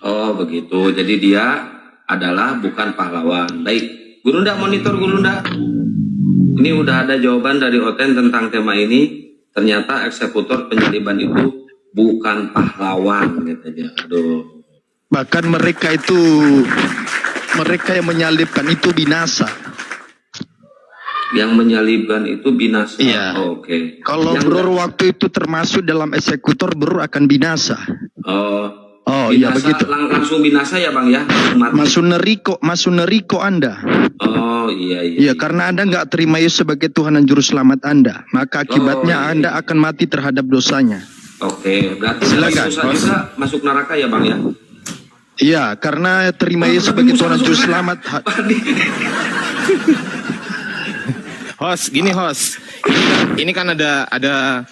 Speaker 7: Oh, begitu. Jadi dia adalah bukan pahlawan. Baik, Gurunda, monitor Gurunda. Ini udah ada jawaban dari Oten tentang tema ini. Ternyata eksekutor penyaliban itu bukan pahlawan, katanya. Aduh.
Speaker 21: Bahkan mereka yang menyalibkan itu binasa.
Speaker 7: Yang menyalibkan itu binasa.
Speaker 21: Iya.
Speaker 7: Oh, oke.
Speaker 21: Kalau Bror waktu itu termasuk dalam eksekutor, Bror akan binasa.
Speaker 7: Oh,
Speaker 21: iya
Speaker 7: binasa,
Speaker 21: begitu.
Speaker 7: Langsung binasa ya, Bang ya?
Speaker 21: Masuk neriko Anda.
Speaker 7: Oh, iya.
Speaker 21: Iya, karena Anda nggak terima Yesus sebagai Tuhan dan Juru Selamat Anda. Maka akibatnya Anda akan mati terhadap dosanya.
Speaker 7: Oke, berarti
Speaker 21: Silakan.
Speaker 7: juga masuk neraka ya, Bang ya?
Speaker 21: Iya, karena terima Yesus sebagai Tuhan dan Juru Selamat.
Speaker 11: Host, gini host. Ini kan ada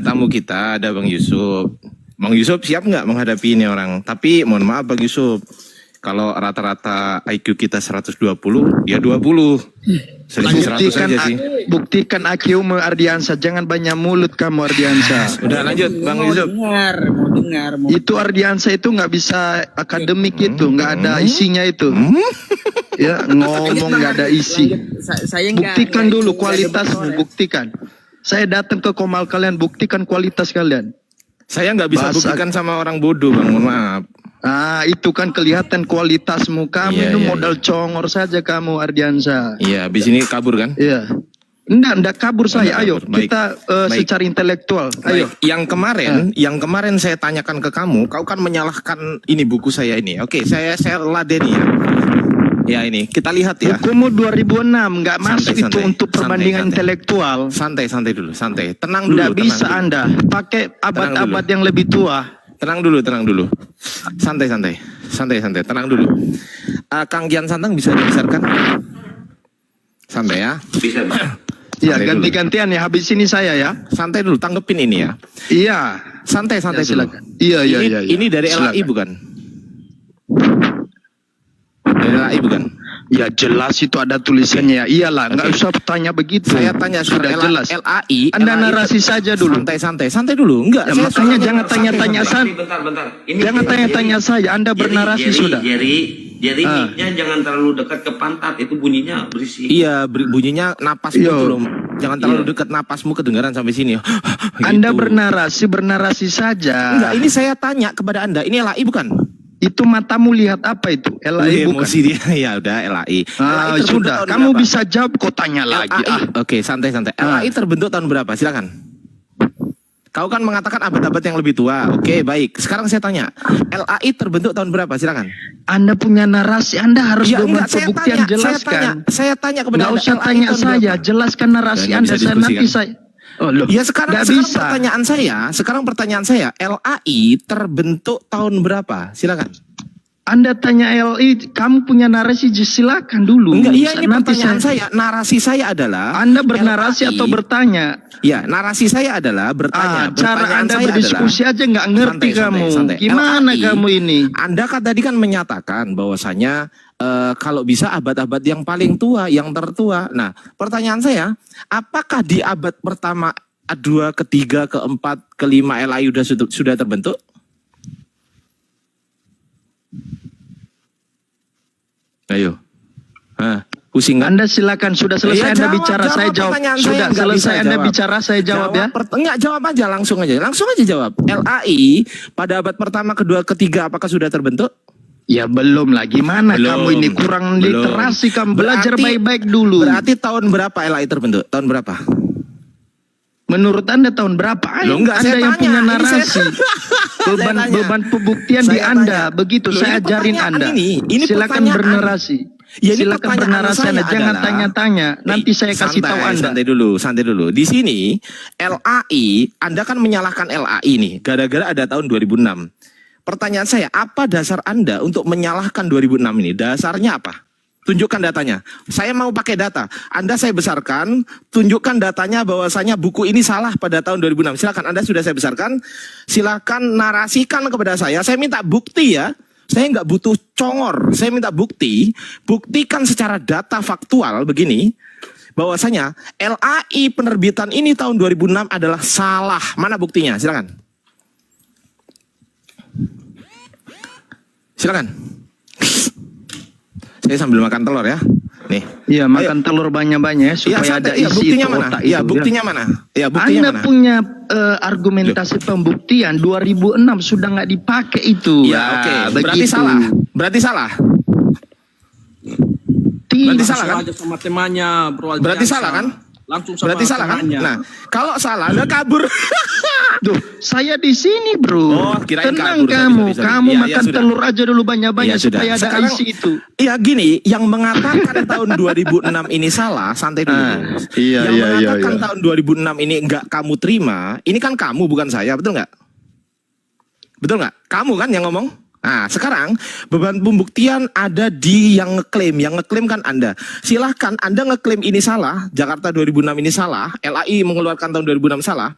Speaker 11: tamu kita, ada Bang Yusuf. Bang Yusuf siap nggak menghadapi ini orang? Tapi mohon maaf Bang Yusuf, kalau rata-rata IQ kita 120, dia 20. Selisih 100 saja sih.
Speaker 21: Buktikan IQ Ardiansa, jangan banyak mulut kamu Ardiansa.
Speaker 11: Udah lanjut Bang Yusuf.
Speaker 17: Mau dengar.
Speaker 21: Itu Ardiansa itu nggak bisa akademik itu, nggak ada isinya itu. Ya ngomong nggak ada isi. Buktikan dulu kualitasmu, buktikan. Saya datang ke komal kalian, buktikan kualitas kalian.
Speaker 11: Saya nggak bisa buktikan sama orang bodoh, Bang. Mohon maaf.
Speaker 21: Itu kan kelihatan kualitasmu. Kamu itu modal congor saja kamu Ardiansa.
Speaker 11: Iya, habis ini kabur kan?
Speaker 21: Iya. Enggak kabur saya. Ayo
Speaker 11: Baik.
Speaker 21: kita secara intelektual. Ayo.
Speaker 11: Baik. Yang kemarin saya tanyakan ke kamu, kau kan menyalahkan ini buku saya ini. Oke, saya ladeni ya. Ya ini, kita lihat ya.
Speaker 21: Hukummu 2006 nggak masuk itu untuk perbandingan intelektual.
Speaker 11: Santai dulu, santai. Tenang dulu.
Speaker 21: Nggak bisa Anda pakai abad-abad yang lebih tua.
Speaker 11: Tenang dulu. Santai. Tenang dulu. Kang Gian Santang bisa dibesarkan? Santai ya.
Speaker 7: Bisa.
Speaker 21: Iya, ganti-gantian ya. Habis ini saya ya.
Speaker 11: Santai dulu, tanggepin ini ya.
Speaker 21: Iya.
Speaker 11: Santai
Speaker 21: Ya,
Speaker 11: dulu.
Speaker 21: silakan. Iya.
Speaker 11: Ini dari LAI bukan? Dari LAI bukan?
Speaker 21: Ya Ya jelas itu ada tulisannya ya. Iyalah, nggak usah tanya begitu.
Speaker 11: Saya tanya
Speaker 21: sudah
Speaker 11: sekarang,
Speaker 21: jelas.
Speaker 11: LAI.
Speaker 21: Anda narasi saja dulu.
Speaker 11: Santai dulu. Enggak.
Speaker 21: Ya, makanya jangan tanya-tanya saya.
Speaker 7: Bentar.
Speaker 21: Jangan tanya-tanya saya. Anda bernarasi sudah.
Speaker 7: Jadi mic-nya jangan terlalu dekat ke pantat, itu bunyinya berisik.
Speaker 11: Iya, bunyinya napasmu belum. Jangan terlalu dekat, napasmu kedengaran sampai sini.
Speaker 21: Anda bernarasi saja.
Speaker 11: Enggak, ini saya tanya kepada Anda. Ini LAI bukan?
Speaker 21: Itu matamu lihat apa itu? LAI bukan?
Speaker 11: Emosi dia. Ya udah, LAI. LAI
Speaker 21: sudah, kamu bisa jawab, kok tanya lagi.
Speaker 11: Oke, santai-santai. LAI terbentuk tahun berapa? Silakan. Kau kan mengatakan abad-abad yang lebih tua. Oke, baik. Sekarang saya tanya, LAI terbentuk tahun berapa? Silakan.
Speaker 21: Anda punya narasi, Anda harus dengan pembuktian jelaskan.
Speaker 11: Saya tanya kepada
Speaker 21: Anda. Nggak usah tanya saya, jelaskan narasi Anda. Nanti saya. Oh, loh.
Speaker 11: Ya sekarang pertanyaan saya, LAI terbentuk tahun berapa? Silakan.
Speaker 21: Anda tanya LAI, kamu punya narasi, silakan dulu.
Speaker 11: Enggak, iya ini pertanyaan saya. Narasi saya adalah
Speaker 21: Anda bernarasi LAI, atau bertanya?
Speaker 11: Ya, narasi saya adalah bertanya.
Speaker 21: Cara Anda berdiskusi aja nggak ngerti kamu. Gimana LAI, kamu ini?
Speaker 11: Anda kan tadi kan menyatakan bahwasanya kalau bisa abad-abad yang paling tua, yang tertua. Nah, pertanyaan saya, apakah di abad pertama, kedua, ketiga, keempat, kelima LAI sudah terbentuk? Ayo. Pusing kan?
Speaker 21: Anda silakan, sudah selesai Anda bicara, saya jawab. Sudah selesai Anda bicara, saya jawab ya.
Speaker 11: Enggak, jawab aja, langsung aja jawab. LAI pada abad pertama, kedua, ketiga apakah sudah terbentuk?
Speaker 21: Ya belum lah, gimana kamu ini kurang literasi, kamu belajar baik-baik dulu.
Speaker 11: Berarti tahun berapa LAI terbentuk? Tahun berapa?
Speaker 21: Menurut Anda tahun berapa? Anda yang punya narasi. Beban pembuktian di Anda, begitu saya ajarin Anda.
Speaker 11: Ini
Speaker 21: silakan bernarasi.
Speaker 11: Ya,
Speaker 21: silakan bernarasi Anda, jangan tanya-tanya. Nanti saya kasih tahu Anda.
Speaker 11: Santai dulu. Di sini LAI, Anda kan menyalahkan LAI nih, gara-gara ada tahun 2006. Pertanyaan saya, apa dasar Anda untuk menyalahkan 2006 ini? Dasarnya apa? Tunjukkan datanya. Saya mau pakai data. Anda saya besarkan, tunjukkan datanya bahwasanya buku ini salah pada tahun 2006. Silakan, Anda sudah saya besarkan. Silakan narasikan kepada saya. Saya minta bukti ya. Saya nggak butuh congor. Saya minta bukti. Buktikan secara data faktual begini. Bahwasanya LAI penerbitan ini tahun 2006 adalah salah. Mana buktinya? Silakan. Silakan. Saya sambil makan telur ya. Nih.
Speaker 21: Iya, makan telur banyak-banyak ya, supaya ada isi itu otak itu.
Speaker 11: Buktinya mana? Ya,
Speaker 21: Anda punya argumentasi pembuktian 2006 sudah nggak dipakai itu.
Speaker 11: Ya, oke. Berarti salah. Berarti salah kan?
Speaker 1: Aja sama temanya, Bro.
Speaker 11: Berarti salah kan?
Speaker 1: Langsung sama
Speaker 11: berarti salah kan? Nah, kalau salah Anda kabur.
Speaker 21: Duh, saya di sini, Bro.
Speaker 11: Oh, kirain
Speaker 21: tenang
Speaker 11: kabur,
Speaker 21: kamu. Kamu makan telur aja dulu banyak-banyak supaya ada
Speaker 11: sekarang,
Speaker 21: isi itu.
Speaker 11: Iya gini, yang mengatakan tahun 2006 ini salah, santai dulu. Yang mengatakan tahun 2006 ini enggak kamu terima, ini kan kamu bukan saya, betul nggak? Betul nggak? Kamu kan yang ngomong. Nah, sekarang beban pembuktian ada di yang ngeklaim kan Anda. Silahkan Anda ngeklaim ini salah, Jakarta 2006 ini salah, LAI mengeluarkan tahun 2006 salah.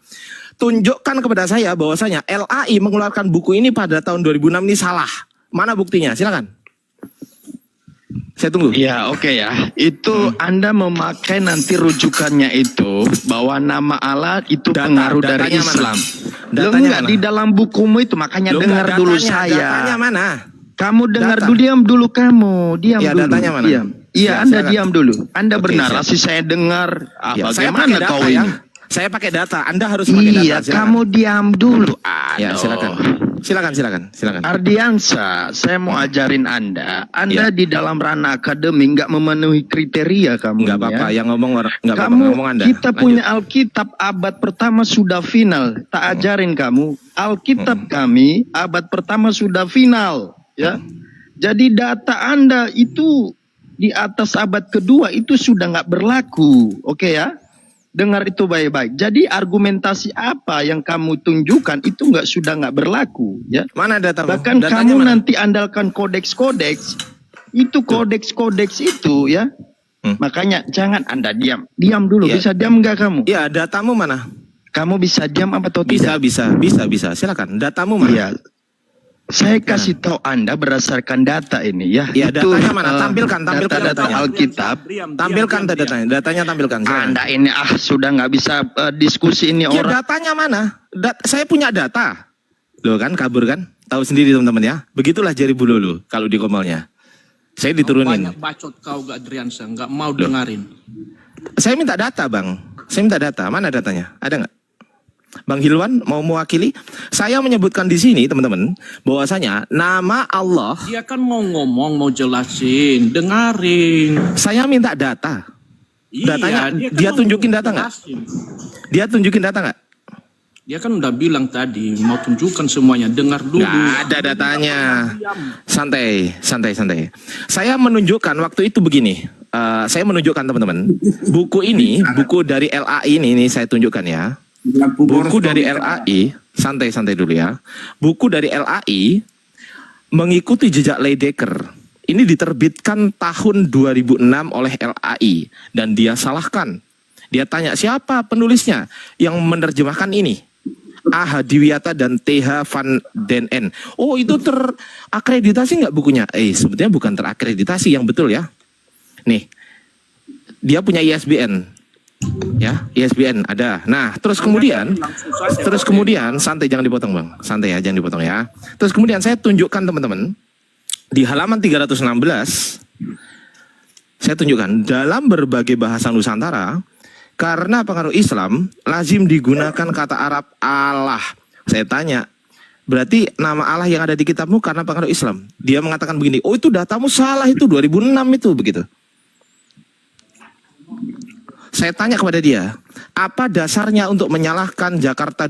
Speaker 11: Tunjukkan kepada saya bahwasanya LAI mengeluarkan buku ini pada tahun 2006 ini salah. Mana buktinya? Silakan. Saya tunggu.
Speaker 21: Ya, oke ya. Itu Anda memakai nanti rujukannya itu bahwa nama Allah itu pengaruh dari Islam. Enggak di dalam bukumu itu, makanya dengar dulu saya.
Speaker 11: Datanya mana?
Speaker 21: Kamu dengar dulu, diam dulu kamu. Diam dulu.
Speaker 11: Datanya mana?
Speaker 21: Iya, Anda diam dulu. Anda bernarasi, saya dengar. Bagaimana kau ini?
Speaker 11: Saya pakai data, Anda harus pakai data.
Speaker 21: Iya, kamu diam dulu.
Speaker 11: Ya, silakan.
Speaker 21: Ardiansa, saya mau ajarin Anda di dalam ranah akademik nggak memenuhi kriteria kamu.
Speaker 11: Nggak apa-apa, yang ngomong nggak apa-apa, ngomong Anda.
Speaker 21: Kita punya Alkitab abad pertama sudah final. Tak ajarin kamu. Alkitab kami abad pertama sudah final, ya. Jadi data Anda itu di atas abad kedua itu sudah nggak berlaku, oke ya? Dengar itu baik-baik. Jadi argumentasi apa yang kamu tunjukkan itu sudah nggak berlaku, ya.
Speaker 11: Mana data?
Speaker 21: Bahkan kamu nanti andalkan kodeks-kodeks. Itu kodeks-kodeks itu, ya. Makanya jangan Anda diam dulu. Bisa diam nggak kamu?
Speaker 11: Iya, datamu mana?
Speaker 21: Kamu bisa diam apa atau tidak?
Speaker 11: Bisa. Silakan. Datamu mana?
Speaker 21: Iya. Saya kasih tahu Anda berdasarkan data ini ya.
Speaker 11: Ya,
Speaker 21: Itu,
Speaker 11: datanya mana? Tampilkan
Speaker 21: data
Speaker 11: datanya.
Speaker 21: Alkitab.
Speaker 11: Tampilkan datanya tampilkan.
Speaker 21: Anda ini sudah nggak bisa diskusi ini
Speaker 11: Ya,
Speaker 21: orang.
Speaker 11: datanya mana? Saya punya data. Loh kan, kabur kan? Tahu sendiri teman-teman ya. Begitulah jari bulu lu kalau di komalnya. Saya diturunin.
Speaker 1: Banyak bacot kau gak Adriansa, nggak mau dengerin.
Speaker 11: Saya minta data, Bang. Saya minta data. Mana datanya? Ada nggak? Bang Hilwan mau mewakili? Saya menyebutkan di sini, teman-teman, bahwasanya nama Allah.
Speaker 1: Dia kan mau ngomong, mau jelasin, dengerin.
Speaker 11: Saya minta data.
Speaker 1: Iya,
Speaker 11: Datanya,
Speaker 1: kan
Speaker 11: dia
Speaker 1: mau
Speaker 11: tunjukin data nggak?
Speaker 1: jelasin.
Speaker 11: Dia tunjukin data nggak?
Speaker 1: Dia kan udah bilang tadi, mau tunjukkan semuanya, dengar dulu.
Speaker 11: Nggak ada datanya. Santai. Saya menunjukkan waktu itu begini. Saya menunjukkan teman-teman. Buku ini, buku dari LAI ini saya tunjukkan ya. Buku dari LAI, santai dulu ya. Buku dari LAI mengikuti jejak Leidecker. Ini diterbitkan tahun 2006 oleh LAI dan dia salahkan. Dia tanya siapa penulisnya yang menerjemahkan ini? A. Hadiwiyata dan TH Van Den N. Oh, itu terakreditasi nggak bukunya? Sebetulnya bukan terakreditasi yang betul ya. Nih, dia punya ISBN. Ya, ISBN ada. Nah, terus kemudian santai jangan dipotong, Bang. Santai ya, jangan dipotong ya. Terus kemudian saya tunjukkan teman-teman di halaman 316 saya tunjukkan dalam berbagai bahasa Nusantara karena pengaruh Islam lazim digunakan kata Arab Allah. Saya tanya, berarti nama Allah yang ada di kitabmu karena pengaruh Islam. Dia mengatakan begini, oh itu datamu salah, itu 2006 itu begitu. Saya tanya kepada dia, apa dasarnya untuk menyalahkan Jakarta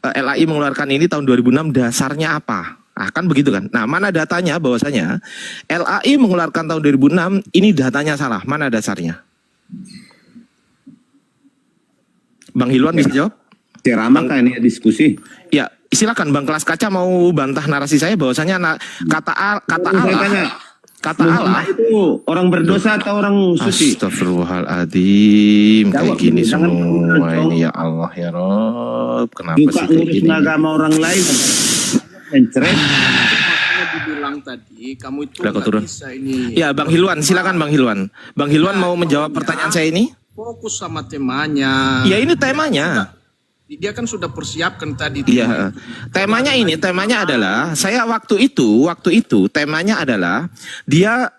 Speaker 11: LAI mengeluarkan ini tahun 2006, dasarnya apa? Kan begitu kan. Nah, mana datanya bahwasanya LAI mengeluarkan tahun 2006, ini datanya salah. Mana dasarnya? Bang Hilwan bisa jawab?
Speaker 18: Ceramah kan ini diskusi.
Speaker 11: Ya, silakan Bang Kelas Kaca mau bantah narasi saya bahwasanya kata Allah
Speaker 18: itu orang berdosa atau orang suci?
Speaker 11: Astagfirullahaladzim, kayak gini semua ini ya Allah ya Rob. Kenapa sih kayak gini?
Speaker 18: Agama orang lain mencret.
Speaker 1: Dibilang tadi kamu itu
Speaker 11: nggak
Speaker 1: nggak bisa ini.
Speaker 11: Ya, Bang Hilwan, silakan Bang Hilwan. Bang Hilwan mau menjawab pertanyaan saya ini?
Speaker 1: Fokus sama temanya.
Speaker 11: Ya, ini temanya.
Speaker 1: Dia kan sudah persiapkan tadi.
Speaker 11: Iya. Temanya adalah saya waktu itu temanya adalah dia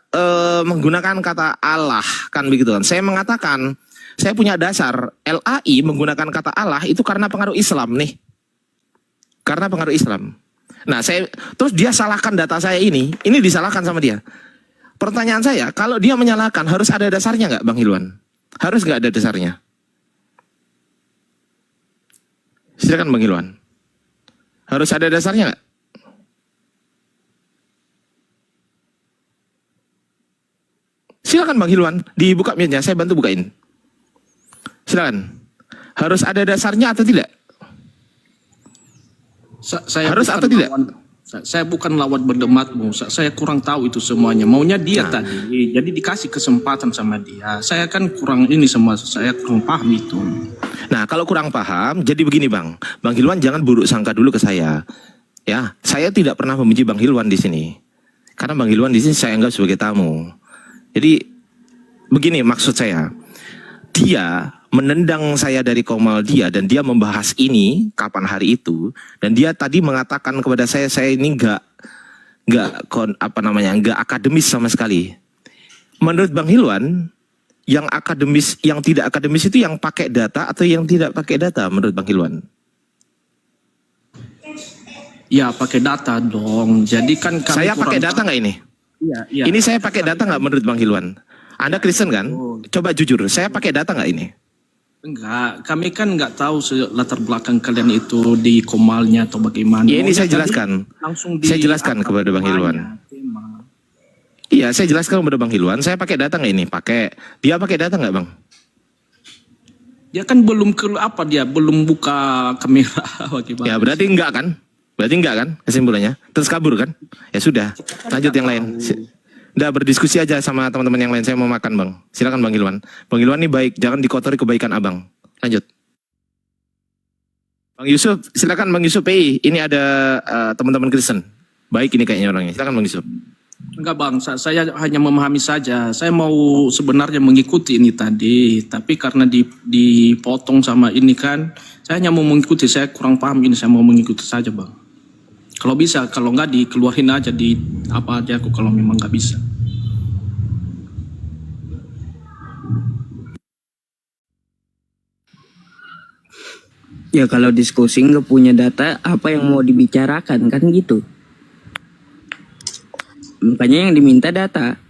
Speaker 11: menggunakan kata Allah kan begitu kan. Saya mengatakan saya punya dasar LAI menggunakan kata Allah itu karena pengaruh Islam nih. Karena pengaruh Islam. Nah, terus dia salahkan data saya ini disalahkan sama dia. Pertanyaan saya, kalau dia menyalahkan harus ada dasarnya nggak, Bang Hilwan? Harus nggak ada dasarnya? Silakan Bang Hilwan. Harus ada dasarnya nggak? Silakan Bang Hilwan, dibuka mute-nya, saya bantu bukain. Silakan. Harus ada dasarnya atau tidak? Harus atau tidak?
Speaker 1: Saya bukan lawan berdematmu. Saya kurang tahu itu semuanya. Maunya dia tadi. Jadi dikasih kesempatan sama dia. Saya kan kurang ini semua. Saya kurang paham itu.
Speaker 11: Nah, kalau kurang paham, jadi begini Bang. Bang Hilwan jangan buruk sangka dulu ke saya. Ya, saya tidak pernah membenci Bang Hilwan di sini. Karena Bang Hilwan di sini saya anggap sebagai tamu. Jadi begini maksud saya. Dia menendang saya dari komal dia dan dia membahas ini kapan hari itu dan dia tadi mengatakan kepada saya ini nggak akademis sama sekali. Menurut Bang Hilwan, yang akademis, yang tidak akademis itu yang pakai data atau yang tidak pakai data menurut Bang Hilwan?
Speaker 1: Ya pakai data dong. Jadi kan
Speaker 11: saya pakai data nggak ini?
Speaker 1: Iya.
Speaker 11: Ini saya pakai data nggak menurut Bang Hilwan? Anda Kristen kan? Coba jujur, saya pakai data nggak ini?
Speaker 1: Enggak, kami kan nggak tahu latar belakang kalian itu di komalnya atau bagaimana.
Speaker 11: Ya ini saya jelaskan. Saya jelaskan kepada Bang Hilwan. Iya, saya jelaskan kepada Bang Hilwan. Saya pakai data nggak ini? Pakai. Dia pakai data nggak, Bang?
Speaker 1: Dia kan belum belum buka kamera. Bagaimana?
Speaker 11: Ya berarti enggak kan? Berarti enggak kan kesimpulannya? Terus kabur kan? Ya sudah. Lanjut yang lain. Udah berdiskusi aja sama teman-teman yang lain. Saya mau makan Bang. Silakan Bang Hilwan. Bang Hilwan ini baik. Jangan dikotori kebaikan Abang. Lanjut. Bang Yusuf, silakan Bang Yusuf PI. Ini ada teman-teman Kristen. Baik ini kayaknya orangnya. Silakan Bang Yusuf.
Speaker 1: Enggak bang, saya hanya memahami saja. Saya mau sebenarnya mengikuti ini tadi, tapi karena dipotong sama ini kan, saya hanya mau mengikuti. Saya kurang paham ini, saya mau mengikuti saja bang. Kalau bisa, kalau enggak dikeluarin aja di apa aja aku kalau memang nggak bisa.
Speaker 17: Ya kalau diskusi nggak punya data, apa yang mau dibicarakan kan gitu. Makanya yang diminta data.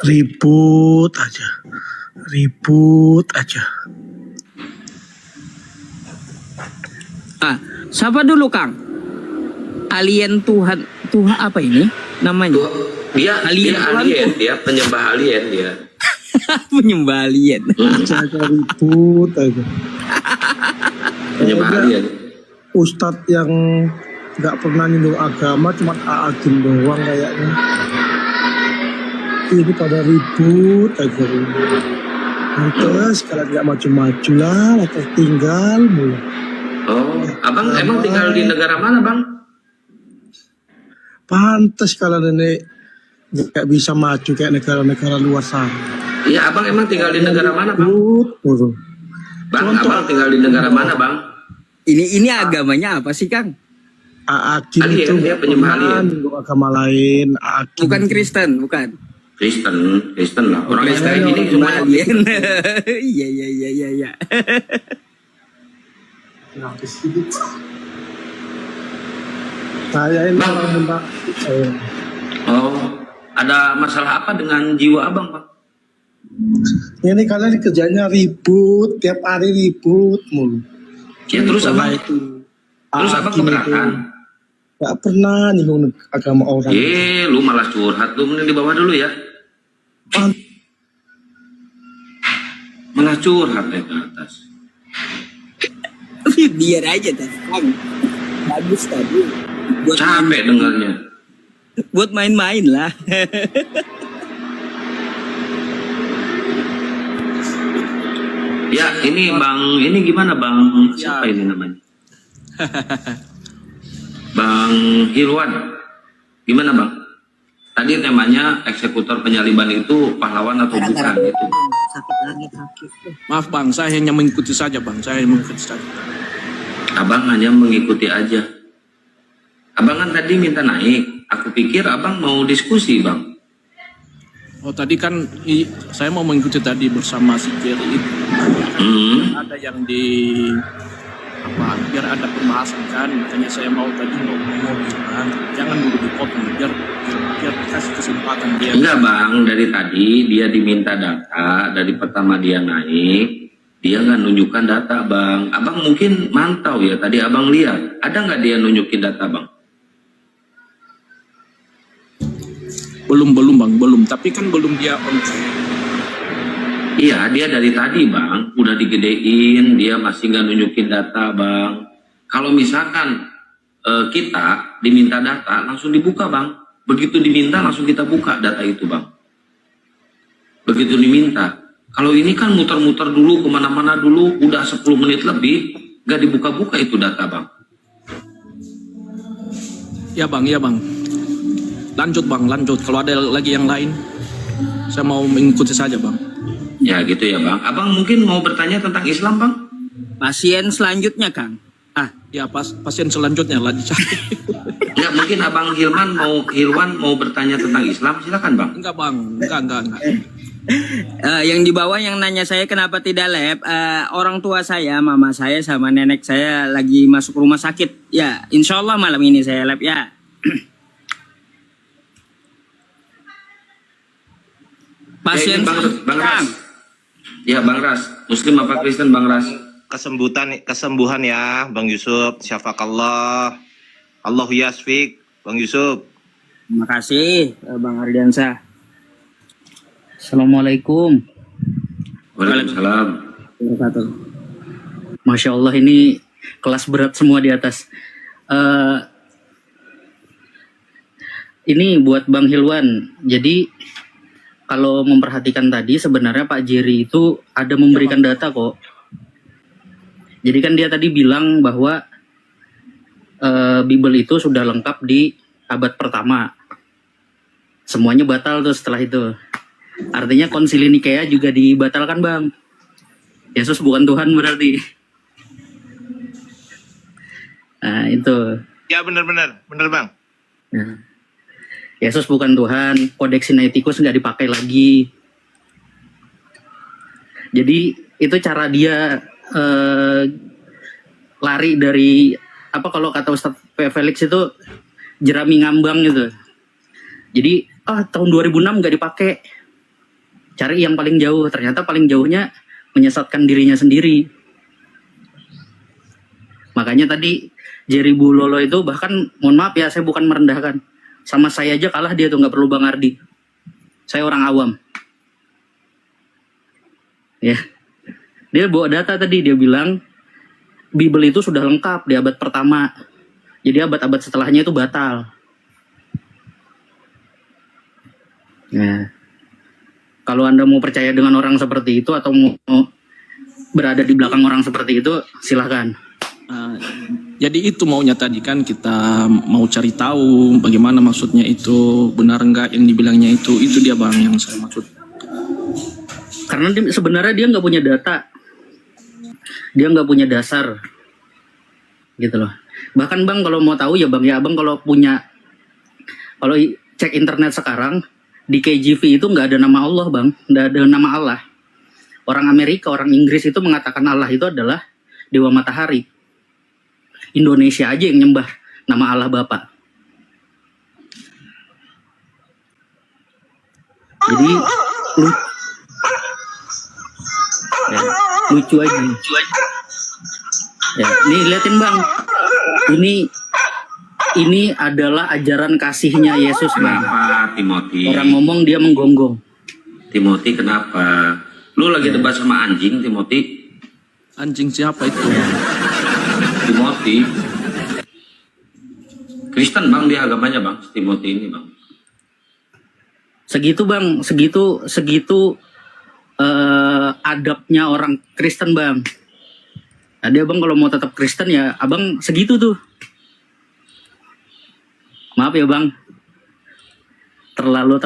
Speaker 2: Ribut aja.
Speaker 17: Ah, siapa dulu Kang? Alien Tuhan apa ini namanya?
Speaker 7: Dia
Speaker 17: Alien Tuhan
Speaker 7: alien,
Speaker 17: tuh.
Speaker 7: dia penyembah alien dia.
Speaker 17: Penyembah alien.
Speaker 2: Aja ribut aja.
Speaker 7: Penyembah alien.
Speaker 2: Ustadz yang nggak pernah nyinggung agama, cuma agim doang kayaknya. Ini pada ribut aja. Lantas kalian nggak maju-maju lah, atau tinggal mulu.
Speaker 7: Oh, abang emang tinggal di negara mana bang?
Speaker 2: Pantes kalau nenek nggak bisa maju kayak negara-negara luar sana.
Speaker 7: Iya, abang emang tinggal di negara mana bang? Bang,
Speaker 2: Contoh.
Speaker 7: abang tinggal di negara mana bang?
Speaker 17: Ini agamanya apa sih Kang?
Speaker 2: Agim
Speaker 7: Alien,
Speaker 2: itu
Speaker 7: dia penyembah alien.
Speaker 2: nyinggung agama lain. Agim
Speaker 17: Bukan
Speaker 2: itu.
Speaker 17: Kristen, bukan.
Speaker 7: Kristen lah. Orang Israel ini
Speaker 17: Penyembah
Speaker 7: semuanya
Speaker 17: alien. Iya.
Speaker 2: Saya ini orang Bunda.
Speaker 7: Oh, ada masalah apa dengan jiwa abang bang?
Speaker 2: Ini kalian kerjanya ribut, tiap hari ribut mulu.
Speaker 7: Ya terus abang keberatan?
Speaker 2: Gak pernah nyinggung agama orang.
Speaker 7: Lu malah curhat, lu mending di bawah dulu ya. Malah curhat ke atas.
Speaker 17: Biar aja dah Kang. Bagus tadi.
Speaker 7: Capek dengarnya.
Speaker 17: Buat main-main lah.
Speaker 7: Ya ini bang, ini gimana bang? Siapa ini namanya? Bang Hilwan. Gimana bang? Tadi temanya eksekutor penyaliban itu pahlawan atau bukan gitu.
Speaker 1: Maaf bang, saya hanya mengikuti saja bang. Saya mengikuti saja.
Speaker 7: Abang hanya mengikuti aja. Abang kan tadi minta naik. Aku pikir abang mau diskusi bang.
Speaker 1: Oh tadi kan saya mau mengikuti tadi bersama si Jerry itu. Ada yang biar ada pembahasan kan, makanya saya mau tadi mau bilang jangan dulu dipotong biar dikasih kesempatan dia.
Speaker 7: Enggak bang, dari tadi dia diminta data, dari pertama dia naik, dia nggak nunjukkan data bang. Abang mungkin mantau ya, tadi abang lihat, ada nggak dia nunjukin data bang?
Speaker 1: Belum bang, belum. Tapi kan belum dia on.
Speaker 7: Iya, dia dari tadi bang, udah digedein, dia masih nggak nunjukin data bang. Kalau misalkan kita diminta data, langsung dibuka bang. Begitu diminta, langsung kita buka data itu bang. Begitu diminta. Kalau ini kan muter-muter dulu, kemana-mana dulu, udah 10 menit lebih, nggak dibuka-buka itu data bang.
Speaker 1: Ya bang. Lanjut bang, lanjut. Kalau ada lagi yang lain, saya mau mengikuti saja bang.
Speaker 7: Ya gitu ya bang. Abang mungkin mau bertanya tentang Islam bang?
Speaker 17: Pasien selanjutnya Kang.
Speaker 1: Ya pasien selanjutnya lah dicari.
Speaker 7: Enggak, mungkin abang Hilwan mau bertanya tentang Islam, silakan bang.
Speaker 1: Enggak bang, enggak.
Speaker 17: Yang di bawah yang nanya saya kenapa tidak lab, orang tua saya, mama saya sama nenek saya lagi masuk rumah sakit. Ya, insya Allah malam ini saya lab ya. Pasien
Speaker 7: Bang Ras. Ya Bang Ras, Muslim apa Kristen Bang Ras?
Speaker 11: Kesembuhan ya Bang Yusuf. Syafakallah. Allahu yasfik Bang Yusuf.
Speaker 17: Terima kasih Bang Ardiansyah. Assalamualaikum.
Speaker 7: Waalaikumsalam.
Speaker 16: Masya Allah ini kelas berat semua di atas. Ini buat Bang Hilwan. Jadi
Speaker 17: kalau memperhatikan tadi sebenarnya Pak Jerry itu ada memberikan data kok. Jadi kan dia tadi bilang bahwa Bible itu sudah lengkap di abad pertama. Semuanya batal tuh setelah itu. Artinya konsili Nikea juga dibatalkan, Bang. Yesus bukan Tuhan berarti. Nah, itu.
Speaker 11: Ya benar-benar, benar Bang.
Speaker 17: Nah, Yesus bukan Tuhan, Kodeks Sinaiticus nggak dipakai lagi. Jadi itu cara dia lari dari apa kalau kata Ustadz Felix itu jerami ngambang gitu. Jadi tahun 2006 nggak dipakai, cari yang paling jauh. Ternyata paling jauhnya menyesatkan dirinya sendiri. Makanya tadi Jerry Bulolo itu bahkan, mohon maaf ya, saya bukan merendahkan, sama saya aja kalah dia tuh, nggak perlu Bang Ardi. Saya orang awam. Ya, dia bawa data tadi, dia bilang Bible itu sudah lengkap di abad pertama. Jadi abad-abad setelahnya itu batal. Nah, kalau Anda mau percaya dengan orang seperti itu atau mau berada di belakang orang seperti itu, silahkan.
Speaker 1: Jadi itu maunya tadi kan, kita mau cari tahu bagaimana maksudnya itu, benar enggak yang dibilangnya itu dia Bang yang saya maksud.
Speaker 17: Karena sebenarnya dia nggak punya data, dia nggak punya dasar, gitu loh. Bahkan Bang kalau mau tahu ya Bang, ya Abang kalau cek internet sekarang, di KJV itu nggak ada nama Allah Bang, nggak ada nama Allah. Orang Amerika, orang Inggris itu mengatakan Allah itu adalah Dewa Matahari. Indonesia aja yang nyembah nama Allah Bapa. Jadi lucu aja. Ya, nih liatin Bang. Ini adalah ajaran kasihnya Yesus, Bang.
Speaker 7: Kenapa Timothy?
Speaker 17: Orang ngomong dia menggonggong.
Speaker 7: Timothy kenapa? Lu lagi debat sama anjing, Timothy?
Speaker 1: Anjing siapa itu?
Speaker 7: Timothy. Kristen Bang, dia agamanya Bang, Timothy ini Bang.
Speaker 17: Segitu Bang, segitu adabnya orang Kristen Bang. Ada Abang kalau mau tetap Kristen ya Abang segitu tuh. Maaf ya Bang, terlalu